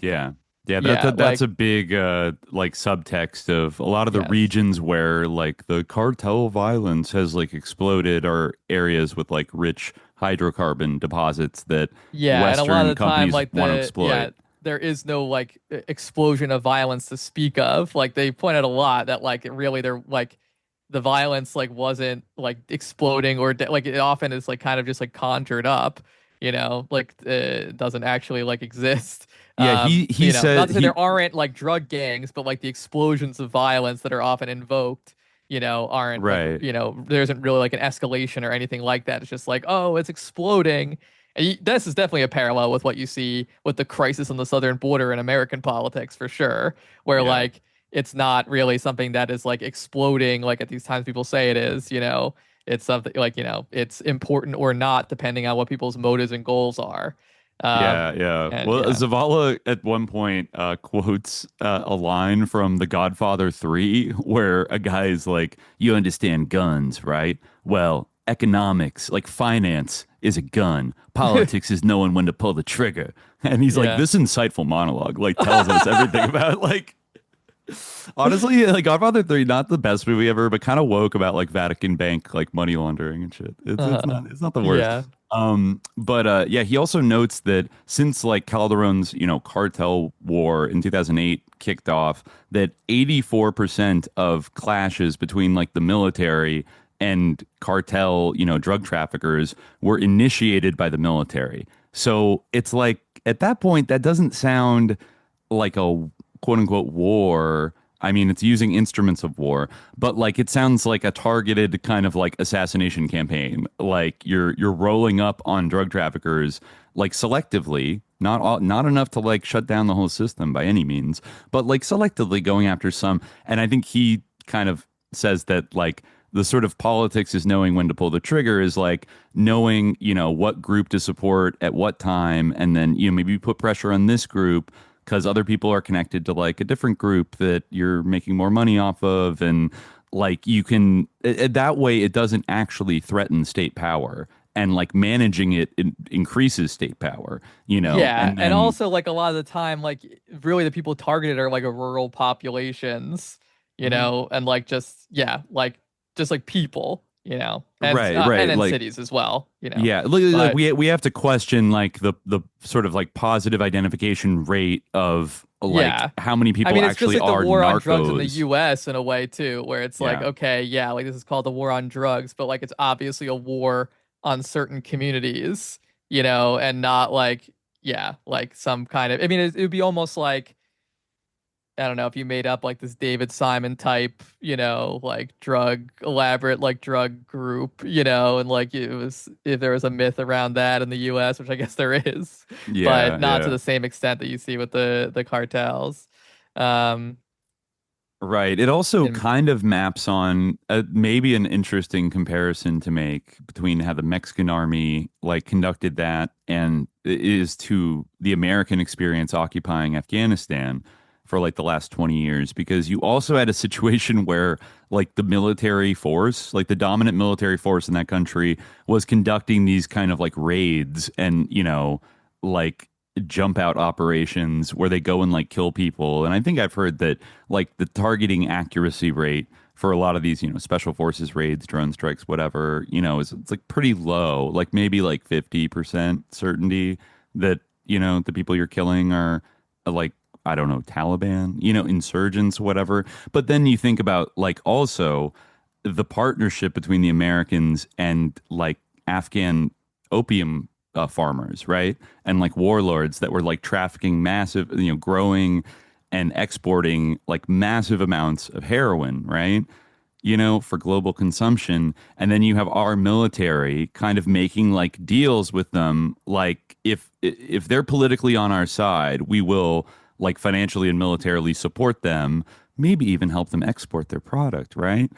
That's a big like subtext of a lot of the regions where like the cartel violence has like exploded are areas with like rich hydrocarbon deposits that Western and a lot of the companies time, like want to exploit. There is no like explosion of violence to speak of. Like they point out a lot that like really they're like the violence like wasn't like exploding or like it often is like kind of just like conjured up, like it doesn't actually like exist. He said not to say there aren't like drug gangs, but like the explosions of violence that are often invoked, aren't right. Like, there isn't really like an escalation or anything like that. It's just like, oh, it's exploding. And this is definitely a parallel with what you see with the crisis on the southern border in American politics, for sure, where like it's not really something that is like exploding like at these times people say it is. It's something like it's important or not depending on what people's motives and goals are. Zavala at one point quotes a line from The Godfather 3 where a guy is like, "You understand guns, right? Well, economics, like finance, is a gun. Politics is knowing when to pull the trigger." And he's like, this insightful monologue like tells us everything about like, honestly, like Godfather 3, not the best movie ever, but kind of woke about like Vatican Bank, like money laundering and shit. It's not the worst. He also notes that since like Calderon's, cartel war in 2008 kicked off, that 84% of clashes between like the military and cartel, drug traffickers were initiated by the military. So it's like at that point, that doesn't sound like a quote unquote war. I mean, it's using instruments of war, but like it sounds like a targeted kind of like assassination campaign. Like you're rolling up on drug traffickers like selectively, not enough to like shut down the whole system by any means, but like selectively going after some. And I think he kind of says that like the sort of politics is knowing when to pull the trigger is like knowing, what group to support at what time. And then, maybe put pressure on this group because other people are connected to like a different group that you're making more money off of. And like you can, that way it doesn't actually threaten state power. And like managing it increases state power, Yeah, and also like a lot of the time, like really the people targeted are like rural populations, and like just like people, and, right, and in like, cities as well, Yeah, like we have to question like the sort of like positive identification rate of like how many people it's actually just like are the war narcos. on drugs in the U.S. in a way too, where it's like like this is called the war on drugs, but like it's obviously a war on certain communities, and not like like some kind of. I mean, it would be almost like, I don't know, if you made up like this David Simon type, like elaborate drug group, and like it was, if there was a myth around that in the US, which I guess there is, but not to the same extent that you see with the cartels. Right. It also kind of maps on maybe an interesting comparison to make between how the Mexican army like conducted that and is to the American experience occupying Afghanistan for like the last 20 years, because you also had a situation where like the military force, like the dominant military force in that country was conducting these kind of like raids and, like jump out operations where they go and like kill people. And I think I've heard that like the targeting accuracy rate for a lot of these, special forces raids, drone strikes, whatever, it's like pretty low, like maybe like 50% certainty that, the people you're killing are like, I don't know, Taliban, insurgents, whatever. But then you think about like also the partnership between the Americans and like Afghan opium farmers, right? And like warlords that were like trafficking massive, growing and exporting like massive amounts of heroin, right? For global consumption. And then you have our military kind of making like deals with them. Like if they're politically on our side, we will like financially and militarily support them, maybe even help them export their product, right?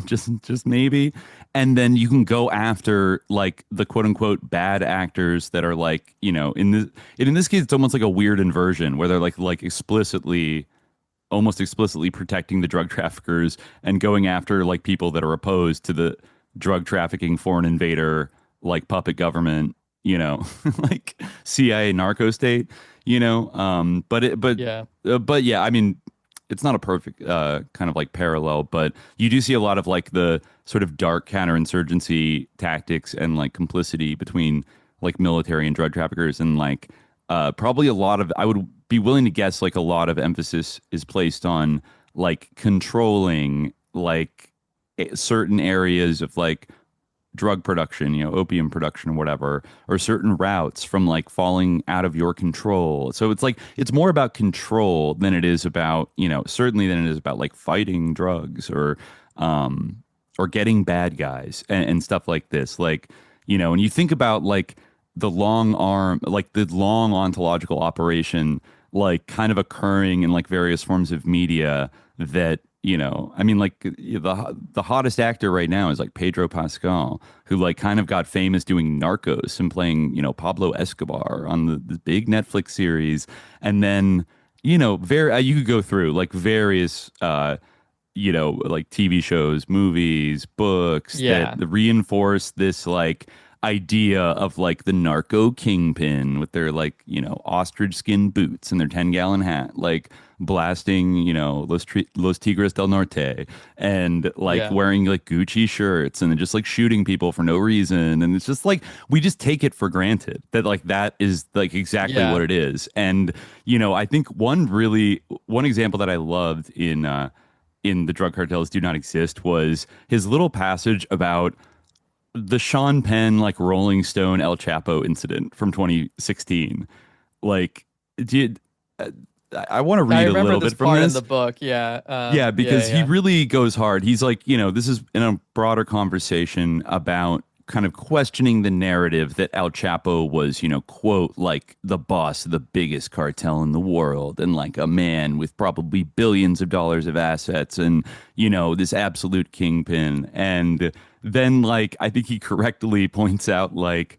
Just maybe. And then you can go after like the quote unquote bad actors that are like, in this case, it's almost like a weird inversion where they're like almost explicitly protecting the drug traffickers and going after like people that are opposed to the drug trafficking foreign invader, like puppet government, like CIA narco state, but yeah, I mean, it's not a perfect kind of like parallel, but you do see a lot of like the sort of dark counterinsurgency tactics and like complicity between like military and drug traffickers. And like probably a lot of, I would be willing to guess like a lot of emphasis is placed on like controlling like certain areas of like drug production, opium production or whatever, or certain routes from like falling out of your control. So it's like, it's more about control than it is about, certainly than it is about like fighting drugs or getting bad guys and stuff like this. Like, and you think about like the long arm, like the long ontological operation, like kind of occurring in like various forms of media that, I mean, like the hottest actor right now is like Pedro Pascal, who like kind of got famous doing Narcos and playing, Pablo Escobar on the big Netflix series. And then, you could go through like various, like TV shows, movies, books that reinforce this like idea of like the narco kingpin with their like, ostrich skin boots and their 10-gallon hat, like blasting, Los Tigres del Norte and like wearing like Gucci shirts and then just like shooting people for no reason. And it's just like, we just take it for granted that like that is like exactly what it is. And, I think one example that I loved in the Drug Cartels Do Not Exist was his little passage about the Sean Penn like Rolling Stone El Chapo incident from 2016. Like, I want to read a little bit from this in the book. Because he really goes hard. He's like, this is in a broader conversation about kind of questioning the narrative that El Chapo was, quote, like the boss of the biggest cartel in the world and like a man with probably billions of dollars of assets and, this absolute kingpin. And then, like, I think he correctly points out, like,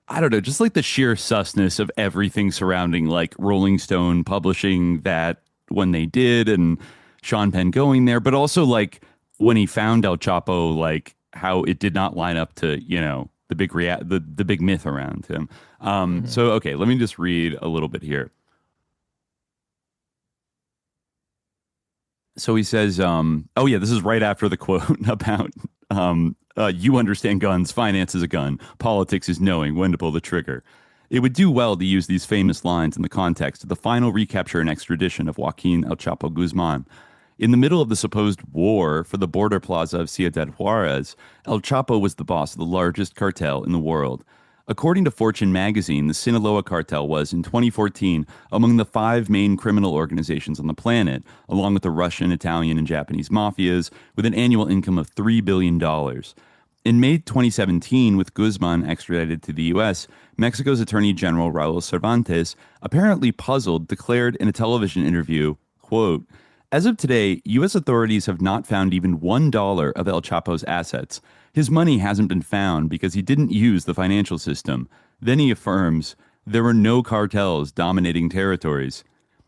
I don't know, just like the sheer susness of everything surrounding like Rolling Stone publishing that when they did and Sean Penn going there, but also like when he found El Chapo, like, how it did not line up to, the big the big myth around him. So, okay, let me just read a little bit here. So he says, this is right after the quote about, you understand guns, finance is a gun, politics is knowing when to pull the trigger. It would do well to use these famous lines in the context of the final recapture and extradition of Joaquin El Chapo Guzman. In the middle of the supposed war for the border plaza of Ciudad Juarez, El Chapo was the boss of the largest cartel in the world. According to Fortune magazine, the Sinaloa cartel was, in 2014, among the 5 main criminal organizations on the planet, along with the Russian, Italian, and Japanese mafias, with an annual income of $3 billion. In May 2017, with Guzman extradited to the U.S., Mexico's Attorney General Raul Cervantes, apparently puzzled, declared in a television interview, quote, "As of today, U.S. authorities have not found even $1 of El Chapo's assets. His money hasn't been found because he didn't use the financial system." Then he affirms, "There were no cartels dominating territories."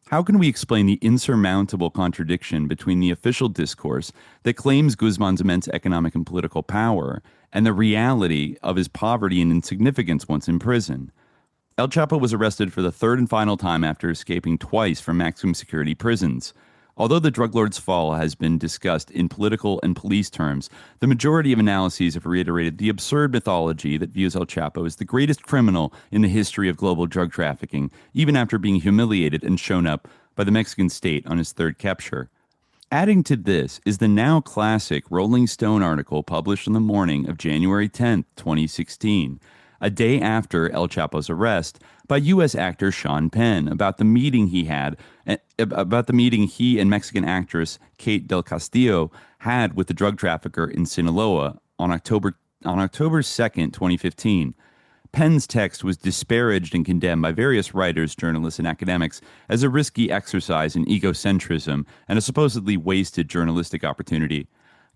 How can we explain the insurmountable contradiction between the official discourse that claims Guzman's immense economic and political power and the reality of his poverty and insignificance once in prison? El Chapo was arrested for the third and final time after escaping twice from maximum security prisons. Although the drug lord's fall has been discussed in political and police terms, the majority of analyses have reiterated the absurd mythology that views El Chapo as the greatest criminal in the history of global drug trafficking, even after being humiliated and shown up by the Mexican state on his third capture. Adding to this is the now classic Rolling Stone article published on the morning of January 10th, 2016, a day after El Chapo's arrest, by U.S. actor Sean Penn about the meeting he and Mexican actress Kate Del Castillo had with the drug trafficker in Sinaloa on October 2nd, 2015. Penn's text was disparaged and condemned by various writers, journalists, and academics as a risky exercise in egocentrism and a supposedly wasted journalistic opportunity.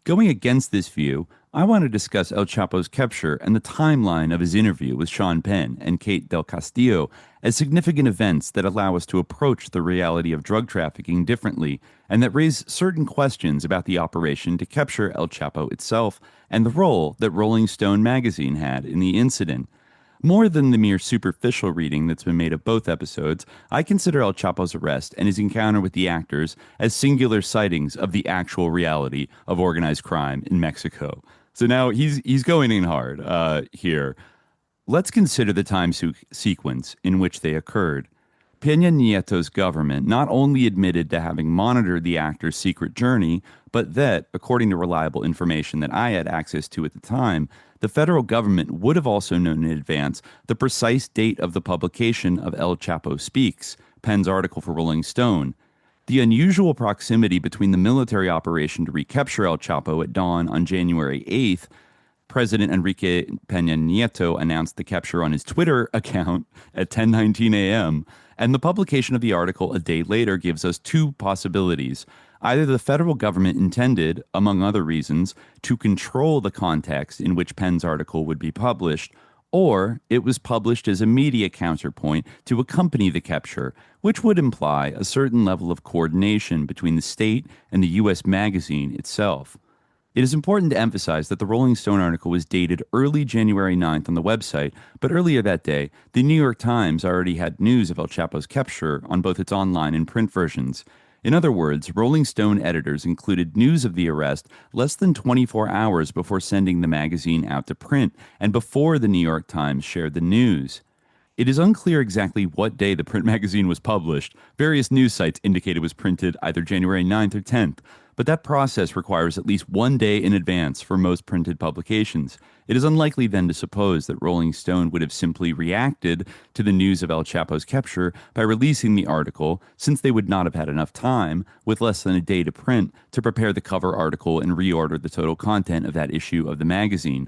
Going against this view, I want to discuss El Chapo's capture and the timeline of his interview with Sean Penn and Kate Del Castillo as significant events that allow us to approach the reality of drug trafficking differently and that raise certain questions about the operation to capture El Chapo itself and the role that Rolling Stone magazine had in the incident. More than the mere superficial reading that's been made of both episodes, I consider El Chapo's arrest and his encounter with the actors as singular sightings of the actual reality of organized crime in Mexico. So now he's going in hard here. Let's consider the time sequence in which they occurred. Peña Nieto's government not only admitted to having monitored the actor's secret journey, but that, according to reliable information that I had access to at the time, the federal government would have also known in advance the precise date of the publication of El Chapo Speaks, Penn's article for Rolling Stone. The unusual proximity between the military operation to recapture El Chapo at dawn on January 8th, President Enrique Peña Nieto announced the capture on his Twitter account at 10:19 a.m., and the publication of the article a day later gives us two possibilities. Either the federal government intended, among other reasons, to control the context in which Penn's article would be published, or it was published as a media counterpoint to accompany the capture, which would imply a certain level of coordination between the state and the U.S. magazine itself. It is important to emphasize that the Rolling Stone article was dated early January 9th on the website, but earlier that day, the New York Times already had news of El Chapo's capture on both its online and print versions. In other words, Rolling Stone editors included news of the arrest less than 24 hours before sending the magazine out to print and before the New York Times shared the news. It is unclear exactly what day the print magazine was published. Various news sites indicate it was printed either January 9th or 10th, but that process requires at least 1 day in advance for most printed publications. It is unlikely then to suppose that Rolling Stone would have simply reacted to the news of El Chapo's capture by releasing the article, since they would not have had enough time, with less than a day to print, to prepare the cover article and reorder the total content of that issue of the magazine.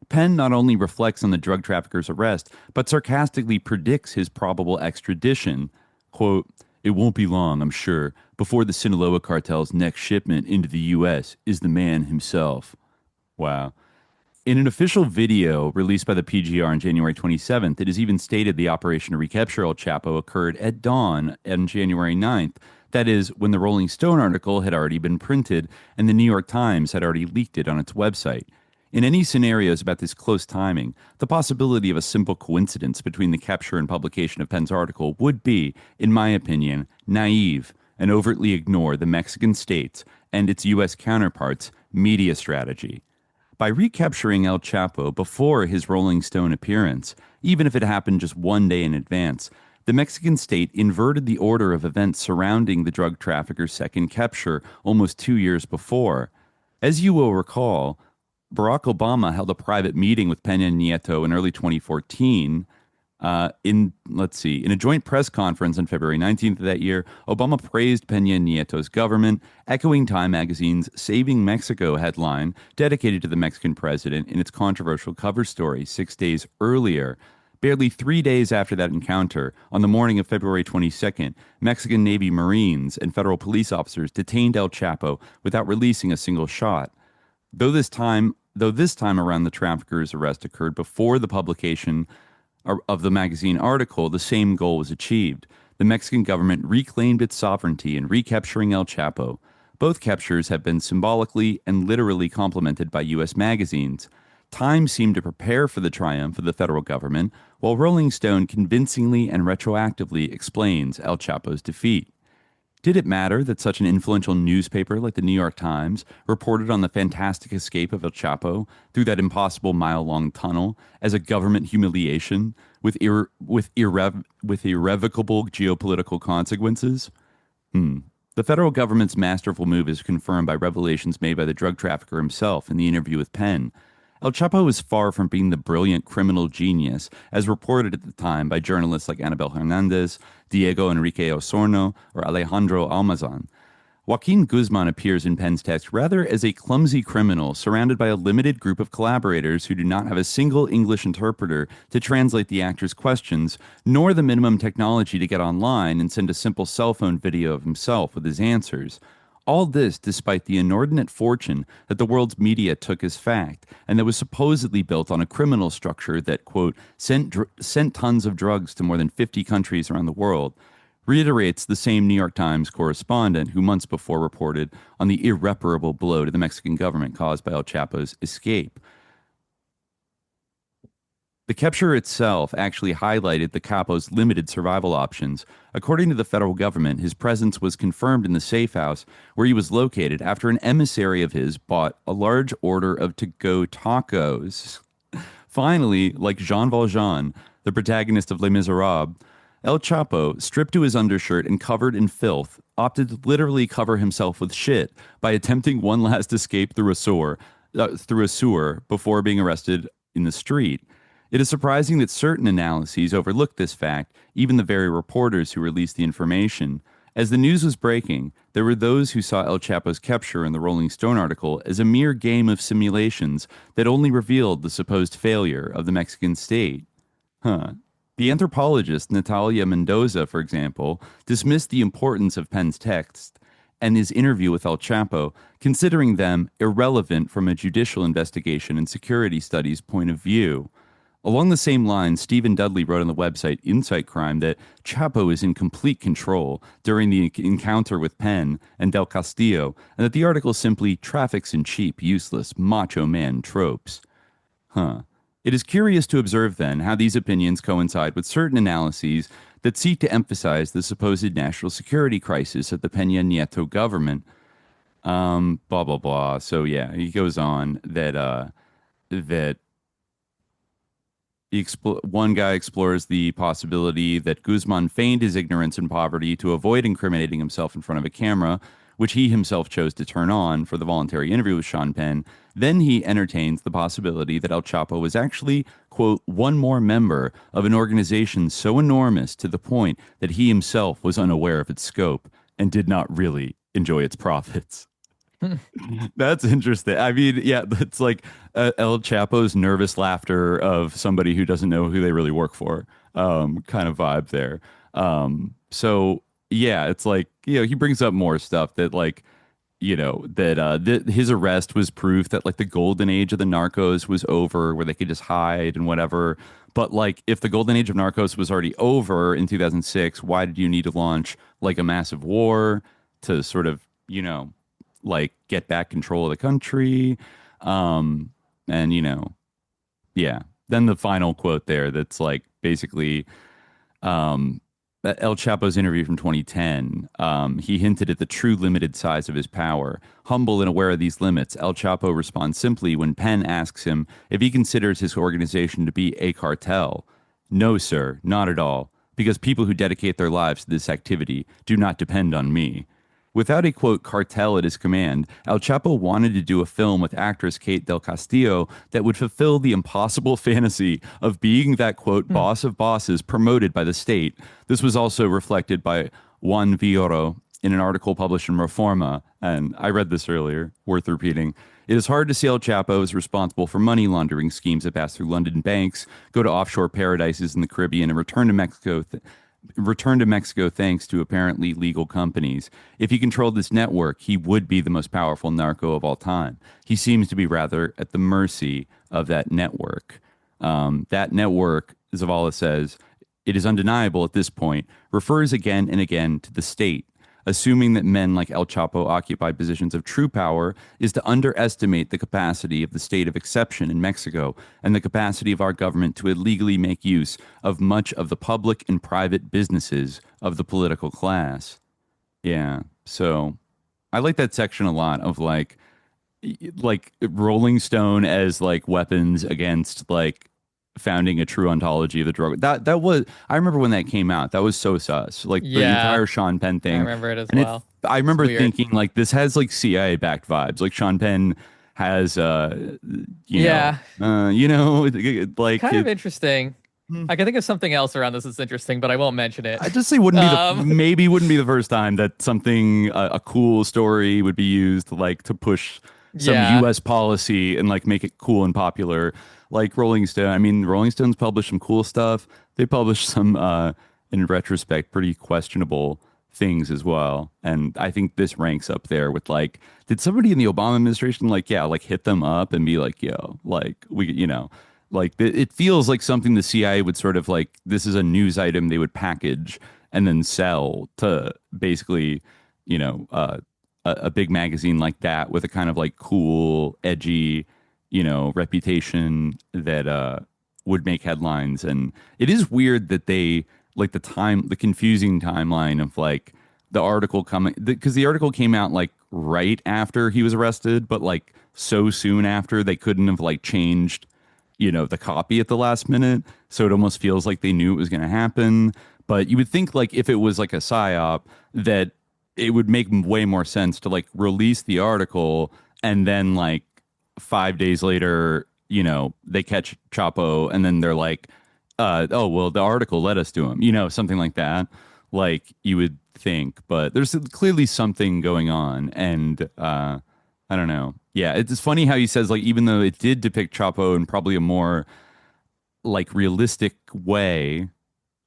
Penn not only reflects on the drug trafficker's arrest, but sarcastically predicts his probable extradition. Quote, "It won't be long, I'm sure, before the Sinaloa cartel's next shipment into the U.S. is the man himself." Wow. In an official video released by the PGR on January 27th, it is even stated the operation to recapture El Chapo occurred at dawn on January 9th. That is, when the Rolling Stone article had already been printed and the New York Times had already leaked it on its website. In any scenarios about this close timing, the possibility of a simple coincidence between the capture and publication of Penn's article would be, in my opinion, naive and overtly ignore the Mexican state's and its U.S. counterparts' media strategy. By recapturing El Chapo before his Rolling Stone appearance, even if it happened just one day in advance, the Mexican state inverted the order of events surrounding the drug trafficker's second capture almost 2 years before. As you will recall, Barack Obama held a private meeting with Peña Nieto in early 2014. In a joint press conference on February 19th of that year, Obama praised Peña Nieto's government, echoing Time magazine's Saving Mexico headline dedicated to the Mexican president in its controversial cover story 6 days earlier. Barely 3 days after that encounter, on the morning of February 22nd, Mexican Navy Marines and federal police officers detained El Chapo without releasing a single shot. Though this time around the trafficker's arrest occurred before the publication of the magazine article, the same goal was achieved. The Mexican government reclaimed its sovereignty in recapturing El Chapo. Both captures have been symbolically and literally complemented by U.S. magazines. Time seemed to prepare for the triumph of the federal government, while Rolling Stone convincingly and retroactively explains El Chapo's defeat. Did it matter that such an influential newspaper like the New York Times reported on the fantastic escape of El Chapo through that impossible mile-long tunnel as a government humiliation with irrevocable geopolitical consequences? The federal government's masterful move is confirmed by revelations made by the drug trafficker himself in the interview with Penn. El Chapo is far from being the brilliant criminal genius, as reported at the time by journalists like Anabel Hernandez, Diego Enrique Osorno, or Alejandro Almazan. Joaquin Guzman appears in Penn's text rather as a clumsy criminal surrounded by a limited group of collaborators who do not have a single English interpreter to translate the actor's questions, nor the minimum technology to get online and send a simple cell phone video of himself with his answers. All this despite the inordinate fortune that the world's media took as fact, and that was supposedly built on a criminal structure that, quote, sent tons of drugs to more than 50 countries around the world, reiterates the same New York Times correspondent who months before reported on the irreparable blow to the Mexican government caused by El Chapo's escape. The capture itself actually highlighted the capo's limited survival options. According to the federal government, his presence was confirmed in the safe house where he was located after an emissary of his bought a large order of to-go tacos. Finally, like Jean Valjean, the protagonist of Les Miserables, El Chapo, stripped to his undershirt and covered in filth, opted to literally cover himself with shit by attempting one last escape through a sewer before being arrested in the street. It is surprising that certain analyses overlooked this fact, even the very reporters who released the information. As the news was breaking, there were those who saw El Chapo's capture in the Rolling Stone article as a mere game of simulations that only revealed the supposed failure of the Mexican state. The anthropologist Natalia Mendoza, for example, dismissed the importance of Penn's text and his interview with El Chapo, considering them irrelevant from a judicial investigation and security studies point of view. Along the same lines, Stephen Dudley wrote on the website Insight Crime that Chapo is in complete control during the encounter with Penn and Del Castillo, and that the article simply traffics in cheap, useless, macho man tropes. It is curious to observe, then, how these opinions coincide with certain analyses that seek to emphasize the supposed national security crisis of the Peña Nieto government. Blah, blah, blah. So, yeah, he goes on that one guy explores the possibility that Guzman feigned his ignorance and poverty to avoid incriminating himself in front of a camera, which he himself chose to turn on for the voluntary interview with Sean Penn. Then he entertains the possibility that El Chapo was actually, quote, one more member of an organization so enormous to the point that he himself was unaware of its scope and did not really enjoy its profits. That's interesting. I mean, yeah, it's like El Chapo's nervous laughter of somebody who doesn't know who they really work for, kind of vibe there. So yeah, it's like, he brings up more stuff that like, that his arrest was proof that like the golden age of the narcos was over, where they could just hide and whatever. But like, if the golden age of narcos was already over in 2006, why did you need to launch like a massive war to sort of, like get back control of the country? And yeah. Then the final quote there that's like basically El Chapo's interview from 2010. He hinted at the true limited size of his power. Humble and aware of these limits, El Chapo responds simply when Penn asks him if he considers his organization to be a cartel. No, sir, not at all, because people who dedicate their lives to this activity do not depend on me. Without a, quote, cartel at his command, El Chapo wanted to do a film with actress Kate Del Castillo that would fulfill the impossible fantasy of being that, quote, boss of bosses promoted by the state. This was also reflected by Juan Villoro in an article published in Reforma, and I read this earlier, worth repeating. It is hard to see El Chapo as responsible for money laundering schemes that pass through London banks, go to offshore paradises in the Caribbean, and return to Mexico thanks to apparently legal companies. If he controlled this network, he would be the most powerful narco of all time. He seems to be rather at the mercy of that network. That network, Zavala says, it is undeniable at this point, refers again and again to the state. Assuming that men like El Chapo occupy positions of true power is to underestimate the capacity of the state of exception in Mexico and the capacity of our government to illegally make use of much of the public and private businesses of the political class. Yeah, so I like that section a lot of like Rolling Stone as like weapons against like founding a true ontology of the drug. That was, I remember when that came out, that was so sus. Like the entire Sean Penn thing. I remember it as and well. I remember thinking like this has like CIA backed vibes. Like Sean Penn has like kind of interesting. I can think of something else around this that's interesting, but I won't mention it. I just say wouldn't be the first time that something a cool story would be used like to push some US policy and like make it cool and popular. Like Rolling Stone. I mean, Rolling Stone's published some cool stuff. They published some, in retrospect, pretty questionable things as well. And I think this ranks up there with like, did somebody in the Obama administration like hit them up and be like, yo, like it feels like something the CIA would sort of like, this is a news item they would package and then sell to basically, a big magazine like that with a kind of like cool, edgy, reputation that would make headlines. And it is weird that they like the confusing timeline of like the article coming, because the article came out like right after he was arrested, but like so soon after they couldn't have like changed the copy at the last minute, so it almost feels like they knew it was going to happen. But you would think like if it was like a psyop that it would make way more sense to like release the article and then like 5 days later, they catch Chapo and then they're like, oh, well, the article led us to him, something like that. Like you would think, but there's clearly something going on. And I don't know. Yeah, it's funny how he says, like, even though it did depict Chapo in probably a more like realistic way,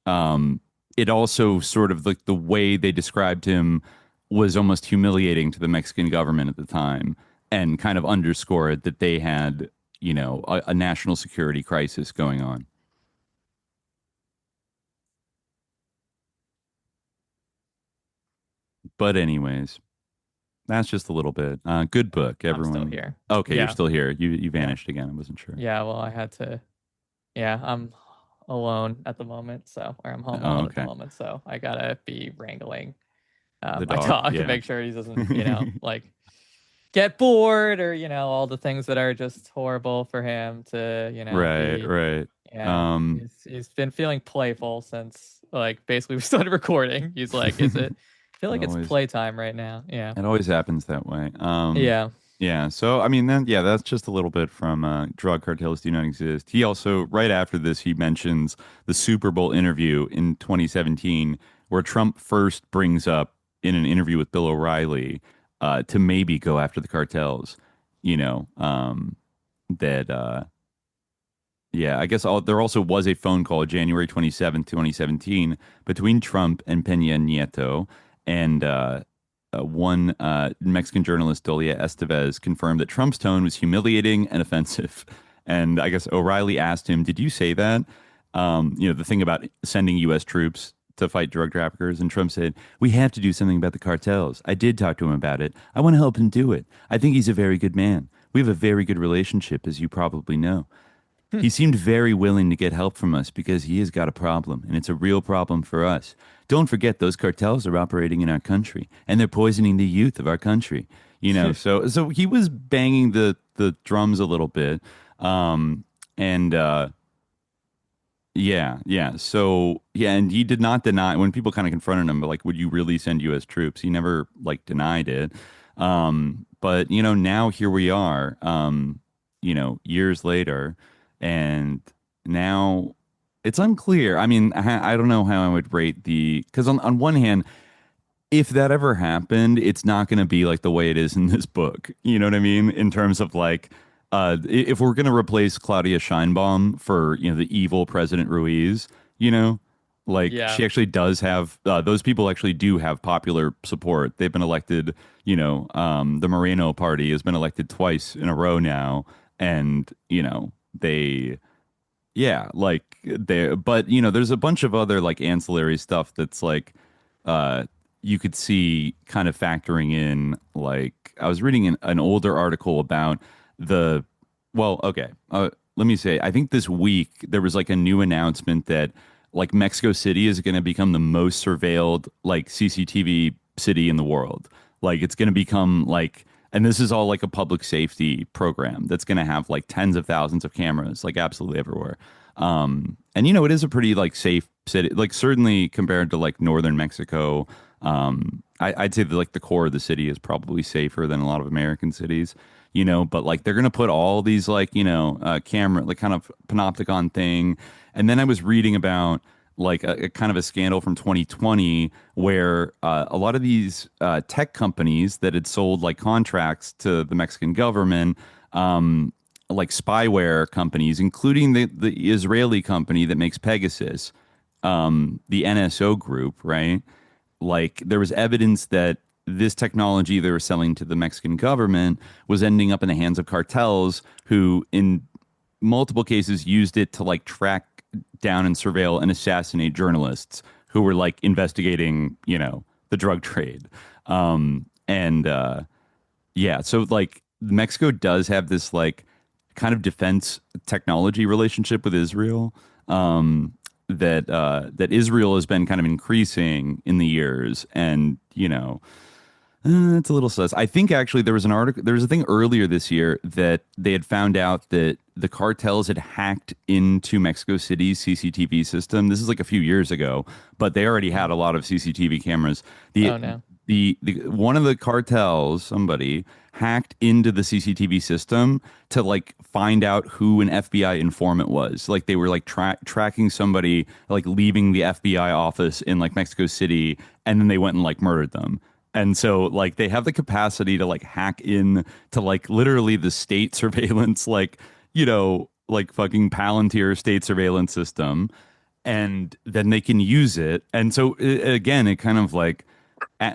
it also sort of like the way they described him was almost humiliating to the Mexican government at the time. And kind of underscored that they had, a national security crisis going on. But anyways, that's just a little bit. Good book, everyone. I'm still here. Okay, you're still here. You vanished again. I wasn't sure. Yeah, well, I had to. Yeah, I'm alone at the moment, or I'm home alone at the moment, so I gotta be wrangling my dog to make sure he doesn't, like. Get bored or all the things that are just horrible for him to right yeah, he's been feeling playful since like basically we started recording. He's like, I feel like it's playtime right now. Yeah, it always happens that way. Yeah. So I mean, then that's just a little bit from Drug Cartels Do Not Exist. He also, right after this, he mentions the Super Bowl interview in 2017 where Trump first brings up in an interview with Bill O'Reilly to maybe go after the cartels, you know, that yeah, I guess there also was a phone call January 27th, 2017 between Trump and Peña Nieto, and one Mexican journalist, Dolia Estevez, confirmed that Trump's tone was humiliating and offensive. And I guess O'Reilly asked him, did you say that? The thing about sending U.S. troops to fight drug traffickers. And Trump said, we have to do something about the cartels. I did talk to him about it. I want to help him do it. I think he's a very good man. We have a very good relationship, as you probably know. He seemed very willing to get help from us because he has got a problem, and it's a real problem for us. Don't forget, those cartels are operating in our country, and they're poisoning the youth of our country. So he was banging the drums a little bit, and he did not deny when people kind of confronted him, but like, would you really send U.S. troops? He never like denied it. But now here we are, years later. And now it's unclear. I mean, I don't know how I would rate because on one hand, if that ever happened, it's not going to be like the way it is in this book. You know what I mean? In terms of like, if we're going to replace Claudia Sheinbaum for, the evil President Ruiz, she actually does have, those people actually do have popular support. They've been elected, the Moreno party has been elected twice in a row now. And, there's a bunch of other like ancillary stuff that's like you could see kind of factoring in. Like I was reading an older article about let me say, I think this week there was like a new announcement that like Mexico City is going to become the most surveilled like CCTV city in the world. Like it's going to become like, and this is all like a public safety program that's going to have like tens of thousands of cameras, like absolutely everywhere. It is a pretty like safe city, like certainly compared to like northern Mexico. I'd say that like the core of the city is probably safer than a lot of American cities, but like they're going to put all these like, camera, like kind of panopticon thing. And then I was reading about like a kind of a scandal from 2020 where a lot of these tech companies that had sold like contracts to the Mexican government, like spyware companies, including the Israeli company that makes Pegasus, the NSO group, right? Like there was evidence that this technology they were selling to the Mexican government was ending up in the hands of cartels who in multiple cases used it to like track down and surveil and assassinate journalists who were like investigating, the drug trade. So like Mexico does have this like kind of defense technology relationship with Israel that Israel has been kind of increasing in the years. And, it's a little sus. I think actually there was a thing earlier this year that they had found out that the cartels had hacked into Mexico City's CCTV system. This is like a few years ago, but they already had a lot of CCTV cameras. One of the cartels, somebody hacked into the CCTV system to like find out who an FBI informant was. Like they were like tracking somebody like leaving the FBI office in like Mexico City, and then they went and like murdered them. And so like they have the capacity to like hack in to like literally the state surveillance, like, like fucking Palantir state surveillance system. And then they can use it. And so again, it kind of like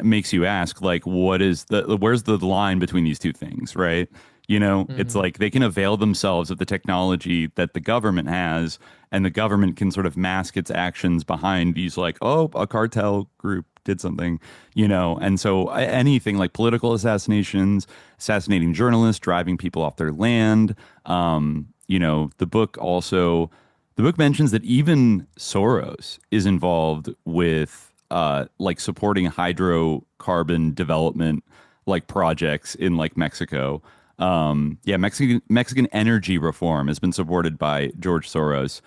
makes you ask, like, where's the line between these two things, right? It's like they can avail themselves of the technology that the government has, and the government can sort of mask its actions behind these like, oh, a cartel group did something, and so anything like political assassinations, assassinating journalists, driving people off their land. The book mentions that even Soros is involved with like supporting hydrocarbon development like projects in like Mexico. Mexican energy reform has been supported by George Soros.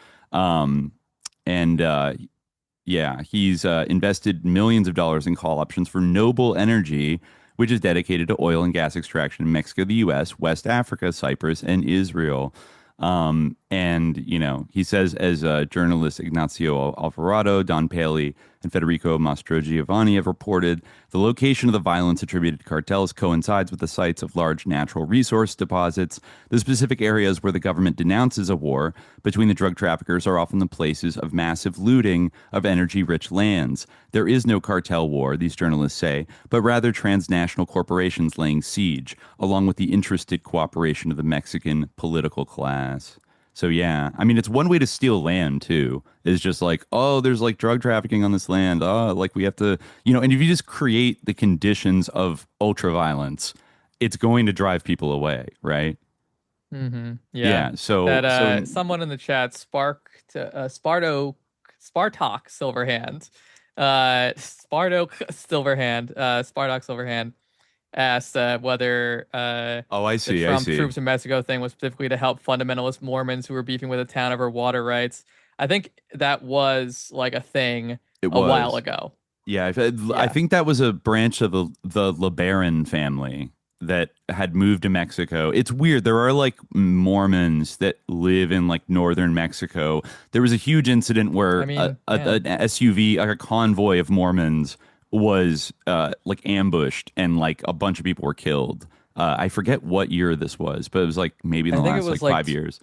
He's invested millions of dollars in call options for Noble Energy, which is dedicated to oil and gas extraction in Mexico, the U.S., West Africa, Cyprus, and Israel. He says, as journalists Ignacio Alvarado, Don Paley, and Federico Mastrogiovanni have reported the location of the violence attributed to cartels coincides with the sites of large natural resource deposits. The specific areas where the government denounces a war between the drug traffickers are often the places of massive looting of energy-rich lands. There is no cartel war, these journalists say, but rather transnational corporations laying siege, along with the interested cooperation of the Mexican political class. So yeah, I mean, it's one way to steal land too, is just like, oh, there's like drug trafficking on this land. Oh, like we have to, and if you just create the conditions of ultra violence, it's going to drive people away, right? Mm-hmm. Yeah. So someone in the chat, Spartak Silverhand, Spartak Silverhand asked whether the Trump troops in Mexico thing was specifically to help fundamentalist Mormons who were beefing with a town over water rights. I think that was like a thing while ago. Yeah, I think that was a branch of the LeBaron family that had moved to Mexico. It's weird. There are like Mormons that live in like northern Mexico. There was a huge incident where an SUV, like a convoy of Mormons, was like ambushed and like a bunch of people were killed. I forget what year this was, but it was like maybe in the last like 5 years.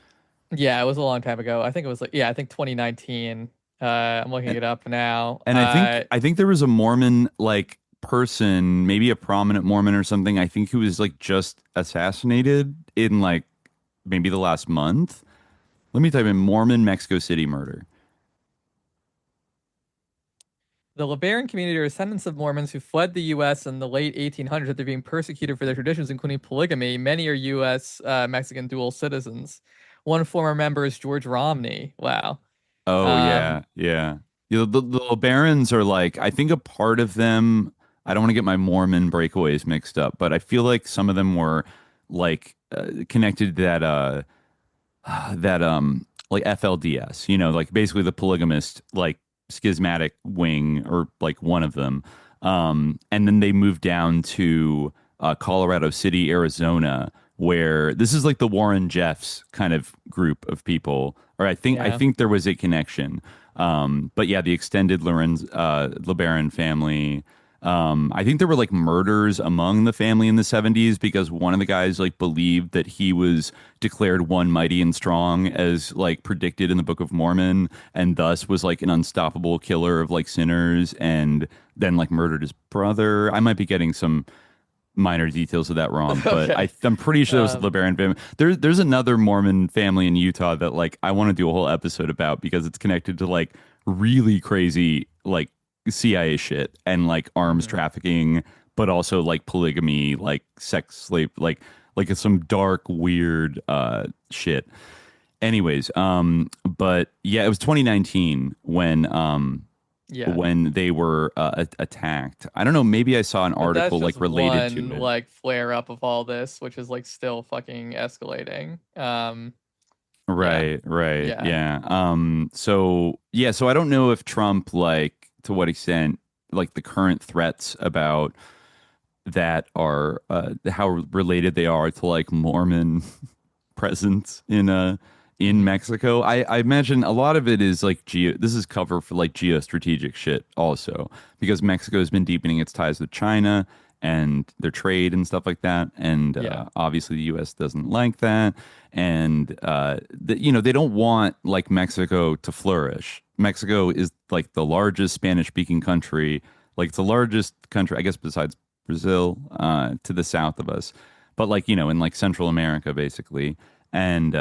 Yeah, it was a long time ago. I think it was I think 2019. I'm looking it up now. And I think there was a Mormon like person, maybe a prominent Mormon or something, I think who was like just assassinated in like maybe the last month. Let me type in Mormon Mexico City murder. The LeBaron community are descendants of Mormons who fled the U.S. in the late 1800s after being persecuted for their traditions, including polygamy. Many are U.S. Mexican dual citizens. One former member is George Romney. Wow. Oh, yeah. The LeBarons are like, I think a part of them, I don't want to get my Mormon breakaways mixed up, but I feel like some of them were like connected to that like FLDS, like basically the polygamist, like schismatic wing, or like one of them. And then they moved down to Colorado City, Arizona, where this is like the Warren Jeffs kind of group of people, or I think there was a connection. But yeah, the extended LeBaron family. I think there were like murders among the family in the 70s because one of the guys like believed that he was declared one mighty and strong as like predicted in the Book of Mormon, and thus was like an unstoppable killer of like sinners, and then like murdered his brother. I might be getting some minor details of that wrong, but okay. I'm pretty sure it was the LeBaron family. There's another Mormon family in Utah that like I want to do a whole episode about because it's connected to like really crazy like CIA shit and like arms trafficking, but also like polygamy, like sex slave, like some dark weird shit. Anyways, but yeah, it was 2019 when they were attacked. I don't know, maybe I saw an article like related to it. Like flare up of all this, which is like still fucking escalating. Right. Yeah. So I don't know if Trump, like, to what extent, like the current threats about that are how related they are to like Mormon presence in Mexico. I imagine a lot of it is like this is cover for like geostrategic shit also, because Mexico has been deepening its ties with China and their trade and stuff like that, and obviously the U.S. doesn't like that, and they don't want like Mexico to flourish. Mexico is like the largest Spanish-speaking country, like it's the largest country, I guess, besides Brazil, to the south of us, but like in like Central America basically, and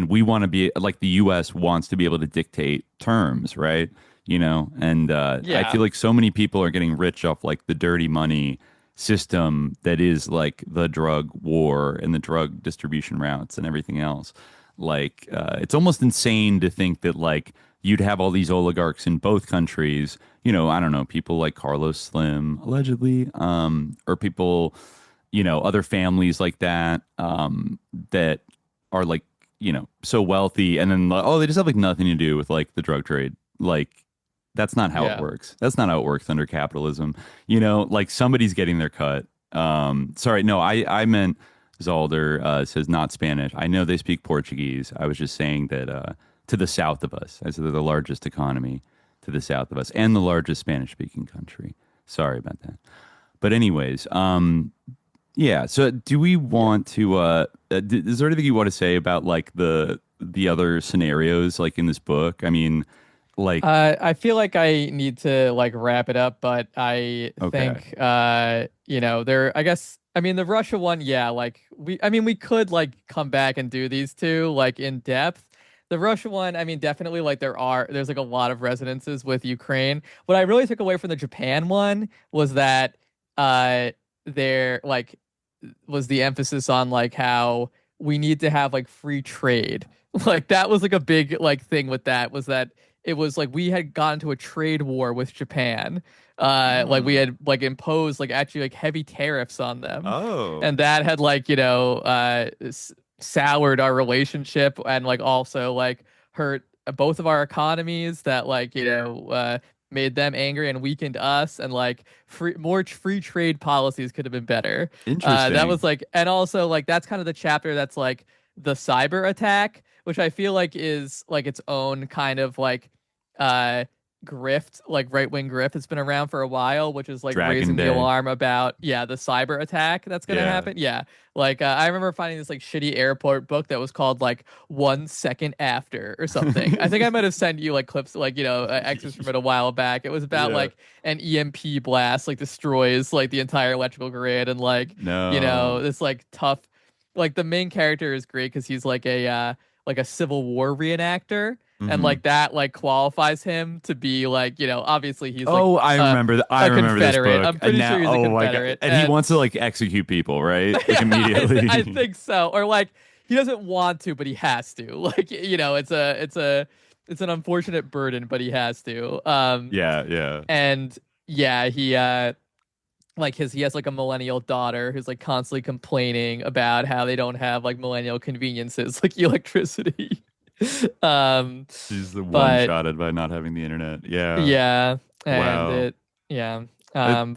we want to be like the U.S. wants to be able to dictate terms, right? I feel like so many people are getting rich off like the dirty money system that is like the drug war and the drug distribution routes and everything else. Like it's almost insane to think that like you'd have all these oligarchs in both countries, I don't know, people like Carlos Slim allegedly, or people, other families like that, that are like, so wealthy, and then they just have like nothing to do with like the drug trade. Like that's not how it works. That's not how it works under capitalism. Like somebody's getting their cut. Sorry, no, I meant Zalder says not Spanish. I know they speak Portuguese. I was just saying that to the south of us, as they're the largest economy to the south of us and the largest Spanish-speaking country. Sorry about that. But anyways, yeah. So do we want to, is there anything you want to say about like the other scenarios like in this book? I mean, like, I feel like I need to like wrap it up, but I think, you know, I guess, I mean, the Russia one, yeah, like we could like come back and do these two like in depth. The Russia one, I mean, definitely like there's like a lot of resonances with Ukraine. What I really took away from the Japan one was that there like was the emphasis on like how we need to have like free trade. Like that was like a big like thing with that was that it was like we had gotten to a trade war with Japan. Like we had like imposed like actually like heavy tariffs on them. Oh. And that had like, you know, soured our relationship and like also like hurt both of our economies that like, you know, made them angry and weakened us, and like more free trade policies could have been better. Interesting. That was like, and also like that's kind of the chapter that's like the cyber attack, which I feel like is like its own kind of like grift, like right-wing grift that's been around for a while, which is like raising the alarm about the cyber attack that's gonna happen. Like I remember finding this like shitty airport book that was called like 1 Second After or something. I think I might have sent you like clips, like, you know, excerpts from it a while back. It was about like an EMP blast like destroys like the entire electrical grid, and like you know, this like tough, like the main character is great because he's like a Civil War reenactor. And like that like qualifies him to be like, you know, obviously he's like I remember I remember this book. I'm pretty sure he's a Confederate. And he wants to like execute people, right? Like immediately. I think so. Or like he doesn't want to, but he has to. Like, you know, it's an unfortunate burden, but he has to. Yeah. And yeah, he like he has like a millennial daughter who's like constantly complaining about how they don't have like millennial conveniences like electricity. She's the one-shotted by not having the internet. And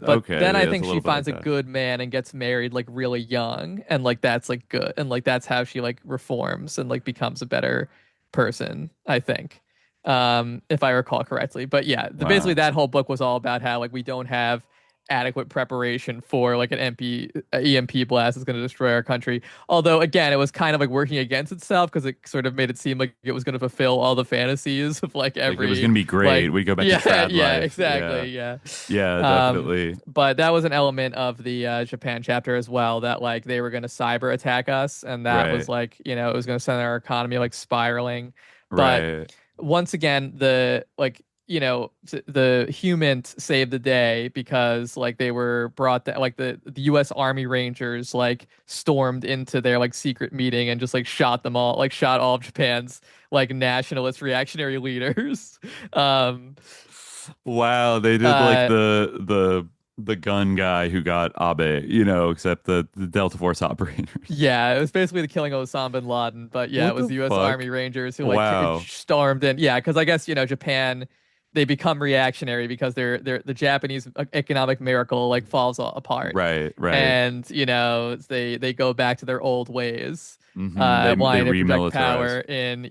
but then I think she finds a good man and gets married like really young, and like that's like good, and like that's how she like reforms and like becomes a better person, I think, if I recall correctly. But basically that whole book was all about how like we don't have adequate preparation for like an EMP blast is going to destroy our country. Although again, it was kind of like working against itself because it sort of made it seem like it was going to fulfill all the fantasies of like every. Like it was going to be great. Like, we go back to trad life. Exactly. Yeah, definitely. But that was an element of the Japan chapter as well, that like they were going to cyber attack us, and that was like, you know, it was going to send our economy like spiraling. But once again, the like, you know, the humans saved the day because like they were brought that like the U.S. Army Rangers like stormed into their like secret meeting and just like shot them all, like shot all of Japan's like nationalist reactionary leaders. Wow, they did like the gun guy who got Abe, you know, except the Delta Force operators. Yeah, it was basically the killing of Osama bin Laden, but it was the U.S. Army Rangers who like stormed in. Yeah, because I guess, you know, Japan, they become reactionary because the Japanese economic miracle like falls apart. Right. And, you know, they go back to their old ways. They project power in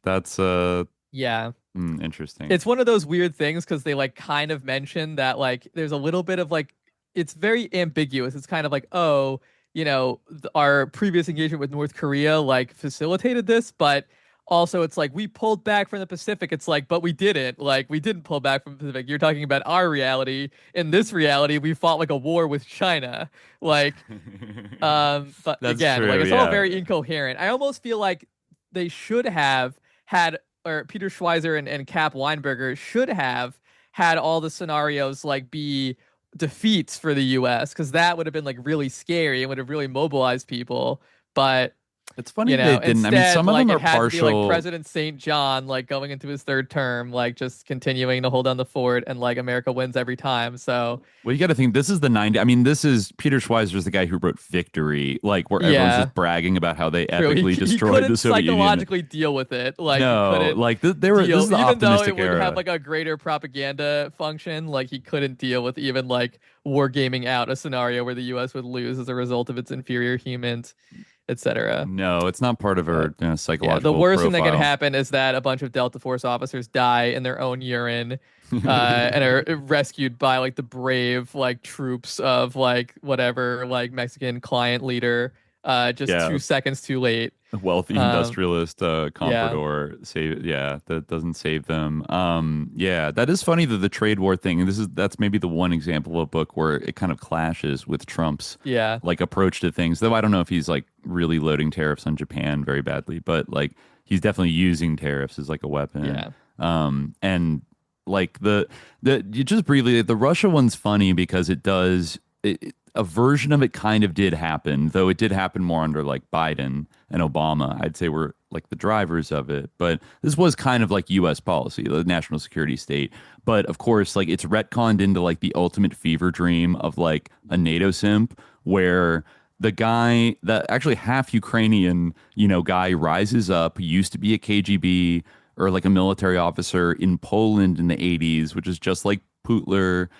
That's interesting. It's one of those weird things because they like kind of mention that like there's a little bit of like, it's very ambiguous. It's kind of like, oh, you know, our previous engagement with North Korea like facilitated this, but also, it's like we pulled back from the Pacific. It's like, but we didn't. Like, we didn't pull back from the Pacific. You're talking about our reality. In this reality, we fought like a war with China. Like, but again, like it's all very incoherent. I almost feel like they should have had, or Peter Schweizer and Cap Weinberger should have had all the scenarios like be defeats for the U.S. because that would have been like really scary and would have really mobilized people. But it's funny, you know, they didn't. Instead, I mean, some of them are partial. To be, like President St. John, like going into his third term, like just continuing to hold down the fort, and like America wins every time. So, well, you got to think this is the 90s. I mean, this is Peter Schweizer is the guy who wrote Victory, like where everyone's just bragging about how they epically destroyed the Soviet Union. He psychologically deal with it. Like, no, like they were. This is the optimistic even though it would have like a greater propaganda function, like he couldn't deal with even like war gaming out a scenario where the U.S. would lose as a result of its inferior humans. etc. No, it's not part of her psychological. Yeah, the worst profile. thing that can happen is that a bunch of Delta Force officers die in their own urine, and are rescued by like the brave like troops of like whatever like Mexican client leader. Just 2 seconds too late. A wealthy industrialist comprador that doesn't save them. That is funny, that the trade war thing, and that's maybe the one example of a book where it kind of clashes with Trump's like approach to things. Though I don't know if he's like really loading tariffs on Japan very badly, but like he's definitely using tariffs as like a weapon. And like just briefly, the Russia one's funny because a version of it kind of did happen, though it did happen more under like Biden and Obama. I'd say were like the drivers of it, but this was kind of like U.S. policy, the national security state. But of course, like it's retconned into like the ultimate fever dream of like a NATO simp, where the guy, that actually half Ukrainian, guy rises up, who used to be a KGB or like a military officer in Poland in the 80s, which is just like Putler,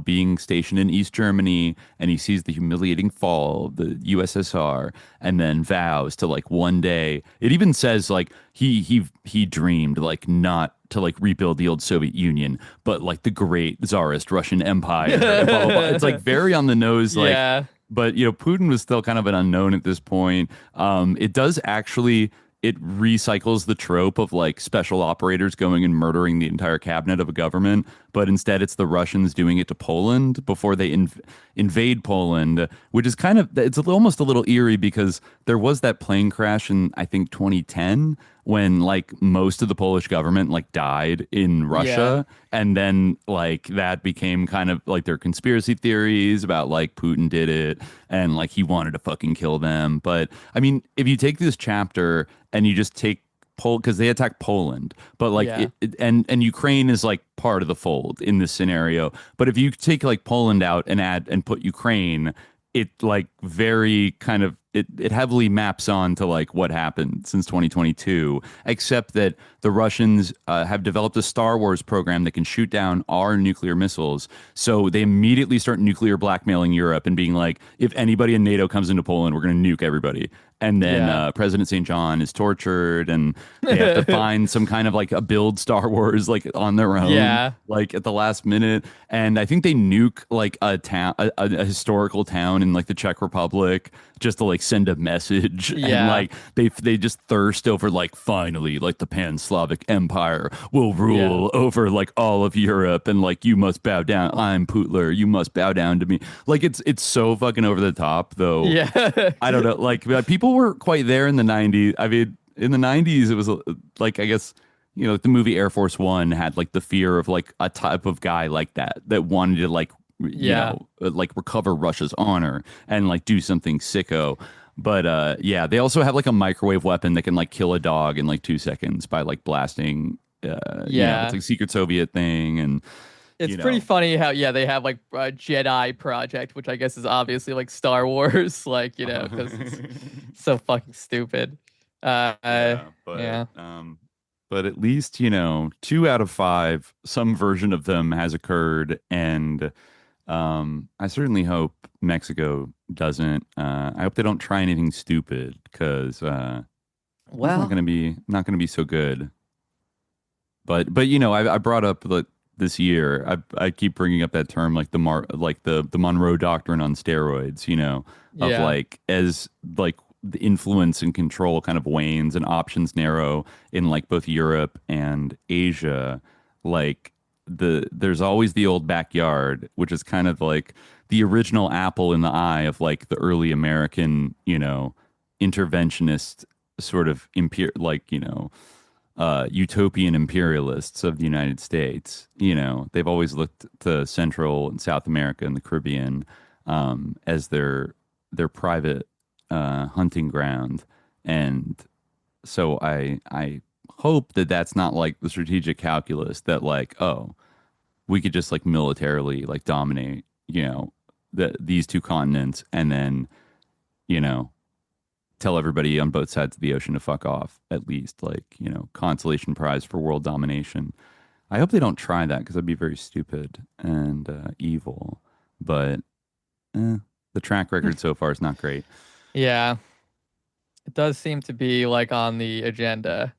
being stationed in East Germany, and he sees the humiliating fall of the USSR, and then vows to like one day. It even says like he dreamed like not to like rebuild the old Soviet Union, but like the great Tsarist Russian Empire. Blah, blah, blah. It's like very on the nose, like. But Putin was still kind of an unknown at this point. It does actually. It recycles the trope of like special operators going and murdering the entire cabinet of a government, but instead it's the Russians doing it to Poland before they invade Poland, which is it's almost a little eerie because there was that plane crash in, I think, 2010 when like most of the Polish government like died in Russia. And then like that became kind of like their conspiracy theories about like Putin did it and like he wanted to fucking kill them. But I mean, if you take this chapter and you just take because they attack Poland, but like and Ukraine is like part of the fold in this scenario. But if you take like Poland out and add and put Ukraine, it like very kind of it heavily maps on to like what happened since 2022, except that the Russians have developed a Star Wars program that can shoot down our nuclear missiles. So they immediately start nuclear blackmailing Europe and being like, if anybody in NATO comes into Poland, we're going to nuke everybody. And then President St. John is tortured, and they have to find some kind of like a build Star Wars like on their own, like at the last minute. And I think they nuke like a town, a historical town in like the Czech Republic, just to like send a message. And like they just thirst over like finally like the Pan-Slavic Empire will rule over like all of Europe, and like you must bow down. I'm Putler, you must bow down to me. Like it's so fucking over the top though. I don't know, like people were quite there in the 90s. I mean, in the 90s it was like, I guess, the movie Air Force One had like the fear of like a type of guy like that wanted to like like recover Russia's honor and like do something sicko. But they also have like a microwave weapon that can like kill a dog in like 2 seconds by like blasting. It's like a secret Soviet thing. And it's pretty funny how they have like a Jedi project, which I guess is obviously like Star Wars, like because it's so fucking stupid. But at least 2 out of 5, some version of them has occurred, and I certainly hope Mexico doesn't. I hope they don't try anything stupid, because it's not going to be so good. But I brought up this year. I keep bringing up that term, like the Monroe Doctrine on steroids. Of like as like the influence and control kind of wanes and options narrow in like both Europe and Asia. Like there's always the old backyard, which is kind of like the original apple in the eye of like the early American, interventionist sort of utopian imperialists of the United States. They've always looked to Central and South America and the Caribbean as their private hunting ground. And so I hope that that's not like the strategic calculus that like, oh, we could just like militarily like dominate, these 2 continents, and then, tell everybody on both sides of the ocean to fuck off, at least, like, consolation prize for world domination. I hope they don't try that, because that'd be very stupid and evil. But the track record so far is not great. Yeah. It does seem to be like on the agenda.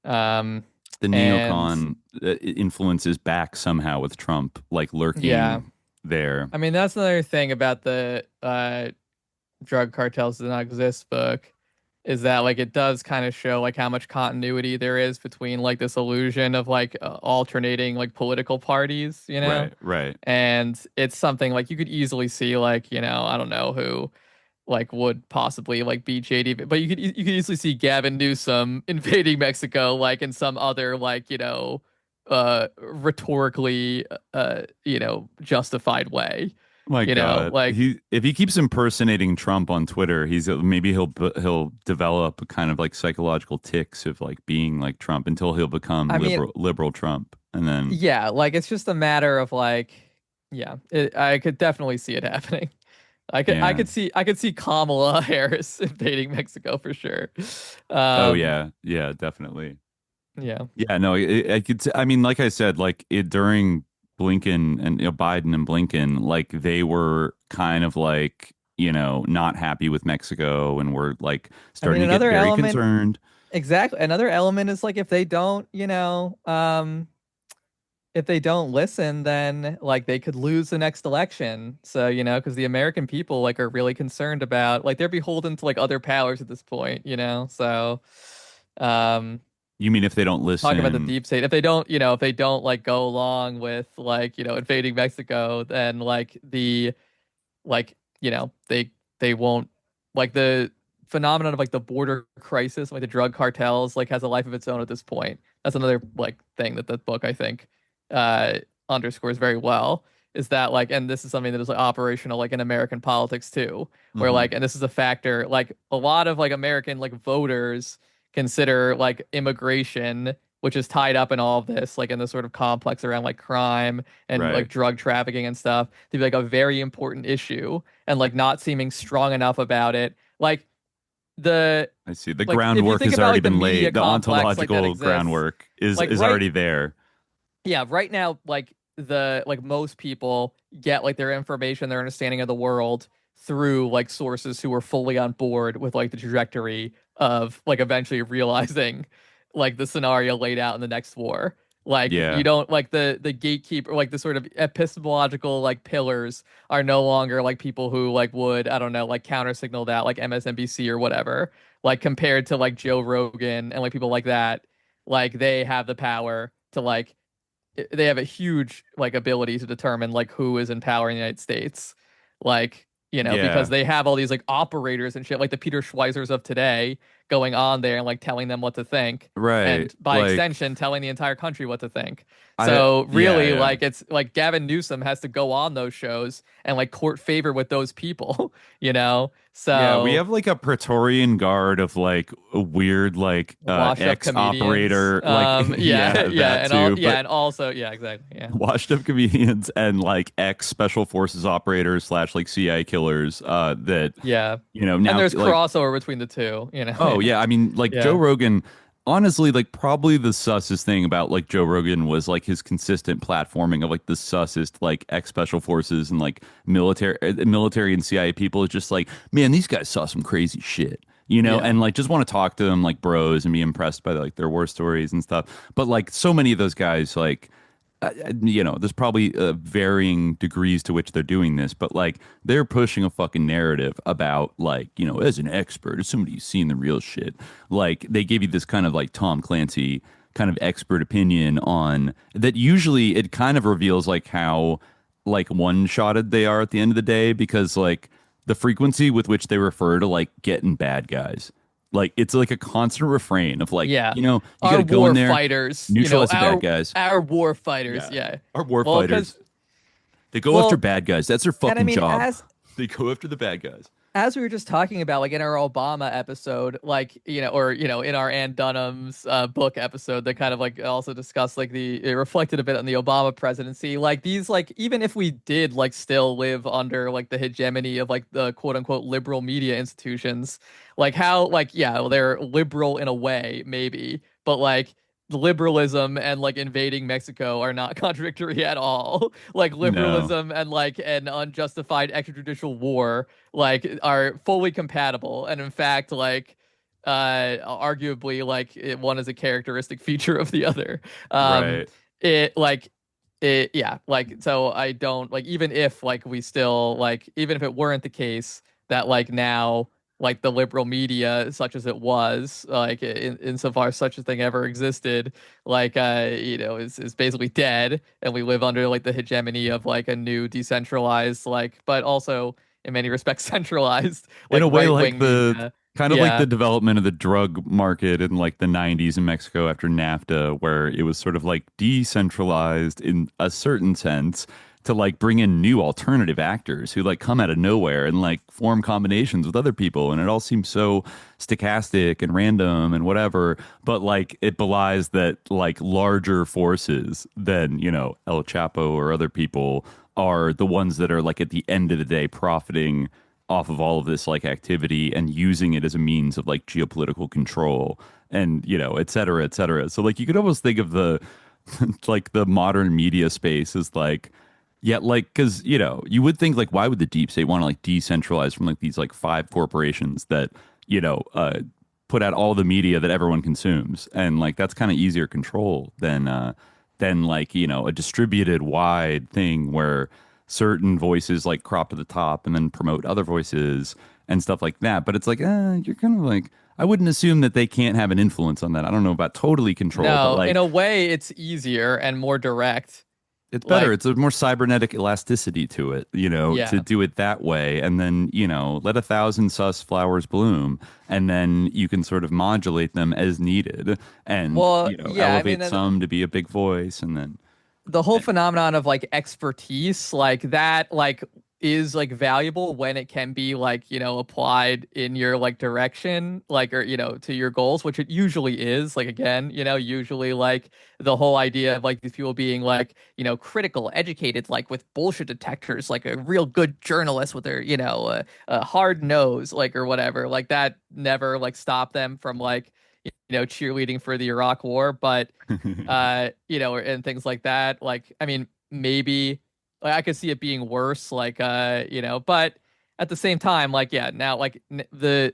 The and neocon influence is back somehow with Trump, like lurking there. I mean, that's another thing about the Drug Cartels Do Not Exist book, is that like it does kind of show like how much continuity there is between like this illusion of like alternating like political parties, you know? Right. And it's something like you could easily see like, you know, I don't know who like would possibly like be JD, but you could easily see Gavin Newsom invading Mexico like in some other like, you know, rhetorically you know, justified way. My you God, know, like if he keeps impersonating Trump on Twitter, maybe he'll develop a kind of like psychological tics of like being like Trump until he'll become liberal Trump, and then like it's just a matter of like I could definitely see it happening. I could see Kamala Harris invading Mexico for sure. Definitely. No, I could. I mean, like I said, like during Blinken and Biden and Blinken, like they were kind of like, you know, not happy with Mexico and were like starting to get very concerned. Exactly. Another element is like if they don't, you know, if they don't listen, then like they could lose the next election. So, you know, because the American people like are really concerned about like they're beholden to like other powers at this point, you know. So you mean if they don't listen? Talking about the deep state. If they don't, you know, if they don't like go along with like, you know, invading Mexico, then like you know, they won't, like the phenomenon of like the border crisis, like the drug cartels, like has a life of its own at this point. That's another like thing that the book I think underscores very well, is that like, and this is something that is like operational like in American politics too, where like, and this is a factor, like a lot of like American like voters consider like immigration, which is tied up in all of this, like in the sort of complex around like crime and like drug trafficking and stuff, to be like a very important issue, and like not seeming strong enough about it. Like I see the groundwork has already been laid. The ontological groundwork is already there. Yeah, right now, like most people get like their information, their understanding of the world through like sources who are fully on board with like the trajectory of like eventually realizing like the scenario laid out in the next war. Like you don't like the gatekeeper, like the sort of epistemological like pillars are no longer like people who like would, I don't know, like counter signal that like MSNBC or whatever, like compared to like Joe Rogan and like people like that. Like they have the power to like, they have a huge like ability to determine like who is in power in the United States. Like, you know, because they have all these like operators and shit, like the Peter Schweizers of today going on there and like telling them what to think. Right. And by extension, telling the entire country what to think. So like it's like Gavin Newsom has to go on those shows and like court favor with those people, you know? So we have like a Praetorian Guard of like a weird like ex-operator, and also washed up comedians and like ex-special forces operators / like CIA killers that you know, now and there's crossover between the two, you know. I mean like Joe Rogan, honestly, like probably the sussest thing about like Joe Rogan was like his consistent platforming of like the sussest like ex-special forces and like military and CIA people. Is just like, man, these guys saw some crazy shit, you know, and like just want to talk to them like bros and be impressed by like their war stories and stuff. But like so many of those guys, like you know, there's probably varying degrees to which they're doing this, but like they're pushing a fucking narrative about like, you know, as an expert, as somebody who's seen the real shit, like they give you this kind of like Tom Clancy kind of expert opinion on that. Usually it kind of reveals like how like one-shotted they are at the end of the day, because like the frequency with which they refer to like getting bad guys, like it's like a constant refrain of like, you know, you gotta go in there, fighters, neutralize the bad guys. Our war fighters, our war fighters. They go after bad guys. That's their fucking job. They go after the bad guys. As we were just talking about, like in our Obama episode, like, you know, or, you know, in our Ann Dunham's book episode that kind of like also discussed like it reflected a bit on the Obama presidency. Like these, like, even if we did like still live under like the hegemony of like the quote unquote liberal media institutions, like how like, they're liberal in a way, maybe, but like liberalism and like invading Mexico are not contradictory at all. Like liberalism and like an unjustified extrajudicial war like are fully compatible, and in fact like arguably like one is a characteristic feature of the other. Right. It like it yeah like so I don't like even if like we still like even if it weren't the case that like now like the liberal media such as it was like insofar such a thing ever existed like is basically dead and we live under like the hegemony of like a new decentralized like but also in many respects centralized like in a way like the media. kind of like the development of the drug market in like the 90s in Mexico after NAFTA, where it was sort of like decentralized in a certain sense to like bring in new alternative actors who like come out of nowhere and like form combinations with other people. And it all seems so stochastic and random and whatever. But like it belies that like larger forces than, you know, El Chapo or other people are the ones that are like at the end of the day profiting off of all of this like activity and using it as a means of like geopolitical control and, you know, et cetera, et cetera. So like you could almost think of the like the modern media space as like, yeah, like, because, you know, you would think like, why would the deep state want to like decentralize from like these like 5 corporations that, you know, put out all the media that everyone consumes? And like, that's kind of easier control than like, you know, a distributed wide thing where certain voices like crop to the top and then promote other voices and stuff like that. But it's like, you're kind of like, I wouldn't assume that they can't have an influence on that. I don't know about totally control. No, but like, in a way, it's easier and more direct. It's better. Like, it's a more cybernetic elasticity to it, you know, to do it that way. And then, you know, let 1,000 sus flowers bloom and then you can sort of modulate them as needed and, you know, elevate some to be a big voice. And then the whole phenomenon of like expertise like that, like is like valuable when it can be like, you know, applied in your like direction, like, or, you know, to your goals, which it usually is. Like, again, you know, usually like the whole idea of like these people being like, you know, critical, educated, like with bullshit detectors, like a real good journalist with their, you know, a hard nose, like, or whatever, like that never like stopped them from like, you know, cheerleading for the Iraq war, but, you know, and things like that. Like, I mean, maybe like, I could see it being worse, like, you know, but at the same time, like, yeah, now, like, the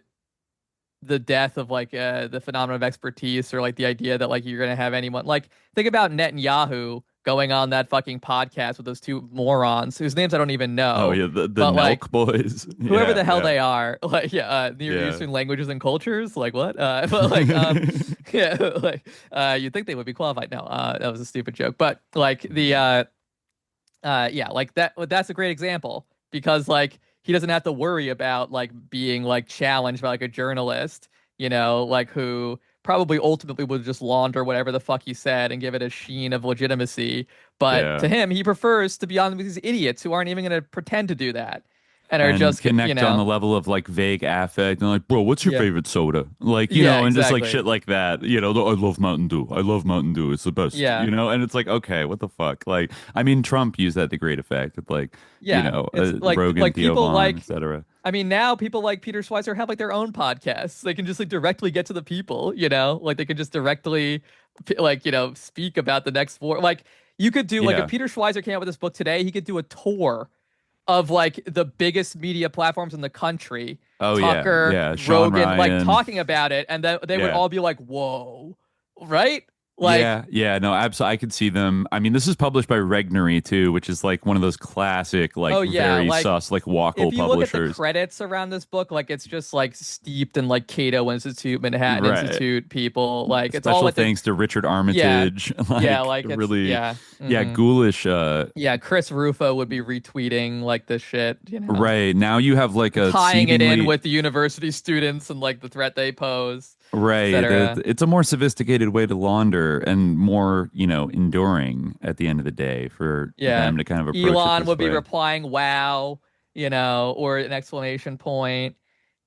death of, like, the phenomenon of expertise or, like, the idea that, like, you're going to have anyone, like, think about Netanyahu going on that fucking podcast with those 2 morons whose names I don't even know. Oh, yeah, the Milk like, Boys. Whoever the hell they are. Like, you're using languages and cultures? Like, what? But, like, yeah, like, you'd think they would be qualified. No, that was a stupid joke. But, like, the, yeah, like that's a great example because like he doesn't have to worry about like being like challenged by like a journalist, you know, like who probably ultimately would just launder whatever the fuck he said and give it a sheen of legitimacy. But to him, he prefers to be on with these idiots who aren't even going to pretend to do that. And are just connect, you know, on the level of like vague affect and like, bro, what's your favorite soda? Like, you know, and just like shit like that. You know, I love Mountain Dew. I love Mountain Dew. It's the best. Yeah. You know, and it's like, okay, what the fuck? Like, I mean, Trump used that to great effect. It's like, you know, like, Rogan, like Theo people Vaughn, like, etc. I mean, now people like Peter Schweizer have like their own podcasts. They can just like directly get to the people, you know, like they can just directly like, you know, speak about the next war. Like you could do like if Peter Schweizer came out with this book today, he could do a tour of like the biggest media platforms in the country. Oh, Tucker, Sean Rogan, Ryan. like talking about it, and then they would all be like, "Whoa," right? Like, no, absolutely. I could see them. I mean, this is published by Regnery too, which is like one of those classic, like very like, sus, like Wackel if you publishers. Look at the credits around this book, like it's just like steeped in like Cato Institute, Manhattan Institute people. Like it's special all with thanks to Richard Armitage. like it's, really, ghoulish. Chris Rufo would be retweeting like this shit. You know? Right now, you have like a tying it in with the university students and like the threat they pose. Right. It's a more sophisticated way to launder and more, you know, enduring at the end of the day for them to kind of approach Elon would be replying, wow, you know, or an exclamation point,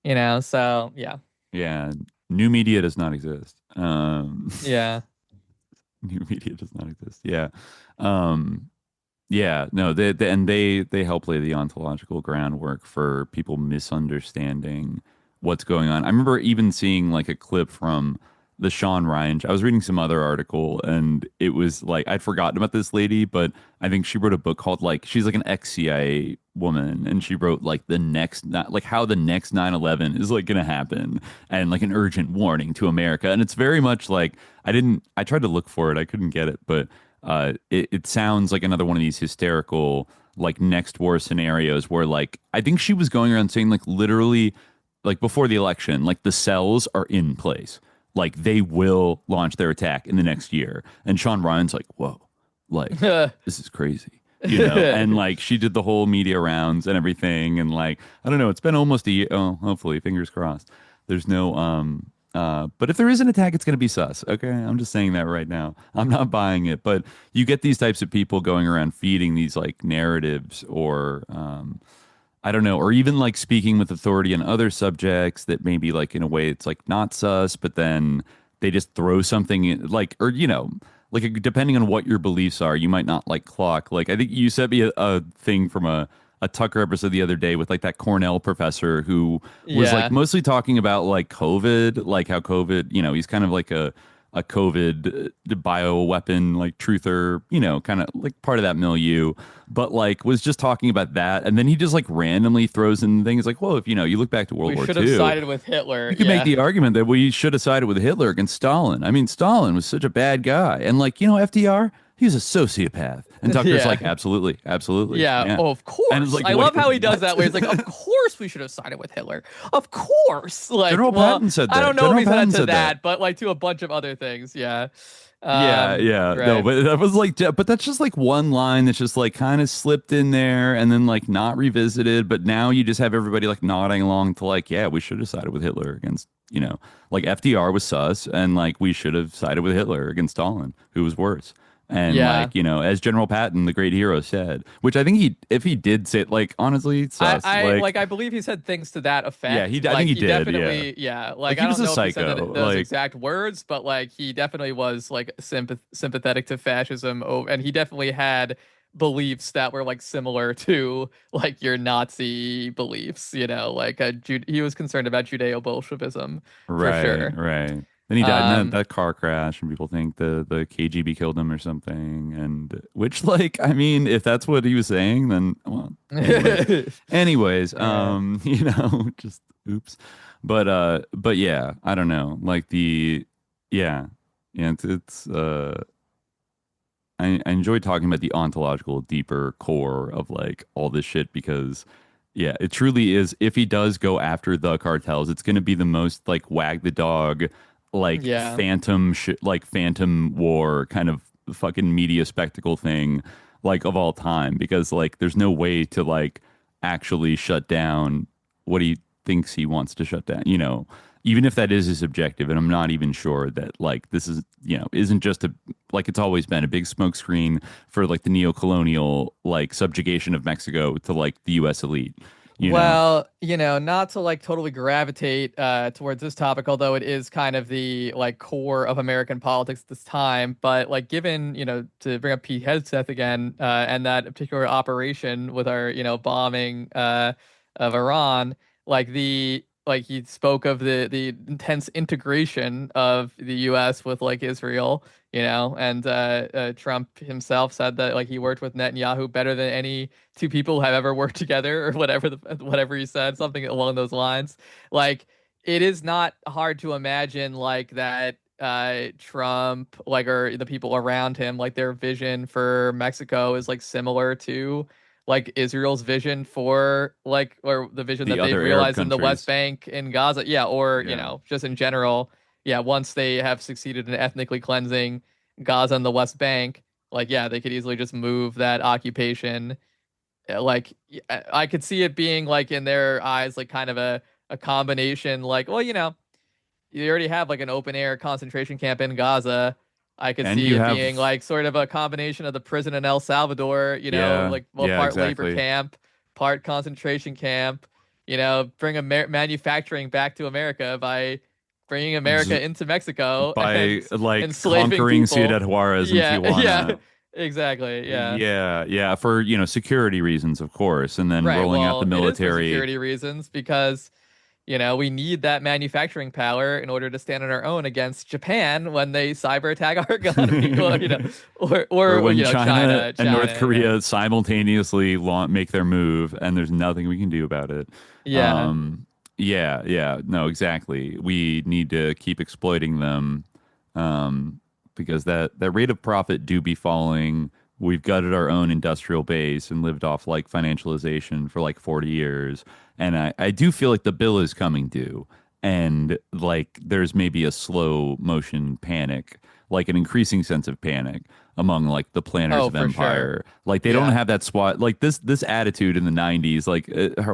you know, so yeah. Yeah. New media does not exist. New media does not exist. Yeah. No, they help lay the ontological groundwork for people misunderstanding what's going on. I remember even seeing like a clip from the Sean Ryan. I was reading some other article, and it was like I'd forgotten about this lady, but I think she wrote a book called like she's like an ex-CIA woman, and she wrote like how the next 9/11 is like going to happen, and like an urgent warning to America. And it's very much like I tried to look for it, I couldn't get it, but it sounds like another one of these hysterical like next war scenarios where like I think she was going around saying like literally like before the election, like the cells are in place. Like they will launch their attack in the next year. And Sean Ryan's like, whoa, like this is crazy. You know, and like she did the whole media rounds and everything. And like, I don't know, it's been almost a year. Oh, hopefully, fingers crossed. There's no but if there is an attack, it's going to be sus. Okay. I'm just saying that right now. I'm not buying it. But you get these types of people going around feeding these like narratives or, I don't know, or even like speaking with authority on other subjects that maybe like in a way it's like not sus, but then they just throw something in, like, or, you know, like depending on what your beliefs are, you might not like clock. Like, I think you sent me a thing from a Tucker episode the other day with like that Cornell professor who was like mostly talking about like COVID, like how COVID, you know, he's kind of like a COVID bioweapon like truther, you know, kind of like part of that milieu, but like was just talking about that. And then he just like randomly throws in things like, well, if you know, you look back to World War II. We should have sided with Hitler. You could make the argument that we should have sided with Hitler against Stalin. I mean, Stalin was such a bad guy. And like, you know, FDR, he was a sociopath. And Tucker's like, absolutely, absolutely. Yeah. Oh, of course. And like, I love how he does that, where he's like, of course we should have sided with Hitler. Of course. Like, General Patton said that. I don't know if he said to that, but like to a bunch of other things. Yeah. Right. No, but that was like, but that's just like one line that's just like kind of slipped in there and then like not revisited. But now you just have everybody like nodding along to like, yeah, we should have sided with Hitler against, you know, like FDR was sus and like we should have sided with Hitler against Stalin, who was worse. And like, you know, as General Patton, the great hero, said, which I think if he did say it, like, honestly, sus, I believe he said things to that effect. Yeah, I think he did. Definitely, like, he I was don't know a psycho. If he said those exact words, but like, he definitely was like sympathetic to fascism, and he definitely had beliefs that were like similar to like your Nazi beliefs. You know, like he was concerned about Judeo-Bolshevism for sure. Right. Then he died in that car crash, and people think the KGB killed him or something. And which, like, I mean, if that's what he was saying, then well. Anyways, you know, just oops. But yeah, I don't know. Like it's I enjoy talking about the ontological, deeper core of like all this shit because. Yeah, it truly is. If he does go after the cartels, it's going to be the most like wag the dog. Like phantom war kind of fucking media spectacle thing like of all time, because like there's no way to like actually shut down what he thinks he wants to shut down, you know, even if that is his objective. And I'm not even sure that like this is, you know, isn't just a like it's always been a big smokescreen for like the neo-colonial like subjugation of Mexico to like the US elite. You know, not to like totally gravitate towards this topic, although it is kind of the like core of American politics at this time. But like, given, you know, to bring up Pete Hegseth again, and that particular operation with our, you know, bombing of Iran, like he spoke of the intense integration of the U.S. with like Israel, you know, and Trump himself said that like he worked with Netanyahu better than any two people have ever worked together, or whatever he said, something along those lines. Like, it is not hard to imagine like that Trump, like, or the people around him, like their vision for Mexico is like similar to like Israel's vision for like, or the vision that they realized in the West Bank and Gaza. Yeah. Or, you know, just in general. Yeah. Once they have succeeded in ethnically cleansing Gaza and the West Bank, like, yeah, they could easily just move that occupation. Like, I could see it being like in their eyes, like kind of a combination, like, well, you know, you already have like an open air concentration camp in Gaza. I could see it being like sort of a combination of the prison in El Salvador, you know, part labor camp, part concentration camp, you know, bring manufacturing back to America by bringing America into Mexico by like conquering people. Ciudad Juarez and Tijuana. Yeah, exactly. Yeah. For, you know, security reasons, of course, and then rolling out the military. It is for security reasons, because We need that manufacturing power in order to stand on our own against Japan when they cyber attack our economy, or when China and North Korea simultaneously make their move, and there's nothing we can do about it. Yeah. No, exactly. We need to keep exploiting them, because that rate of profit do be falling. We've gutted our own industrial base and lived off like financialization for like 40 years. And I do feel like the bill is coming due, and like there's maybe a slow motion panic, like an increasing sense of panic among like the planners of empire. Sure. Like they don't have that SWAT, like this attitude in the 90s, like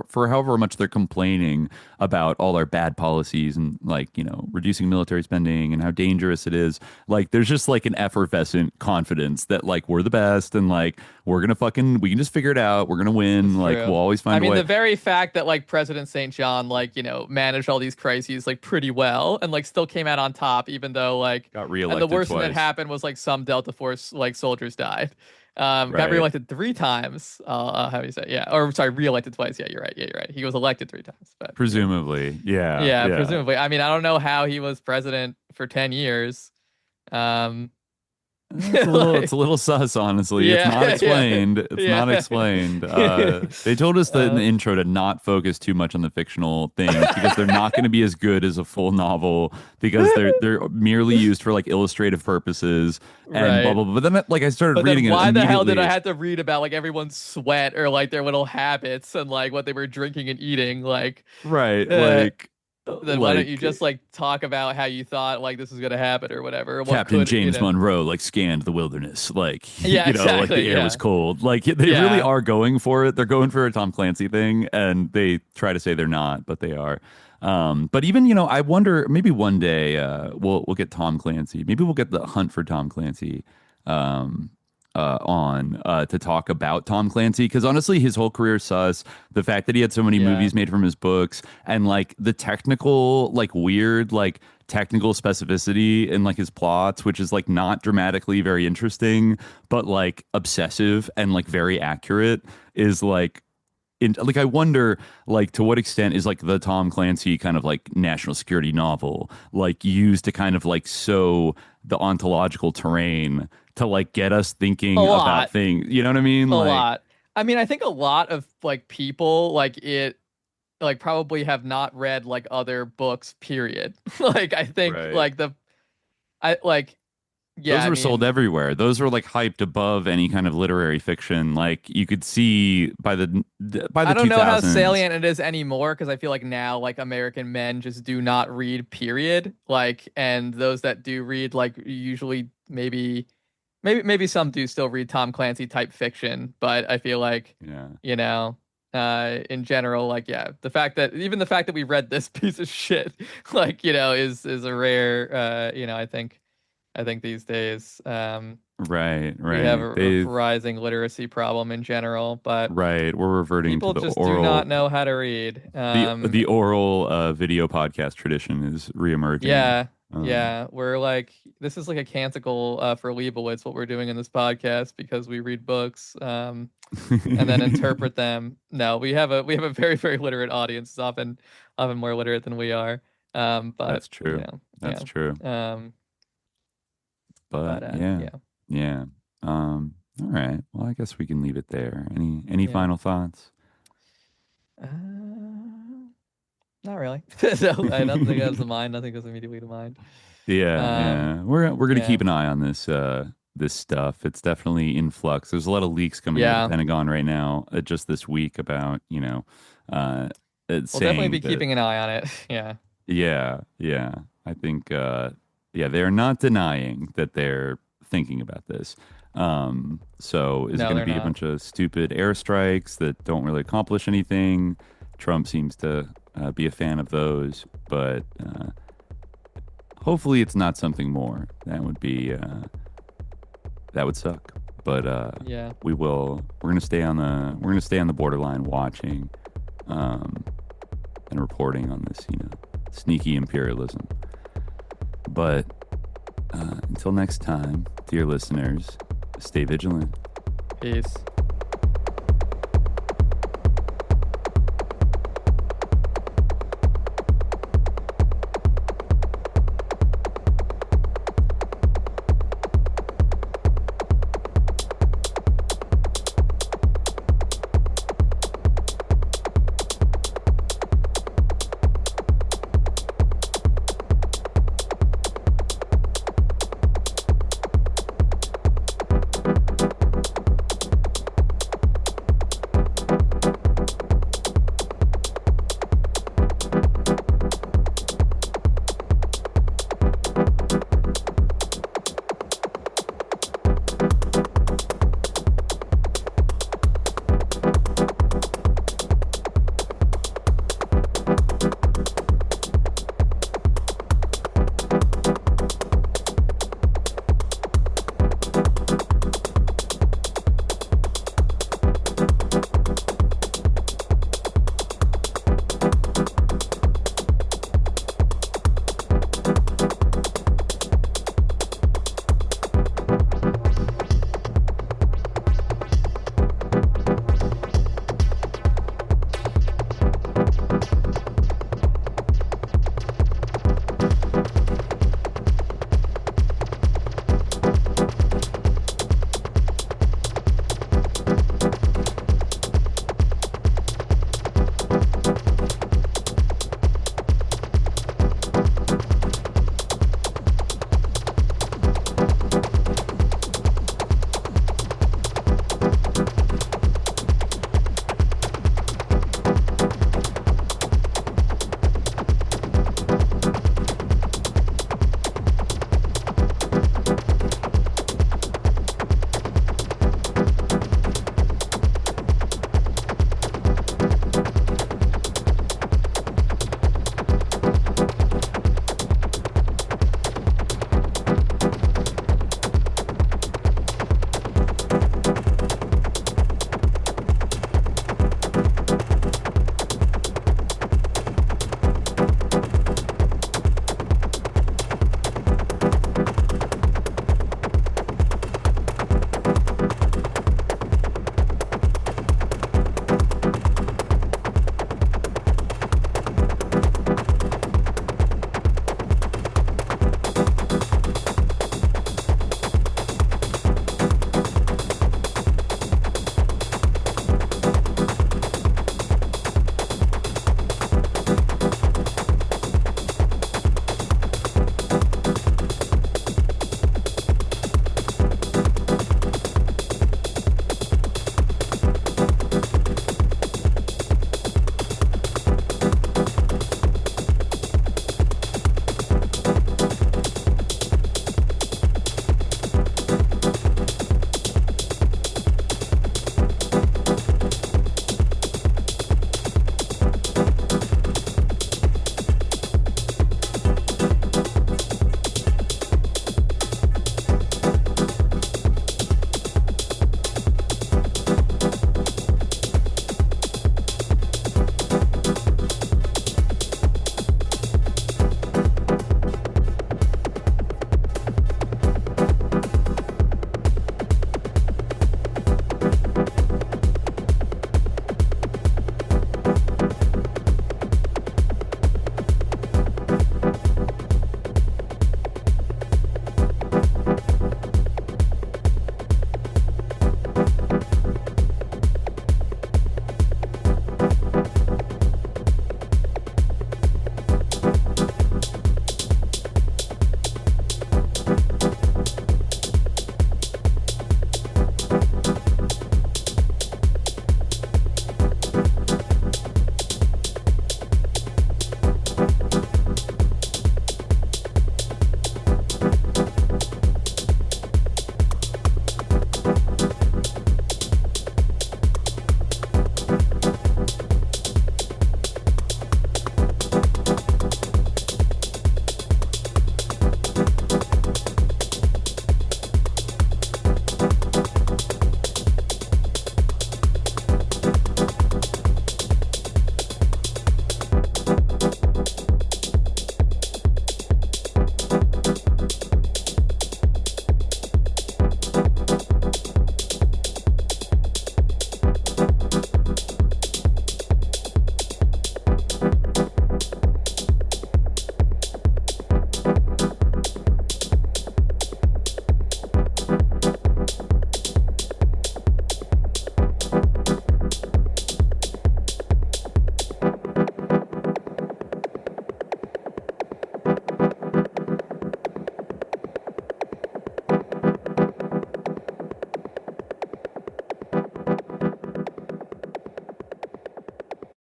for however much they're complaining about all our bad policies and like, reducing military spending and how dangerous it is. Like there's just like an effervescent confidence that like we're the best and like we can just figure it out. We're going to win. Like we'll always find a way. The very fact that like President St. John, like, managed all these crises like pretty well and like still came out on top, even though like got reelected and the worst twice. thing that happened was like some Delta Force like soldiers died. Got reelected 3 times. How do you say? Yeah. Or sorry, reelected twice. Yeah, you're right. He was elected 3 times. But presumably. Yeah, presumably. I don't know how he was president for 10 years. It's a little sus, honestly. It's not explained. It's not explained. They told us that in the intro to not focus too much on the fictional things because they're not going to be as good as a full novel, because they're merely used for like illustrative purposes and blah blah blah. But then like I started reading it. Why the hell did I have to read about like everyone's sweat or like their little habits and like what they were drinking and eating? Like then why don't you just like talk about how you thought like this was gonna happen or whatever? Captain James Monroe like scanned the wilderness, like exactly, like the air was cold. Like they really are going for it. They're going for a Tom Clancy thing, and they try to say they're not, but they are. But even I wonder, maybe one day we'll get Tom Clancy. Maybe we'll get the Hunt for Tom Clancy on to talk about Tom Clancy, because honestly his whole career sus. The fact that he had so many movies made from his books, and like the technical like weird like technical specificity in like his plots, which is like not dramatically very interesting but like obsessive and like very accurate, is like I wonder like to what extent is like the Tom Clancy kind of like national security novel like used to kind of like sow the ontological terrain to like get us thinking about things. You know what I mean? A lot. I think a lot of like people like it like probably have not read like other books, period. Like I think like those were sold everywhere. Those were like hyped above any kind of literary fiction. Like you could see by the I don't know how salient it is anymore, because I feel like now like American men just do not read, period. Like, and those that do read like usually maybe some do still read Tom Clancy type fiction, but I feel like in general, like the fact that we read this piece of shit like is a rare I think these days we have a rising literacy problem in general, but we're reverting to the just oral, do not know how to read. The oral video podcast tradition is reemerging. We're like, this is like a canticle for Leibowitz, what we're doing in this podcast, because we read books and then interpret them. No, we have a very, very literate audience. It's often more literate than we are. But that's true. That's true. All right. Well, I guess we can leave it there. Any final thoughts? Not really. No, nothing comes to mind. Nothing goes immediately to mind. We're gonna keep an eye on this this stuff. It's definitely in flux. There's a lot of leaks coming out of the Pentagon right now, just this week about we'll definitely be keeping an eye on it. Yeah. I think they're not denying that they're thinking about this. So is it going to be a bunch of stupid airstrikes that don't really accomplish anything? Trump seems to be a fan of those, but hopefully it's not something more. That would be that would suck. But we're going to stay on the borderline, watching and reporting on this, sneaky imperialism. But until next time, dear listeners, stay vigilant. Peace.